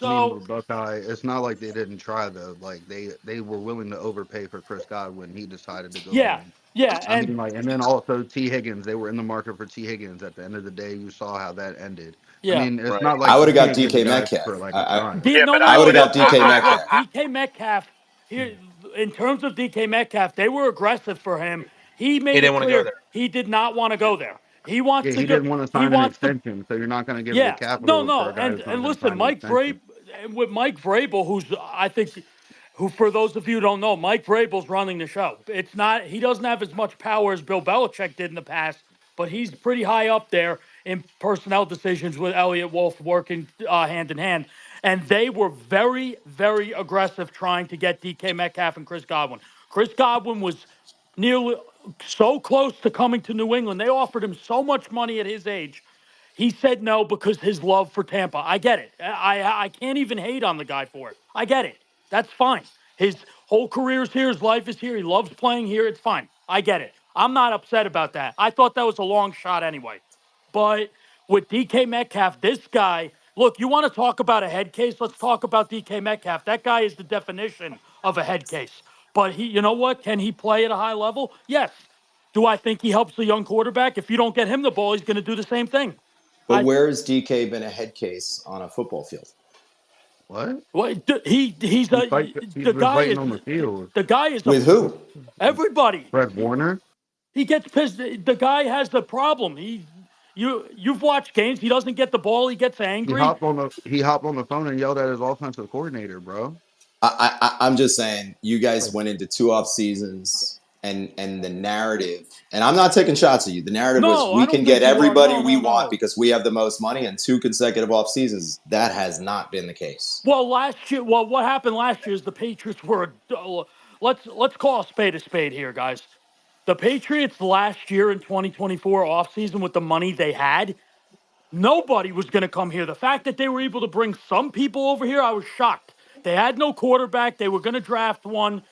[SPEAKER 5] I mean,
[SPEAKER 14] so,
[SPEAKER 5] with Buckeye, it's not like they didn't try though. Like they were willing to overpay for Chris Godwin. He decided to go
[SPEAKER 14] yeah,
[SPEAKER 5] home.
[SPEAKER 14] yeah,
[SPEAKER 5] I
[SPEAKER 14] and
[SPEAKER 5] mean, like, and then also T. Higgins. They were in the market for T. Higgins. At the end of the day, you saw how that ended. I
[SPEAKER 14] yeah.
[SPEAKER 5] mean, it's
[SPEAKER 13] Right.
[SPEAKER 5] not
[SPEAKER 1] I
[SPEAKER 5] like
[SPEAKER 1] would
[SPEAKER 5] the
[SPEAKER 1] have
[SPEAKER 5] T.
[SPEAKER 1] got
[SPEAKER 5] Higgins
[SPEAKER 1] DK
[SPEAKER 5] guys
[SPEAKER 1] Metcalf.
[SPEAKER 5] for like a dime.
[SPEAKER 13] Yeah, but
[SPEAKER 1] I would have got
[SPEAKER 14] Look,
[SPEAKER 1] DK
[SPEAKER 14] look.
[SPEAKER 1] Metcalf.
[SPEAKER 14] DK Metcalf. Here, in terms of DK Metcalf, they were aggressive for him. He
[SPEAKER 13] he
[SPEAKER 14] made
[SPEAKER 13] didn't
[SPEAKER 14] it
[SPEAKER 13] want to go
[SPEAKER 14] clear
[SPEAKER 13] there.
[SPEAKER 14] he did not want to go there. He wants
[SPEAKER 5] Yeah,
[SPEAKER 14] to
[SPEAKER 5] he
[SPEAKER 14] go.
[SPEAKER 5] didn't want to
[SPEAKER 14] He
[SPEAKER 5] sign an
[SPEAKER 14] wants to.
[SPEAKER 5] extension, so you're not going to give the
[SPEAKER 14] Yeah, no,
[SPEAKER 5] capital for
[SPEAKER 14] no,
[SPEAKER 5] a guy who's not
[SPEAKER 14] and
[SPEAKER 5] going to
[SPEAKER 14] listen,
[SPEAKER 5] sign an extension.
[SPEAKER 14] With Mike Vrabel, who's I think, who for those of you who don't know, Mike Vrabel's running the show. It's not he doesn't have as much power as Bill Belichick did in the past, but he's pretty high up there in personnel decisions with Elliott Wolf working hand in hand. And they were very, very aggressive trying to get DK Metcalf and Chris Godwin. Chris Godwin was nearly so close to coming to New England. They offered him so much money at his age. He said no because his love for Tampa. I get it. I can't even hate on the guy for it. I get it. That's fine. His whole career's here. His life is here. He loves playing here. It's fine. I get it. I'm not upset about that. I thought that was a long shot anyway. But with DK Metcalf, this guy, look, you want to talk about a head case? Let's talk about DK Metcalf. That guy is the definition of a head case. But you know what? Can he play at a high level? Yes. Do I think he helps the young quarterback? If you don't get him the ball, he's going to do the same thing.
[SPEAKER 1] But where has DK been a head case on a football field?
[SPEAKER 15] What?
[SPEAKER 14] Well, he's
[SPEAKER 15] He's
[SPEAKER 14] a
[SPEAKER 15] fight, he's
[SPEAKER 14] the
[SPEAKER 15] been
[SPEAKER 14] guy
[SPEAKER 15] fighting
[SPEAKER 14] is
[SPEAKER 15] on the field.
[SPEAKER 14] the guy is a
[SPEAKER 1] With who?
[SPEAKER 14] everybody.
[SPEAKER 15] Fred Warner.
[SPEAKER 14] He gets pissed. The guy has the problem. You've watched games. He doesn't get the ball. He gets angry.
[SPEAKER 15] He hopped on the phone and yelled at his offensive coordinator, bro.
[SPEAKER 1] I'm just saying, you guys
[SPEAKER 15] Like,
[SPEAKER 1] went into 2 off seasons, and the narrative, and I'm not taking shots at you. The narrative was
[SPEAKER 14] No,
[SPEAKER 1] we
[SPEAKER 14] I don't
[SPEAKER 1] can get
[SPEAKER 14] think you are.
[SPEAKER 1] everybody
[SPEAKER 14] No,
[SPEAKER 1] we
[SPEAKER 14] no,
[SPEAKER 1] want
[SPEAKER 14] no.
[SPEAKER 1] because we have the most money, and 2 consecutive off seasons. That has not been the case.
[SPEAKER 14] Well, last year, what happened last year is the Patriots were. Let's call a spade here, guys. The Patriots last year in 2024 offseason with the money they had, nobody was going to come here. The fact that they were able to bring some people over here, I was shocked. They had no quarterback. They were going to draft one,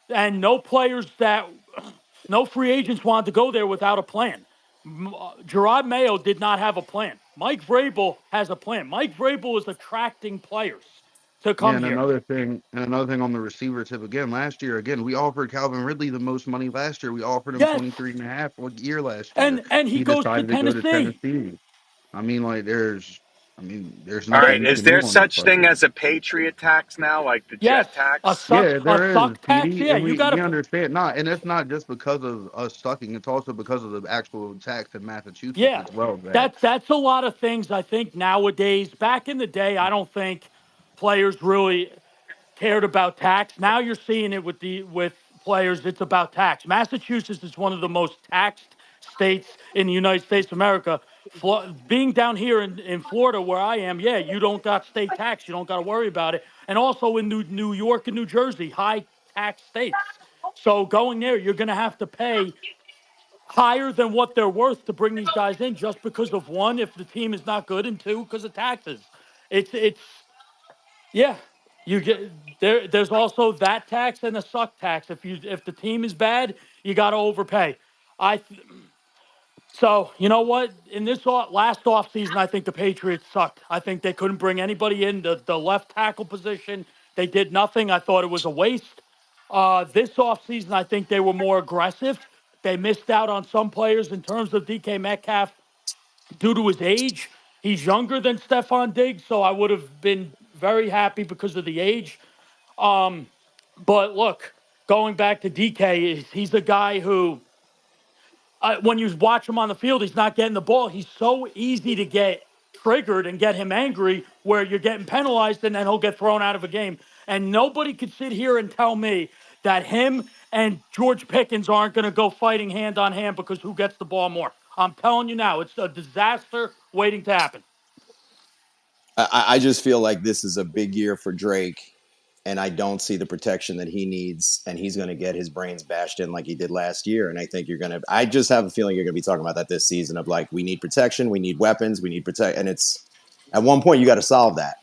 [SPEAKER 14] and no players no free agents wanted to go there without a plan. Gerard Mayo did not have a plan. Mike Vrabel has a plan. Mike Vrabel is attracting players to
[SPEAKER 15] yeah,
[SPEAKER 14] come here.
[SPEAKER 15] and another thing on the receiver tip again. Last year, again, we offered Calvin Ridley the most money last year. We offered him
[SPEAKER 14] Yes,
[SPEAKER 15] 23 and a half a year last year.
[SPEAKER 14] and he
[SPEAKER 15] He
[SPEAKER 14] goes to
[SPEAKER 15] decided to go to
[SPEAKER 14] Tennessee.
[SPEAKER 15] Tennessee. there's
[SPEAKER 2] All
[SPEAKER 14] There,
[SPEAKER 2] right.
[SPEAKER 15] nothing you
[SPEAKER 2] Is
[SPEAKER 15] can do
[SPEAKER 2] there
[SPEAKER 15] on that
[SPEAKER 2] such thing
[SPEAKER 15] part.
[SPEAKER 2] as a Patriot tax now, like the
[SPEAKER 14] yes,
[SPEAKER 2] jet tax?
[SPEAKER 15] Yeah,
[SPEAKER 14] a
[SPEAKER 15] there is,
[SPEAKER 14] suck tax.
[SPEAKER 15] PD,
[SPEAKER 14] Yeah,
[SPEAKER 15] and
[SPEAKER 14] you
[SPEAKER 15] we
[SPEAKER 14] got to.
[SPEAKER 15] understand. Not, and it's not just because of us sucking. It's also because of the actual tax in Massachusetts
[SPEAKER 14] Yeah,
[SPEAKER 15] as well. That
[SPEAKER 14] that's a lot of things. I think nowadays, back in the day, I don't think players really cared about tax. Now you're seeing it with players. It's about tax. Massachusetts is one of the most taxed states in the United States of America. Being down here in Florida, where I am, yeah, you don't got state tax. You don't got to worry about it. And also in New York and New Jersey, high tax states. So going there, you're going to have to pay higher than what they're worth to bring these guys in, just because of one, if the team is not good, and two, because of taxes. It's yeah, you get there. There's also that tax and a suck tax. If the team is bad, you got to overpay. I so you know what? In this last offseason, I think the Patriots sucked. I think they couldn't bring anybody in the left tackle position. They did nothing. I thought it was a waste. This offseason, I think they were more aggressive. They missed out on some players in terms of DK Metcalf due to his age. He's younger than Stephon Diggs, so I would have been very happy because of the age. But look, going back to DK, he's a guy who, when you watch him on the field, he's not getting the ball. He's so easy to get triggered and get him angry where you're getting penalized and then he'll get thrown out of a game. And nobody could sit here and tell me that him and George Pickens aren't going to go fighting hand on hand because who gets the ball more. I'm telling you now, it's a disaster waiting to happen.
[SPEAKER 1] I just feel like this is a big year for Drake, and I don't see the protection that he needs, and he's going to get his brains bashed in like he did last year. And I think I just have a feeling you're going to be talking about that this season of like, we need protection, we need weapons, we need protect. And it's at one point you got to solve that.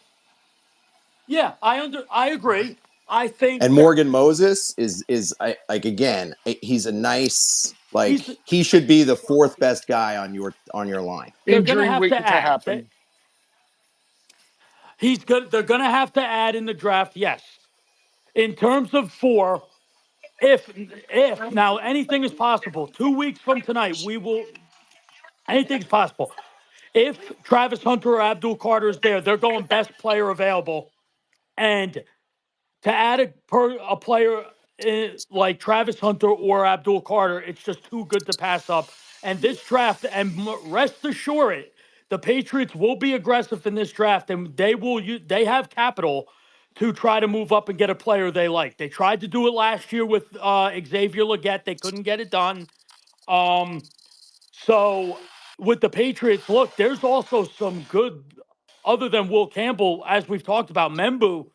[SPEAKER 14] Yeah, I agree. I think
[SPEAKER 1] And Morgan Moses is like, again, he's a nice, like,
[SPEAKER 14] he's
[SPEAKER 1] he should be the 4th best guy on your line.
[SPEAKER 14] they're going to
[SPEAKER 7] Injury
[SPEAKER 14] have to
[SPEAKER 7] waiting to
[SPEAKER 14] add.
[SPEAKER 7] happen.
[SPEAKER 14] He's good. They're going to have to add in the draft. Yes. In terms of 4, if now anything is possible. 2 weeks from tonight, anything's possible. If Travis Hunter or Abdul Carter is there, they're going best player available. And to add a player like Travis Hunter or Abdul Carter, it's just too good to pass up. And this draft, and rest assured, the Patriots will be aggressive in this draft, and they have capital to try to move up and get a player they like. They tried to do it last year with Xavier Legette. They couldn't get it done. So with the Patriots, look, there's also some good, other than Will Campbell, as we've talked about, Membu,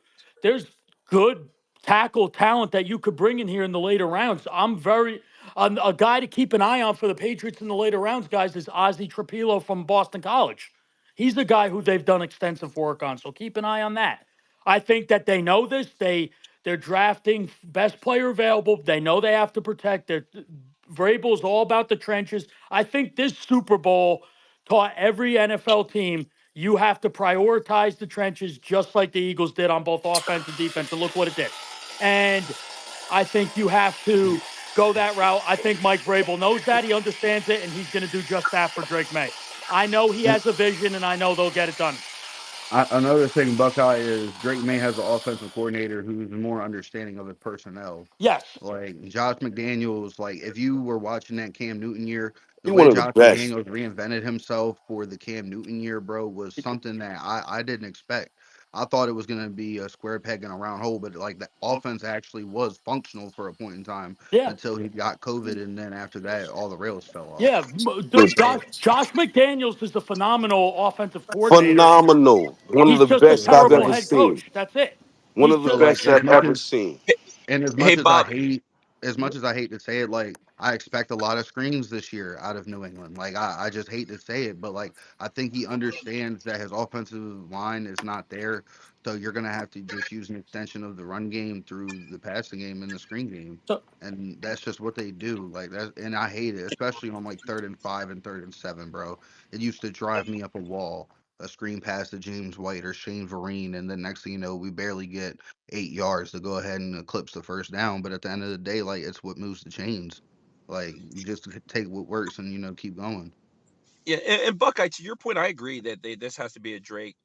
[SPEAKER 14] there's good tackle talent that you could bring in here in the later rounds. I'm very a guy to keep an eye on for the Patriots in the later rounds, guys, is Ozzie Trapilo from Boston College. He's the guy who they've done extensive work on, so keep an eye on that. I think that they know this. They're drafting best player available. They know they have to protect. Vrabel's all about the trenches. I think this Super Bowl taught every NFL team you have to prioritize the trenches just like the Eagles did on both offense and defense. And look what it did. And I think you have to go that route. I think Mike Vrabel knows that. He understands it, and he's going to do just that for Drake May. I know he has a vision, and I know they'll get it done.
[SPEAKER 15] Another thing, Buckeye, is Drake May has an offensive coordinator who's more understanding of his personnel.
[SPEAKER 14] Yes.
[SPEAKER 15] Like Josh McDaniels, like if you were watching that Cam Newton year, the
[SPEAKER 3] He
[SPEAKER 15] way
[SPEAKER 3] one of the
[SPEAKER 15] Josh
[SPEAKER 3] best.
[SPEAKER 15] McDaniels reinvented himself for the Cam Newton year, bro, was something that I didn't expect. I thought it was going to be a square peg in a round hole, but like the offense actually was functional for a point in time
[SPEAKER 14] Yeah.
[SPEAKER 15] until he got COVID, and then after that, all the rails fell off.
[SPEAKER 14] Yeah. Josh McDaniels is a phenomenal offensive coordinator.
[SPEAKER 3] Phenomenal. One of
[SPEAKER 14] He's
[SPEAKER 3] the
[SPEAKER 14] just a
[SPEAKER 3] best I've
[SPEAKER 14] terrible
[SPEAKER 3] ever
[SPEAKER 14] head
[SPEAKER 3] seen.
[SPEAKER 14] coach. That's it.
[SPEAKER 3] One
[SPEAKER 14] He's
[SPEAKER 3] of the
[SPEAKER 15] So
[SPEAKER 14] just
[SPEAKER 15] like
[SPEAKER 3] best I've ever seen.
[SPEAKER 15] as
[SPEAKER 13] Hey,
[SPEAKER 15] much as
[SPEAKER 13] Bob.
[SPEAKER 15] as much as I hate to say it, like I expect a lot of screens this year out of New England. Like I just hate to say it, but like I think he understands that his offensive line is not there. So you're gonna have to just use an extension of the run game through the passing game and the screen game.
[SPEAKER 14] so,
[SPEAKER 15] And that's just what they do. Like that, and I hate it, especially on like 3rd and 5 and 3rd and 7, bro. It used to drive me up a wall. A screen pass to James White or Shane Vereen, and the next thing you know, we barely get 8 yards to go ahead and eclipse the first down. But at the end of the day, like it's what moves the chains. Like you just take what works and keep going.
[SPEAKER 13] Yeah, and Buckeye, to your point, I agree that this has to be a Drake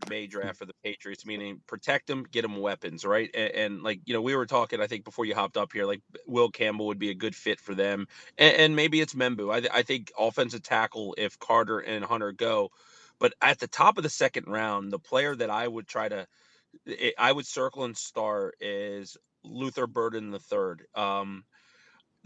[SPEAKER 13] May draft for the Patriots, meaning protect them, get them weapons, right? And like we were talking, I think before you hopped up here, like Will Campbell would be a good fit for them, and maybe it's Membu. I think offensive tackle if Carter and Hunter go, but at the top of the second round, the player that I would circle and star is Luther Burden the third.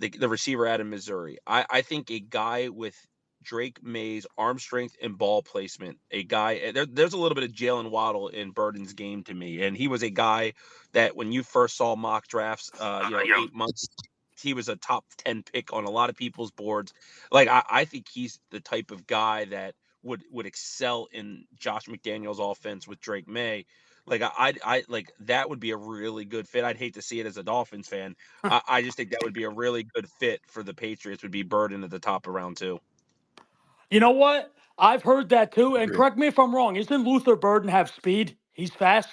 [SPEAKER 13] The receiver out of Missouri. I think a guy with Drake May's arm strength and ball placement, a guy there's a little bit of Jalen Waddle in Burden's game to me, and he was a guy that when you first saw mock drafts, 8 months, he was a top 10 pick on a lot of people's boards. Like I think he's the type of guy that would excel in Josh McDaniels' offense with Drake May. Like I like that would be a really good fit. I'd hate to see it as a Dolphins fan. I just think that would be a really good fit for the Patriots. Would be Burden at the top of round 2.
[SPEAKER 14] you know what? I've heard that too. And
[SPEAKER 1] Agree.
[SPEAKER 14] correct me if I'm wrong. Isn't Luther Burden have speed? He's fast.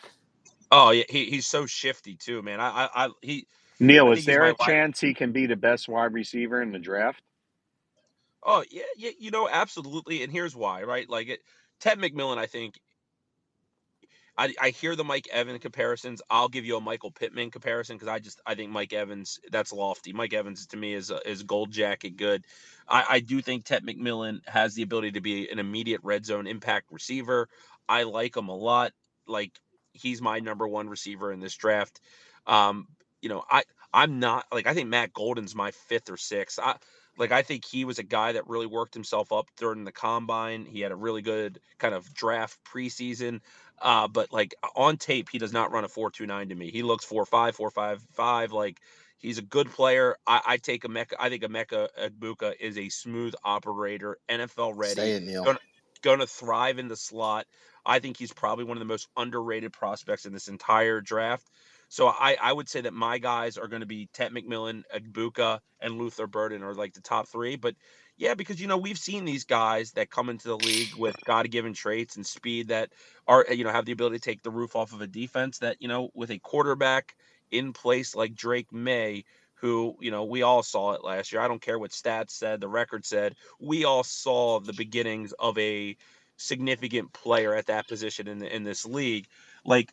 [SPEAKER 13] Oh yeah, he's so shifty too, man.
[SPEAKER 2] Neil,
[SPEAKER 13] I
[SPEAKER 2] is
[SPEAKER 13] think he's
[SPEAKER 2] there
[SPEAKER 13] my
[SPEAKER 2] a chance he can be the best wide receiver in the draft?
[SPEAKER 13] Oh yeah, absolutely. And here's why, right? Ted McMillan, I think I hear the Mike Evans comparisons. I'll give you a Michael Pittman comparison because I think Mike Evans, that's lofty. Mike Evans to me is gold jacket good. I do think Ted McMillan has the ability to be an immediate red zone impact receiver. I like him a lot. Like he's my number one receiver in this draft. Um, I'm not like I think Matt Golden's my fifth or sixth. I think he was a guy that really worked himself up during the combine. He had a really good kind of draft preseason. But like on tape, he does not run a 4.29 to me. He looks 4.5, 4.55. Like he's a good player. I take Emeka. I think Emeka Egbuka is a smooth operator, NFL ready,
[SPEAKER 1] Say it, Neil.
[SPEAKER 13] going to thrive in the slot. I think he's probably one of the most underrated prospects in this entire draft. So I would say that my guys are going to be Ted McMillan, Egbuka, and Luther Burden are like the top three. But yeah, because we've seen these guys that come into the league with God-given traits and speed that are have the ability to take the roof off of a defense that with a quarterback in place like Drake May, who we all saw it last year. I don't care what stats said, the record said. We all saw the beginnings of a significant player at that position in this league. Like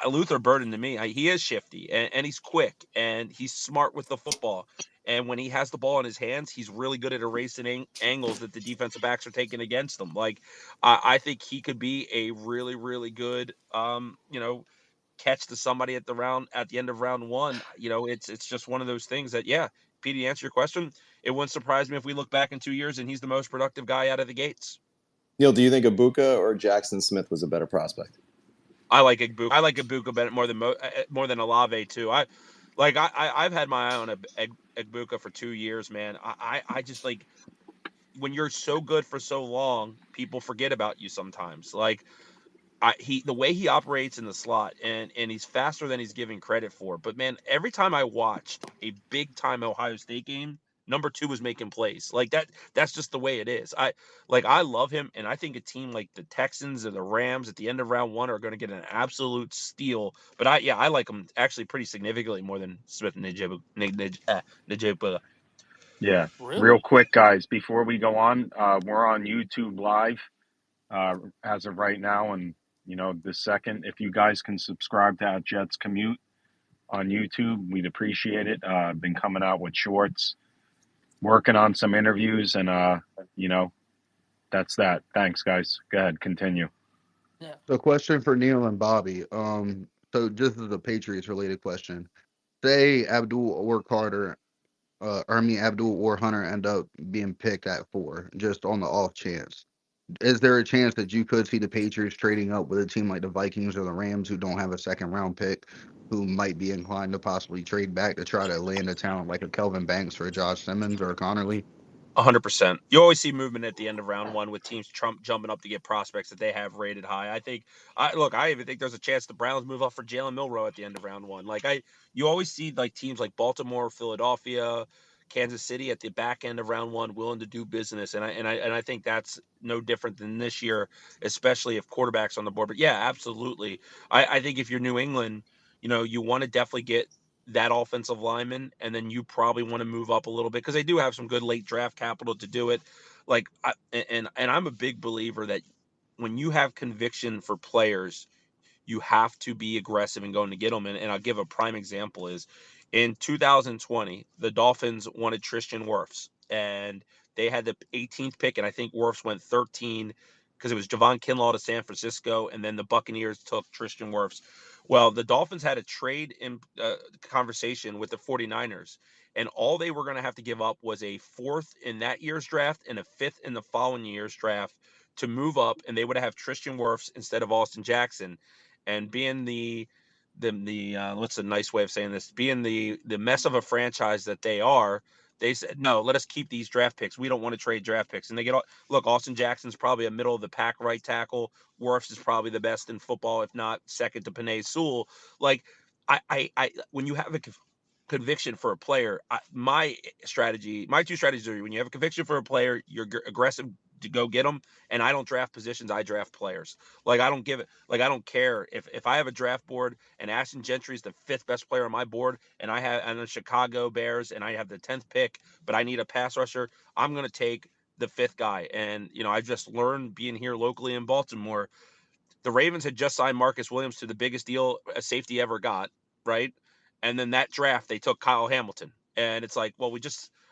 [SPEAKER 13] Luther Burden to me, he is shifty and he's quick and he's smart with the football. And when he has the ball in his hands, he's really good at erasing angles that the defensive backs are taking against him. Like I think he could be a really, really good, catch to somebody at the end of round one. It's just one of those things that, yeah, Pete, to answer your question, it wouldn't surprise me if we look back in 2 years and he's the most productive guy out of the gates.
[SPEAKER 1] Neil, do you think Ibuka or Jackson Smith was a better prospect?
[SPEAKER 13] I like Igbokwe. I like Igbokwe better more than Olave too. I've had my eye on Igbokwe for 2 years, man. I just like when you're so good for so long, people forget about you sometimes. Like the way he operates in the slot and he's faster than he's giving credit for. But man, every time I watched a big time Ohio State game, number two was making plays. Like that's just the way it is. I love him, and I think a team like the Texans or the Rams at the end of round one are going to get an absolute steal. But I like him actually pretty significantly more than Smith Najib.
[SPEAKER 2] Yeah. Real
[SPEAKER 14] Really?
[SPEAKER 2] quick, guys, before we go on, we're on YouTube Live as of right now. And, the second, if you guys can subscribe to our Jets Commute on YouTube, we'd appreciate it. Been coming out with shorts, working on some interviews, and, that's that. Thanks, guys. Go ahead, continue.
[SPEAKER 14] Yeah.
[SPEAKER 15] So, question for Neil and Bobby. So just as a Patriots related question, say Abdul or Carter, Abdul or Hunter end up being picked at 4, just on the off chance. Is there a chance that you could see the Patriots trading up with a team like the Vikings or the Rams who don't have a second round pick, who might be inclined to possibly trade back to try to land a talent like a Kelvin Banks or a Josh Simmons or a Connerly?
[SPEAKER 13] 100%. You always see movement at the end of round one with teams jumping up to get prospects that they have rated high. I even think there's a chance the Browns move up for Jalen Milroe at the end of round one. You always see like teams like Baltimore, Philadelphia, Kansas City at the back end of round one willing to do business, and I think that's no different than this year, especially if quarterbacks on the board. But yeah, absolutely. I think if you're New England, you want to definitely get that offensive lineman, and then you probably want to move up a little bit because they do have some good late draft capital to do it. And I'm a big believer that when you have conviction for players, you have to be aggressive and going to get them. And I'll give a prime example is in 2020, the Dolphins wanted Tristan Wirfs, and they had the 18th pick, and I think Wirfs went 13 because it was Javon Kinlaw to San Francisco, and then the Buccaneers took Tristan Wirfs. Well, the Dolphins had a trade in conversation with the 49ers, and all they were going to have to give up was a fourth in that year's draft and a fifth in the following year's draft to move up, and they would have Tristan Wirfs instead of Austin Jackson. And being the what's a nice way of saying this, being the mess of a franchise that they are, they said no, let us keep these draft picks, we don't want to trade draft picks. And they get all, look, Austin Jackson's probably a middle of the pack right tackle. Wirfs is probably the best in football, if not second to Penei Sewell. Like I when you have a conviction for a player, my two strategies are: when you have a conviction for a player, you're aggressive to go get them, and I don't draft positions, I draft players. Like I don't give it, like I don't care if I have a draft board and Ashton Gentry is the fifth best player on my board, and the Chicago Bears and I have the 10th pick, but I need a pass rusher, I'm gonna take the fifth guy. And I've just learned being here locally in Baltimore, the Ravens had just signed Marcus Williams to the biggest deal a safety ever got, right? And then that draft, they took Kyle Hamilton. And it's like, well,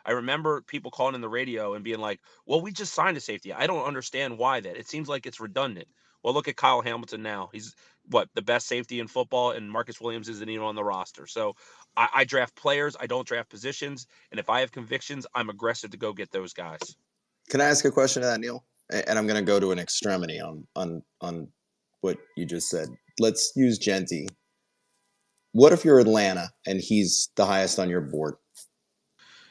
[SPEAKER 13] I remember people calling in the radio and being like, well, we just signed a safety. I don't understand why that. It seems like it's redundant. Well, look at Kyle Hamilton now. He's the best safety in football, and Marcus Williams isn't even on the roster. So I draft players, I don't draft positions. And if I have convictions, I'm aggressive to go get those guys.
[SPEAKER 1] Can I ask a question to that, Neil? And I'm going to go to an extremity on what you just said. Let's use Genty. What if you're Atlanta and he's the highest on your board?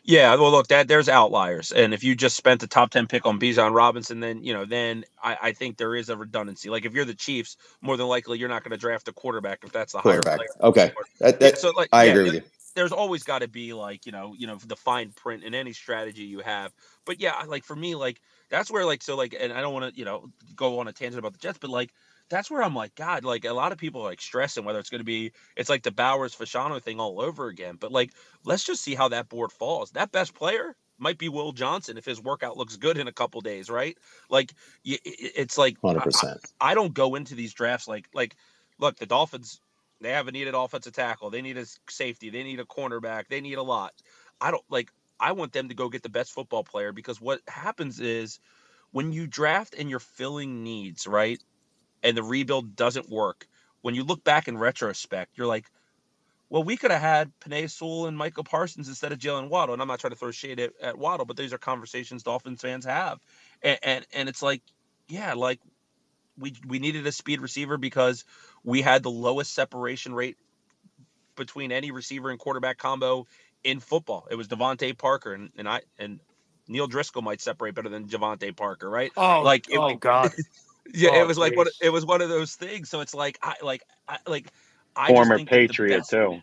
[SPEAKER 13] Yeah, well, look, there's outliers, and if you just spent the top 10 pick on Bijan Robinson, then I think there is a redundancy. Like if you're the Chiefs, more than likely you're not going to draft a quarterback if that's the higher
[SPEAKER 1] Quarterback.
[SPEAKER 13] player.
[SPEAKER 1] Okay.
[SPEAKER 13] Yeah, so
[SPEAKER 1] I agree with you.
[SPEAKER 13] there's always got to be like the fine print in any strategy you have. But yeah, like for me, like that's where and I don't want to go on a tangent about the Jets, but like that's where I'm like, God, like a lot of people are like stressing whether it's like the Bowers Fasano thing all over again. But like let's just see how that board falls. That best player might be Will Johnson if his workout looks good in a couple days, right? Like it's like
[SPEAKER 1] 100%.
[SPEAKER 13] I don't go into these drafts like look, the Dolphins, they have a needed offensive tackle. They need a safety. They need a cornerback. They need a lot. I want them to go get the best football player, because what happens is when you draft and you're filling needs, right? And the rebuild doesn't work. When you look back in retrospect, you're like, well, we could have had Penei Sewell and Michael Parsons instead of Jalen Waddle. And I'm not trying to throw shade at Waddle, but these are conversations Dolphins fans have. And it's like, yeah, like we needed a speed receiver because we had the lowest separation rate between any receiver and quarterback combo in football. It was Devontae Parker, and Neil Driscoll might separate better than Devontae Parker, right?
[SPEAKER 14] Oh,
[SPEAKER 13] Like
[SPEAKER 14] oh God.
[SPEAKER 13] yeah,
[SPEAKER 14] Oh, jeez.
[SPEAKER 13] it was one of those things. So it's like I just
[SPEAKER 2] Former
[SPEAKER 13] think that the
[SPEAKER 2] Patriot
[SPEAKER 13] best.
[SPEAKER 2] too.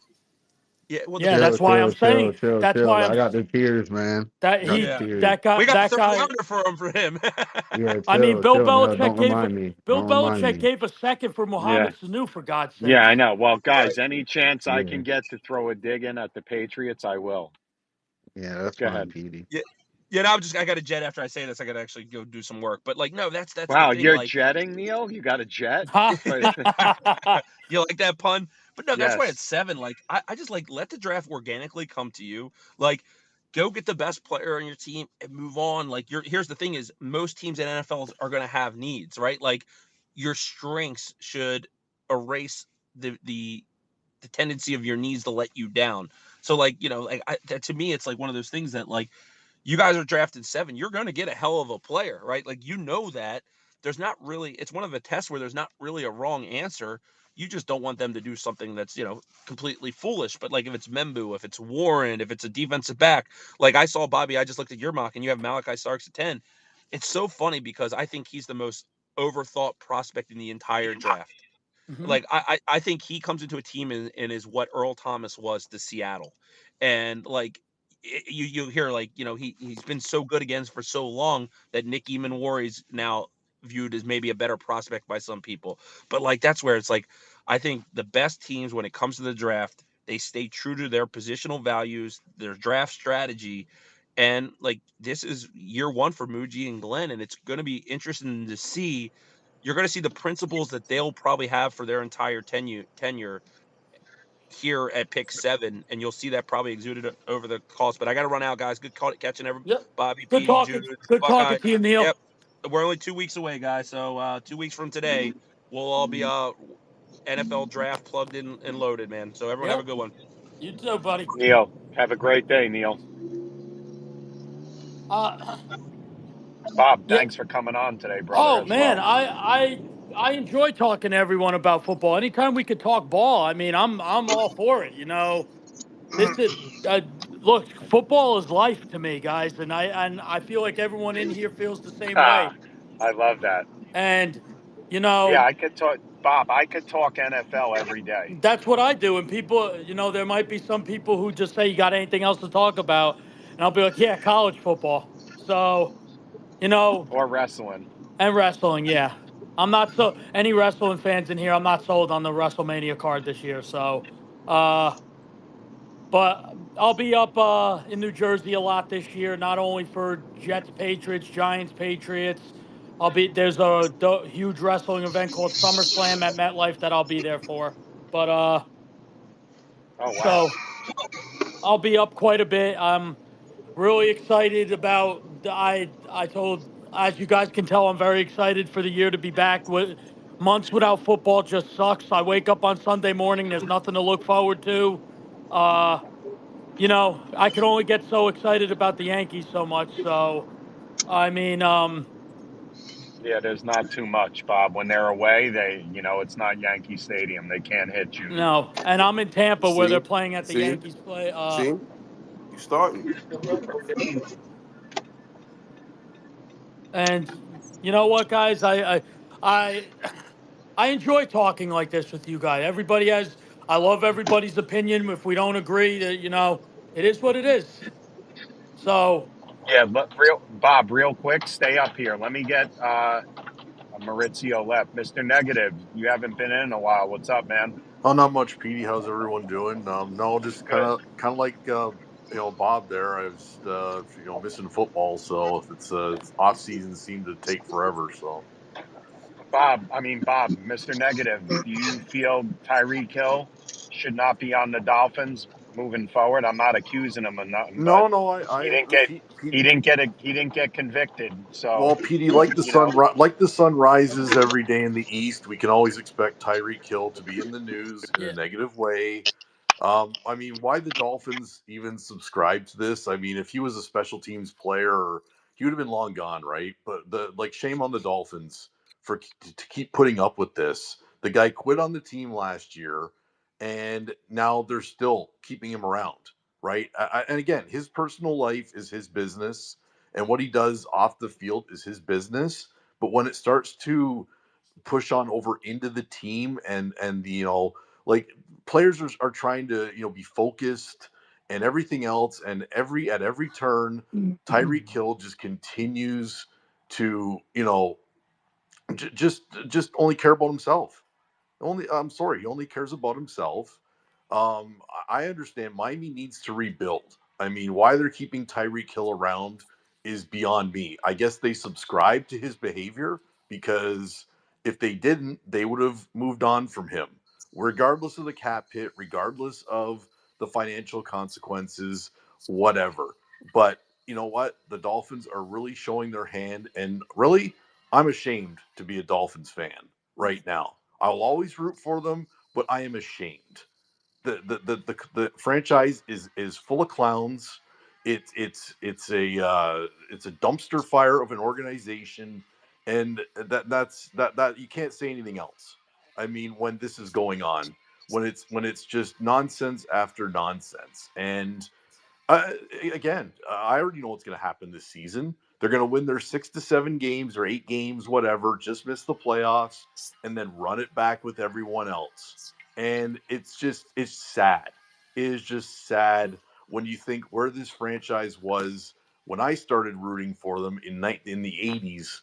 [SPEAKER 13] Yeah, well,
[SPEAKER 14] Yeah,
[SPEAKER 15] Chill,
[SPEAKER 14] that's why I'm
[SPEAKER 15] chill, chill,
[SPEAKER 14] saying.
[SPEAKER 15] chill,
[SPEAKER 14] That's
[SPEAKER 15] chill.
[SPEAKER 14] why
[SPEAKER 15] I got the tears, man.
[SPEAKER 14] that
[SPEAKER 15] I got the
[SPEAKER 14] he
[SPEAKER 13] yeah,
[SPEAKER 15] tears.
[SPEAKER 13] we got the
[SPEAKER 14] that
[SPEAKER 13] third
[SPEAKER 14] guy.
[SPEAKER 13] rounder for him.
[SPEAKER 15] Yeah,
[SPEAKER 14] I mean,
[SPEAKER 15] chill, chill. No, don't remind me.
[SPEAKER 14] Bill
[SPEAKER 15] Don't remind
[SPEAKER 14] Belichick
[SPEAKER 15] me.
[SPEAKER 14] gave a second for
[SPEAKER 2] Yeah.
[SPEAKER 14] Mohamed Sanu, for God's
[SPEAKER 2] Yeah,
[SPEAKER 14] sakes.
[SPEAKER 2] I know. Well, guys, any chance I
[SPEAKER 15] Yeah,
[SPEAKER 2] can get to throw a dig in at the Patriots, I will.
[SPEAKER 15] yeah, that's
[SPEAKER 2] Go
[SPEAKER 15] fine,
[SPEAKER 2] ahead.
[SPEAKER 15] Petey.
[SPEAKER 13] Yeah, yeah. Now I got a jet after I say this. I got to actually go do some work. But like, no, that's the
[SPEAKER 2] Wow,
[SPEAKER 13] thing.
[SPEAKER 2] you're
[SPEAKER 13] Like,
[SPEAKER 2] jetting, Neil? You got a jet?
[SPEAKER 14] Huh?
[SPEAKER 2] But
[SPEAKER 13] you like that pun? But no, that's why at
[SPEAKER 2] yes.
[SPEAKER 13] 7. Like, I just like let the draft organically come to you. Like, go get the best player on your team and move on. Like, here's the thing: is most teams in NFL are going to have needs, right? Like, your strengths should erase the tendency of your needs to let you down. So, like, to me, it's like one of those things that like you guys are drafted 7, you're going to get a hell of a player, right? Like, that there's not really, it's one of the tests where there's not really a wrong answer. You just don't want them to do something that's, completely foolish. But like if it's Membu, if it's Warren, if it's a defensive back, like I saw Bobby, I just looked at your mock and you have Malachi Starks at 10. It's so funny because I think he's the most overthought prospect in the entire draft.
[SPEAKER 14] Mhm.
[SPEAKER 13] Like I think he comes into a team and is what Earl Thomas was to Seattle, and like you hear like he's been so good against for so long that Nick Eamon is now viewed as maybe a better prospect by some people, but like that's where it's like I think the best teams when it comes to the draft they stay true to their positional values, their draft strategy. And like this is year 1 for Muji and Glenn, and it's going to be interesting to see you're going to see the principles that they'll probably have for their entire tenure here at pick 7, and you'll see that probably exuded over the calls. But I got to run out, guys. Good call, catching every
[SPEAKER 14] Yep.
[SPEAKER 13] Bobby,
[SPEAKER 14] Good
[SPEAKER 13] Petey,
[SPEAKER 14] talking.
[SPEAKER 13] Jude,
[SPEAKER 14] Good talking
[SPEAKER 13] Buckeye.
[SPEAKER 14] to you, Neil.
[SPEAKER 13] Yep, we're only 2 weeks away, guys. So 2 weeks from today, we'll all be NFL draft plugged in and loaded, man. So everyone have a
[SPEAKER 14] Yep.
[SPEAKER 13] good one.
[SPEAKER 14] You too, buddy.
[SPEAKER 2] Neil, have a great day, Neil.
[SPEAKER 14] Uh,
[SPEAKER 2] Bob,
[SPEAKER 14] yeah.
[SPEAKER 2] thanks for coming on today, brother,
[SPEAKER 14] Oh
[SPEAKER 2] as
[SPEAKER 14] man,
[SPEAKER 2] well.
[SPEAKER 14] I enjoy talking to everyone about football. Anytime we could talk ball, I mean, I'm all for it. This is uh, look, football is life to me, guys, and I feel like everyone in here feels the same
[SPEAKER 2] Ha,
[SPEAKER 14] way.
[SPEAKER 2] I love that.
[SPEAKER 14] And you
[SPEAKER 2] Yeah,
[SPEAKER 14] know,
[SPEAKER 2] I could talk, Bob, I could talk NFL every day.
[SPEAKER 14] that's what I do. And people, there might be some people who just say, "You got anything else to talk about?" And I'll be like, "Yeah, college football." So, you know,
[SPEAKER 2] Or wrestling.
[SPEAKER 14] and wrestling, yeah. I'm not so any wrestling fans in here. I'm not sold on the WrestleMania card this year. So, uh, but I'll be up in New Jersey a lot this year. Not only for Jets, Patriots, Giants, Patriots. There's a huge wrestling event called SummerSlam at MetLife that I'll be there for. But
[SPEAKER 2] Oh, wow.
[SPEAKER 14] so I'll be up quite a bit. I'm really excited about I told as you guys can tell I'm very excited for the year to be back. With months without football just sucks. I wake up on Sunday morning, there's nothing to look forward to. Uh I can only get so excited about the Yankees so much. So I mean,
[SPEAKER 2] Yeah, there's not too much, Bob. When they're away, it's not Yankee Stadium. They can't hit June.
[SPEAKER 14] no, and I'm in Tampa where they're
[SPEAKER 3] See,
[SPEAKER 14] playing at the
[SPEAKER 3] see,
[SPEAKER 14] Yankees play.
[SPEAKER 3] see, you starting.
[SPEAKER 14] And you know what, guys, I I enjoy talking like this with you guys. I love everybody's opinion. If we don't agree, that it is what it is. So,
[SPEAKER 2] Yeah, but Bob, real quick, stay up here. Let me get Maurizio left. Mr. Negative, you haven't been in a while. What's up, man?
[SPEAKER 16] Oh, not much, Petey. How's everyone doing? No, just kind
[SPEAKER 2] Good.
[SPEAKER 16] of, like Bob there. I was, missing football, so if it's off season, seemed to take forever. So
[SPEAKER 2] Bob, Mr. Negative, do you feel Tyreek Hill should not be on the Dolphins moving forward? I'm not accusing him of nothing, but
[SPEAKER 16] no, I
[SPEAKER 2] he didn't
[SPEAKER 16] agree.
[SPEAKER 2] get he didn't get convicted. So,
[SPEAKER 16] Well, Petey, like the
[SPEAKER 2] you know,
[SPEAKER 16] sun rises every day in the east, we can always expect Tyreek Hill to be in the news in a
[SPEAKER 14] yeah.
[SPEAKER 16] negative way. Why the Dolphins even subscribe to this? If he was a special teams player, he would have been long gone, right? But shame on the Dolphins to keep putting up with this. The guy quit on the team last year, and now they're still keeping him around, right? And again, his personal life is his business, and what he does off the field is his business. But when it starts to push on over into the team, and like players are trying to be focused and everything else, and at every turn, Tyreek Hill just continues to just only care about himself. I'm sorry, he only cares about himself. I understand Miami needs to rebuild. I mean, why they're keeping Tyreek Hill around is beyond me. I guess they subscribe to his behavior, because if they didn't, they would have moved on from him, regardless of the cap hit, regardless of the financial consequences, whatever. But you know what? The Dolphins are really showing their hand, and really, I'm ashamed to be a Dolphins fan right now. I will always root for them, but I am ashamed. The franchise is full of clowns. It's a dumpster fire of an organization, and that you can't say anything else. I mean, when this is going on, when it's just nonsense after nonsense, and uh, again, I already know what's going to happen this season. They're going to win their 6 to 7 games or 8 games, whatever, just miss the playoffs, and then run it back with everyone else. And it's sad. It is just sad when you think where this franchise was when I started rooting for them in the 80s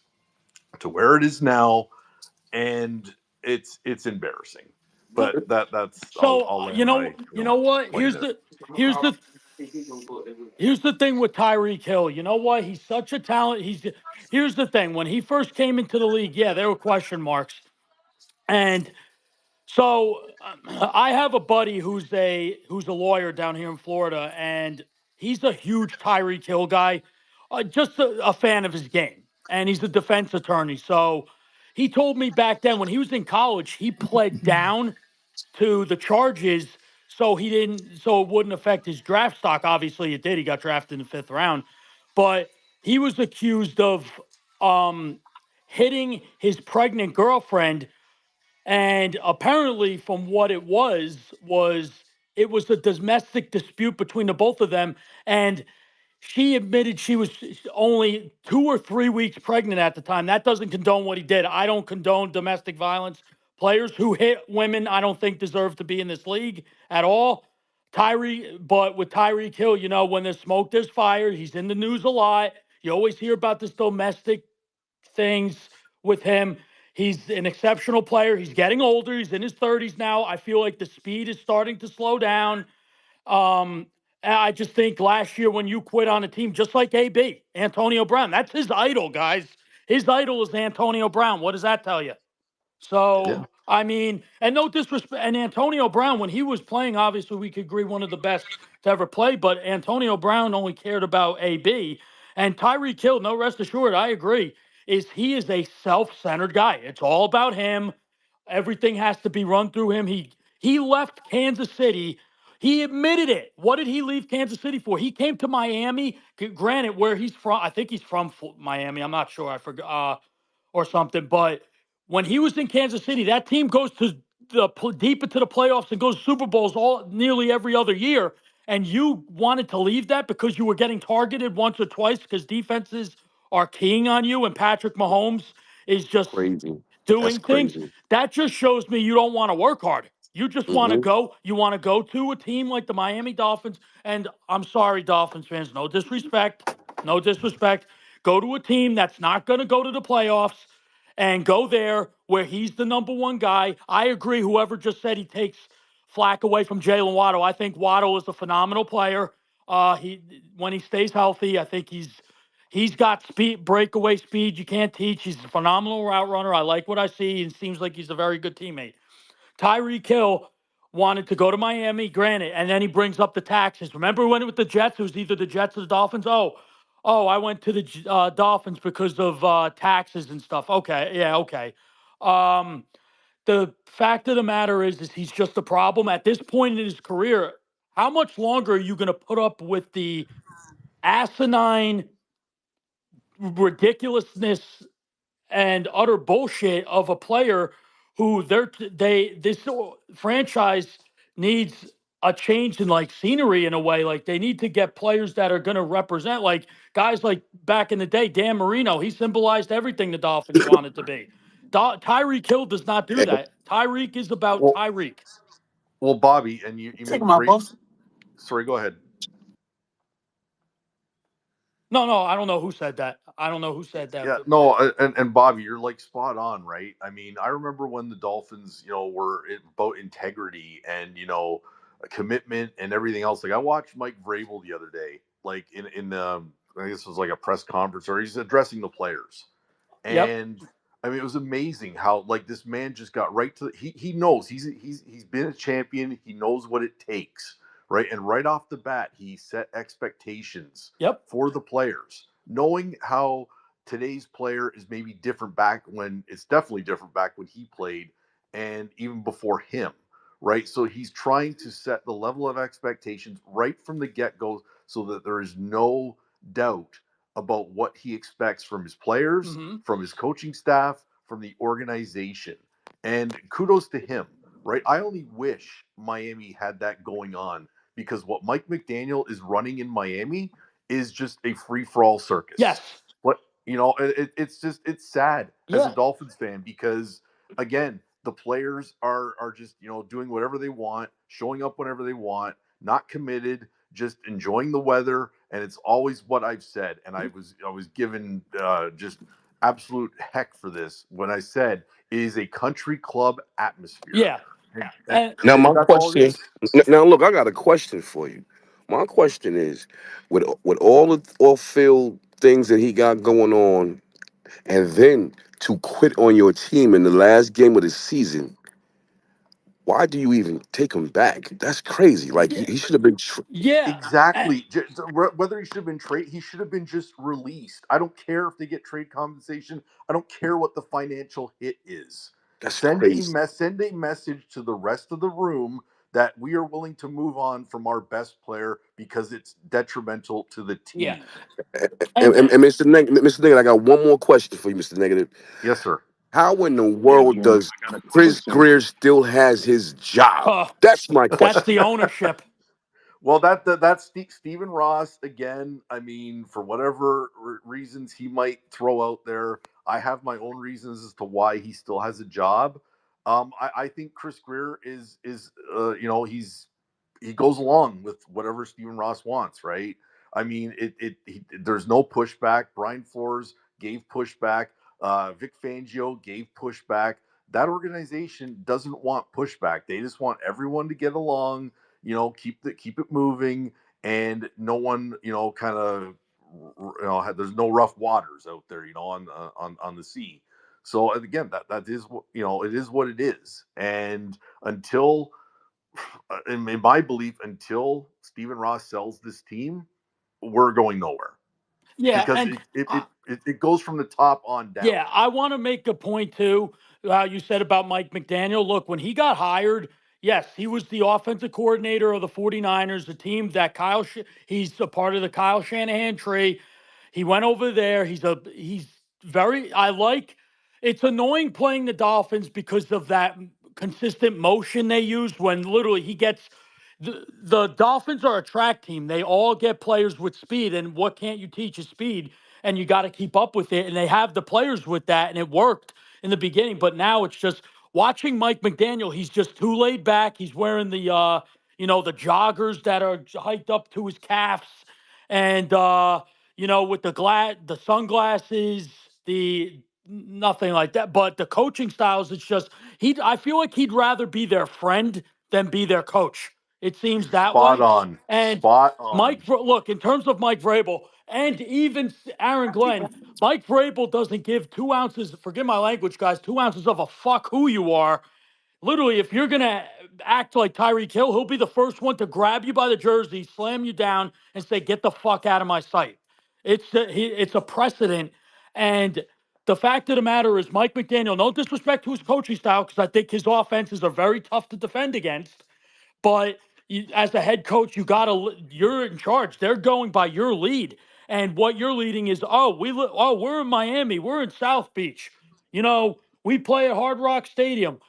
[SPEAKER 16] to where it is now, and it's embarrassing. But that's
[SPEAKER 14] So
[SPEAKER 16] I'll land
[SPEAKER 14] you
[SPEAKER 16] my
[SPEAKER 14] know, you know what?
[SPEAKER 16] plane there.
[SPEAKER 14] Here's the thing with Tyreek Hill. You know what? He's such a talent. Here's the thing. When he first came into the league, yeah, there were question marks, and so I have a buddy who's a lawyer down here in Florida, and he's a huge Tyreek Hill guy, just a fan of his game, and he's a defense attorney. So he told me back then when he was in college, he pled down to the charges so it wouldn't affect his draft stock. Obviously, it did. He got drafted in the fifth round, but he was accused of um, hitting his pregnant girlfriend, and apparently, from what it was a domestic dispute between the both of them. And she admitted she was only 2 or 3 weeks pregnant at the time. That doesn't condone what he did. I don't condone domestic violence. Players who hit women, I don't think deserve to be in this league at all. But with Tyreek Hill, when there's smoke, there's fire. He's in the news a lot. You always hear about this domestic things with him. He's an exceptional player. He's getting older. He's in his 30s now. I feel like the speed is starting to slow down. Um, I just think last year when you quit on a team, just like AB, Antonio Brown, that's his idol, guys. His idol is Antonio Brown. What does that tell you?
[SPEAKER 16] Yeah.
[SPEAKER 14] So, I mean, and no disrespect, and Antonio Brown, when he was playing, obviously we could agree one of the best to ever play, but Antonio Brown only cared about AB. And Tyreek Hill, no, rest assured, I agree, he is a self-centered guy. It's all about him. Everything has to be run through him. He left Kansas City. He admitted it. What did he leave Kansas City for? He came to Miami. Granted, where he's from, I think he's from Miami. I'm not sure. I forgot or something. But when he was in Kansas City, that team goes to deep into the playoffs and goes to Super Bowls nearly every other year. And you wanted to leave that because you were getting targeted once or twice because defenses are keying on you, and Patrick Mahomes is just
[SPEAKER 3] Crazy. That's
[SPEAKER 14] doing things.
[SPEAKER 3] crazy.
[SPEAKER 14] That just shows me you don't want to work hard. You just want to
[SPEAKER 3] Hmm.
[SPEAKER 14] go. You want to go to a team like the Miami Dolphins. And I'm sorry, Dolphins fans, no disrespect, no disrespect. Go to a team that's not going to go to the playoffs and go there where he's the number one guy. I agree. Whoever just said he takes flack away from Jalen Waddle, I think Waddle is a phenomenal player. He when he stays healthy, I think he's got speed, breakaway speed. You can't teach. He's a phenomenal route runner. I like what I see, and seems like he's a very good teammate. Tyreek Hill wanted to go to Miami, granted, and then he brings up the taxes. Remember when it was the Jets? It was either the Jets or the Dolphins. I went to the Dolphins because of taxes and stuff. Okay, yeah, okay. Um, the fact of the matter is he's just a problem at this point in his career. How much longer are you going to put up with the asinine ridiculousness and utter bullshit of a player who this franchise needs a change in like scenery in a way. Like they need to get players that are going to represent like guys like back in the day, Dan Marino. He symbolized everything the Dolphins wanted to be. Tyreek Hill does not do that. Tyreek is about
[SPEAKER 16] Well,
[SPEAKER 14] Tyreek.
[SPEAKER 16] well, Bobby, and you make great. Sorry, go ahead.
[SPEAKER 14] No, I don't know who said that. I don't know who said that.
[SPEAKER 16] Yeah, no, and Bobby, you're like spot on, right? I mean, I remember when the Dolphins, were about integrity and a commitment and everything else. Like I watched Mike Vrabel the other day, like in I guess it was like a press conference, or he's addressing the players,
[SPEAKER 14] Yep.
[SPEAKER 16] and I mean, it was amazing how like this man just got right to he knows he's been a champion. He knows what it takes, right? And right off the bat, he set expectations
[SPEAKER 14] Yep.
[SPEAKER 16] for the players, knowing how today's player is maybe different back when it's definitely different back when he played and even before him, right? So he's trying to set the level of expectations right from the get-go so that there is no doubt about what he expects from his players,
[SPEAKER 14] Mm-hmm.
[SPEAKER 16] from his coaching staff, from the organization. And kudos to him, right? I only wish Miami had that going on because what Mike McDaniel is running in Miami is just a free for all circus.
[SPEAKER 14] Yes.
[SPEAKER 16] What it's sad as a
[SPEAKER 14] Yeah.
[SPEAKER 16] Dolphins fan because again, the players are just doing whatever they want, showing up whenever they want, not committed, just enjoying the weather, and it's always what I've said. And I was given just absolute heck for this when I said it is a country club atmosphere.
[SPEAKER 14] Yeah. And
[SPEAKER 3] Now my
[SPEAKER 16] That's all it
[SPEAKER 3] question.
[SPEAKER 16] is.
[SPEAKER 3] Now look, I got a question for you. My question is, with all the off field things that he got going on, and then to quit on your team in the last game of the season, why do you even take him back? That's crazy. Like
[SPEAKER 14] yeah,
[SPEAKER 3] he should have been.
[SPEAKER 14] yeah. And,
[SPEAKER 16] Exactly. Whether he should have been he should have been just released. I don't care if they get trade compensation. I don't care what the financial hit is.
[SPEAKER 3] That's crazy.
[SPEAKER 16] Send a message to the rest of the room that we are willing to move on from our best player because it's detrimental to the
[SPEAKER 14] yeah.
[SPEAKER 16] team.
[SPEAKER 3] And Mr. Negative, I got one more question for you, Mr. Negative.
[SPEAKER 16] Yes, sir.
[SPEAKER 3] How in the world does Chris Greer still has his job?
[SPEAKER 14] Uh,
[SPEAKER 3] That's my
[SPEAKER 14] that's
[SPEAKER 3] question.
[SPEAKER 14] the ownership.
[SPEAKER 16] Well, that's Stephen Ross again. I mean, for whatever reasons he might throw out there, I have my own reasons as to why he still has a job. I think Chris Greer is he goes along with whatever Stephen Ross wants, right? I mean, there's no pushback. Brian Flores gave pushback. Vic Fangio gave pushback. That organization doesn't want pushback. They just want everyone to get along, keep it moving, and no one, kind of, there's no rough waters out there, on the sea. So again, that is what, it is what it is. And until, in my belief, until Stephen Ross sells this team, we're going nowhere
[SPEAKER 14] Yeah.
[SPEAKER 16] because
[SPEAKER 14] And
[SPEAKER 16] it goes from the top on down.
[SPEAKER 14] yeah, I want to make a point too. You said about Mike McDaniel. Look, when he got hired, yes, he was the offensive coordinator of the 49ers, the team that he's a part of the Kyle Shanahan tree. He went over there. He's very I like it's annoying playing the Dolphins because of that consistent motion they use when literally he gets the Dolphins are a track team. They all get players with speed, and what can't you teach is speed, and you got to keep up with it. And they have the players with that, and it worked in the beginning. But now it's just watching Mike McDaniel. He's just too laid back. He's wearing the joggers that are hiked up to his calves, and with the sunglasses, the nothing like that. But the coaching styles, it's just he. I feel like he'd rather be their friend than be their coach. It seems that
[SPEAKER 16] Spot
[SPEAKER 14] way.
[SPEAKER 16] on.
[SPEAKER 14] And
[SPEAKER 16] Spot on.
[SPEAKER 14] Look, in terms of Mike Vrabel and even Aaron Glenn, Mike Vrabel doesn't give 2 ounces, forgive my language, guys, 2 ounces of a fuck who you are. Literally, if you're going to act like Tyreek Hill, he'll be the first one to grab you by the jersey, slam you down, and say, get the fuck out of my sight. It's a precedent. And the fact of the matter is, Mike McDaniel, no disrespect to his coaching style, because I think his offenses are very tough to defend against. But as a head coach, you're in charge. They're going by your lead, and what you're leading is, we're in Miami, we're in South Beach. You know, we play at Hard Rock Stadium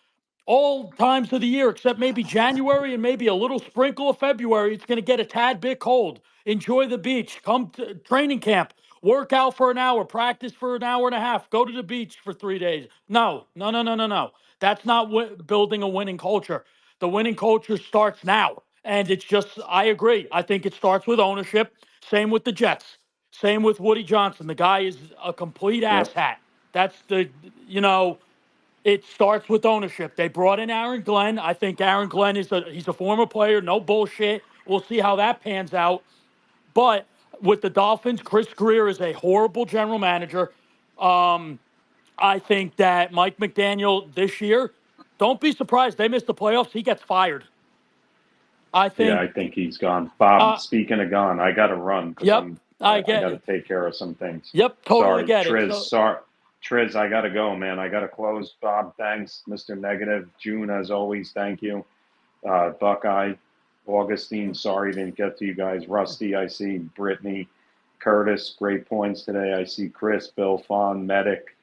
[SPEAKER 14] all times of the year, except maybe January and maybe a little sprinkle of February. It's going to get a tad bit cold. Enjoy the beach. Come to training camp. Work out for an hour. Practice for an hour and a half. Go to the beach for 3 days. No, no, no, no, no, no. That's not building a winning culture. The winning culture starts now. And it's just, I agree. I think it starts with ownership. Same with the Jets. Same with Woody Johnson. The guy is a complete asshat. That's it starts with ownership. They brought in Aaron Glenn. I think Aaron Glenn he's a former player, no bullshit. We'll see how that pans out. But with the Dolphins, Chris Greer is a horrible general manager. I think that Mike McDaniel this year, don't be surprised they miss the playoffs. He gets fired. I think.
[SPEAKER 2] I think he's gone. Bob,
[SPEAKER 14] Uh,
[SPEAKER 2] speaking of gone, I got to run because
[SPEAKER 14] yep, I
[SPEAKER 2] I
[SPEAKER 14] get
[SPEAKER 2] got to
[SPEAKER 14] it.
[SPEAKER 2] take care of some things.
[SPEAKER 14] Yep, totally
[SPEAKER 2] Sorry,
[SPEAKER 14] get it.
[SPEAKER 2] Triz.
[SPEAKER 14] So,
[SPEAKER 2] Sorry, Triz. I got to go, man. I got to close. Bob, thanks. Mr. Negative, June, as always, thank you. Buckeye, Augustine. Sorry didn't get to you guys. Rusty, I see. Brittany, Curtis, great points today. I see Chris, Bill, Fawn, Medic,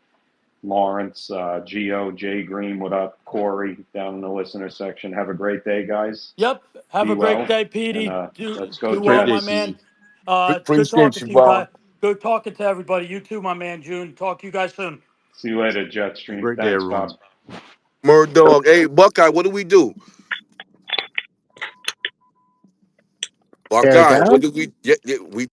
[SPEAKER 2] Lawrence, Geo, Jay Green. What up, Corey? Down in the listener section. Have a great day, guys.
[SPEAKER 14] yep. Have
[SPEAKER 2] Be
[SPEAKER 14] a great
[SPEAKER 2] well,
[SPEAKER 14] day,
[SPEAKER 2] and
[SPEAKER 14] Petey.
[SPEAKER 2] let's go
[SPEAKER 14] Do well,
[SPEAKER 3] Appreciate
[SPEAKER 14] my
[SPEAKER 2] Jets.
[SPEAKER 14] man.
[SPEAKER 3] you.
[SPEAKER 14] It's good
[SPEAKER 3] Appreciate
[SPEAKER 14] talking
[SPEAKER 3] you,
[SPEAKER 14] to you
[SPEAKER 3] Bob.
[SPEAKER 14] guys. Good talking to everybody. You too, my man, June. Talk to you guys soon.
[SPEAKER 2] See you later, Jetstream. Thanks, Bob.
[SPEAKER 3] Murd. Hey, Buckeye, what do we do?
[SPEAKER 5] Tear it
[SPEAKER 3] Buckeye,
[SPEAKER 5] down.
[SPEAKER 3] what do we? Yeah, we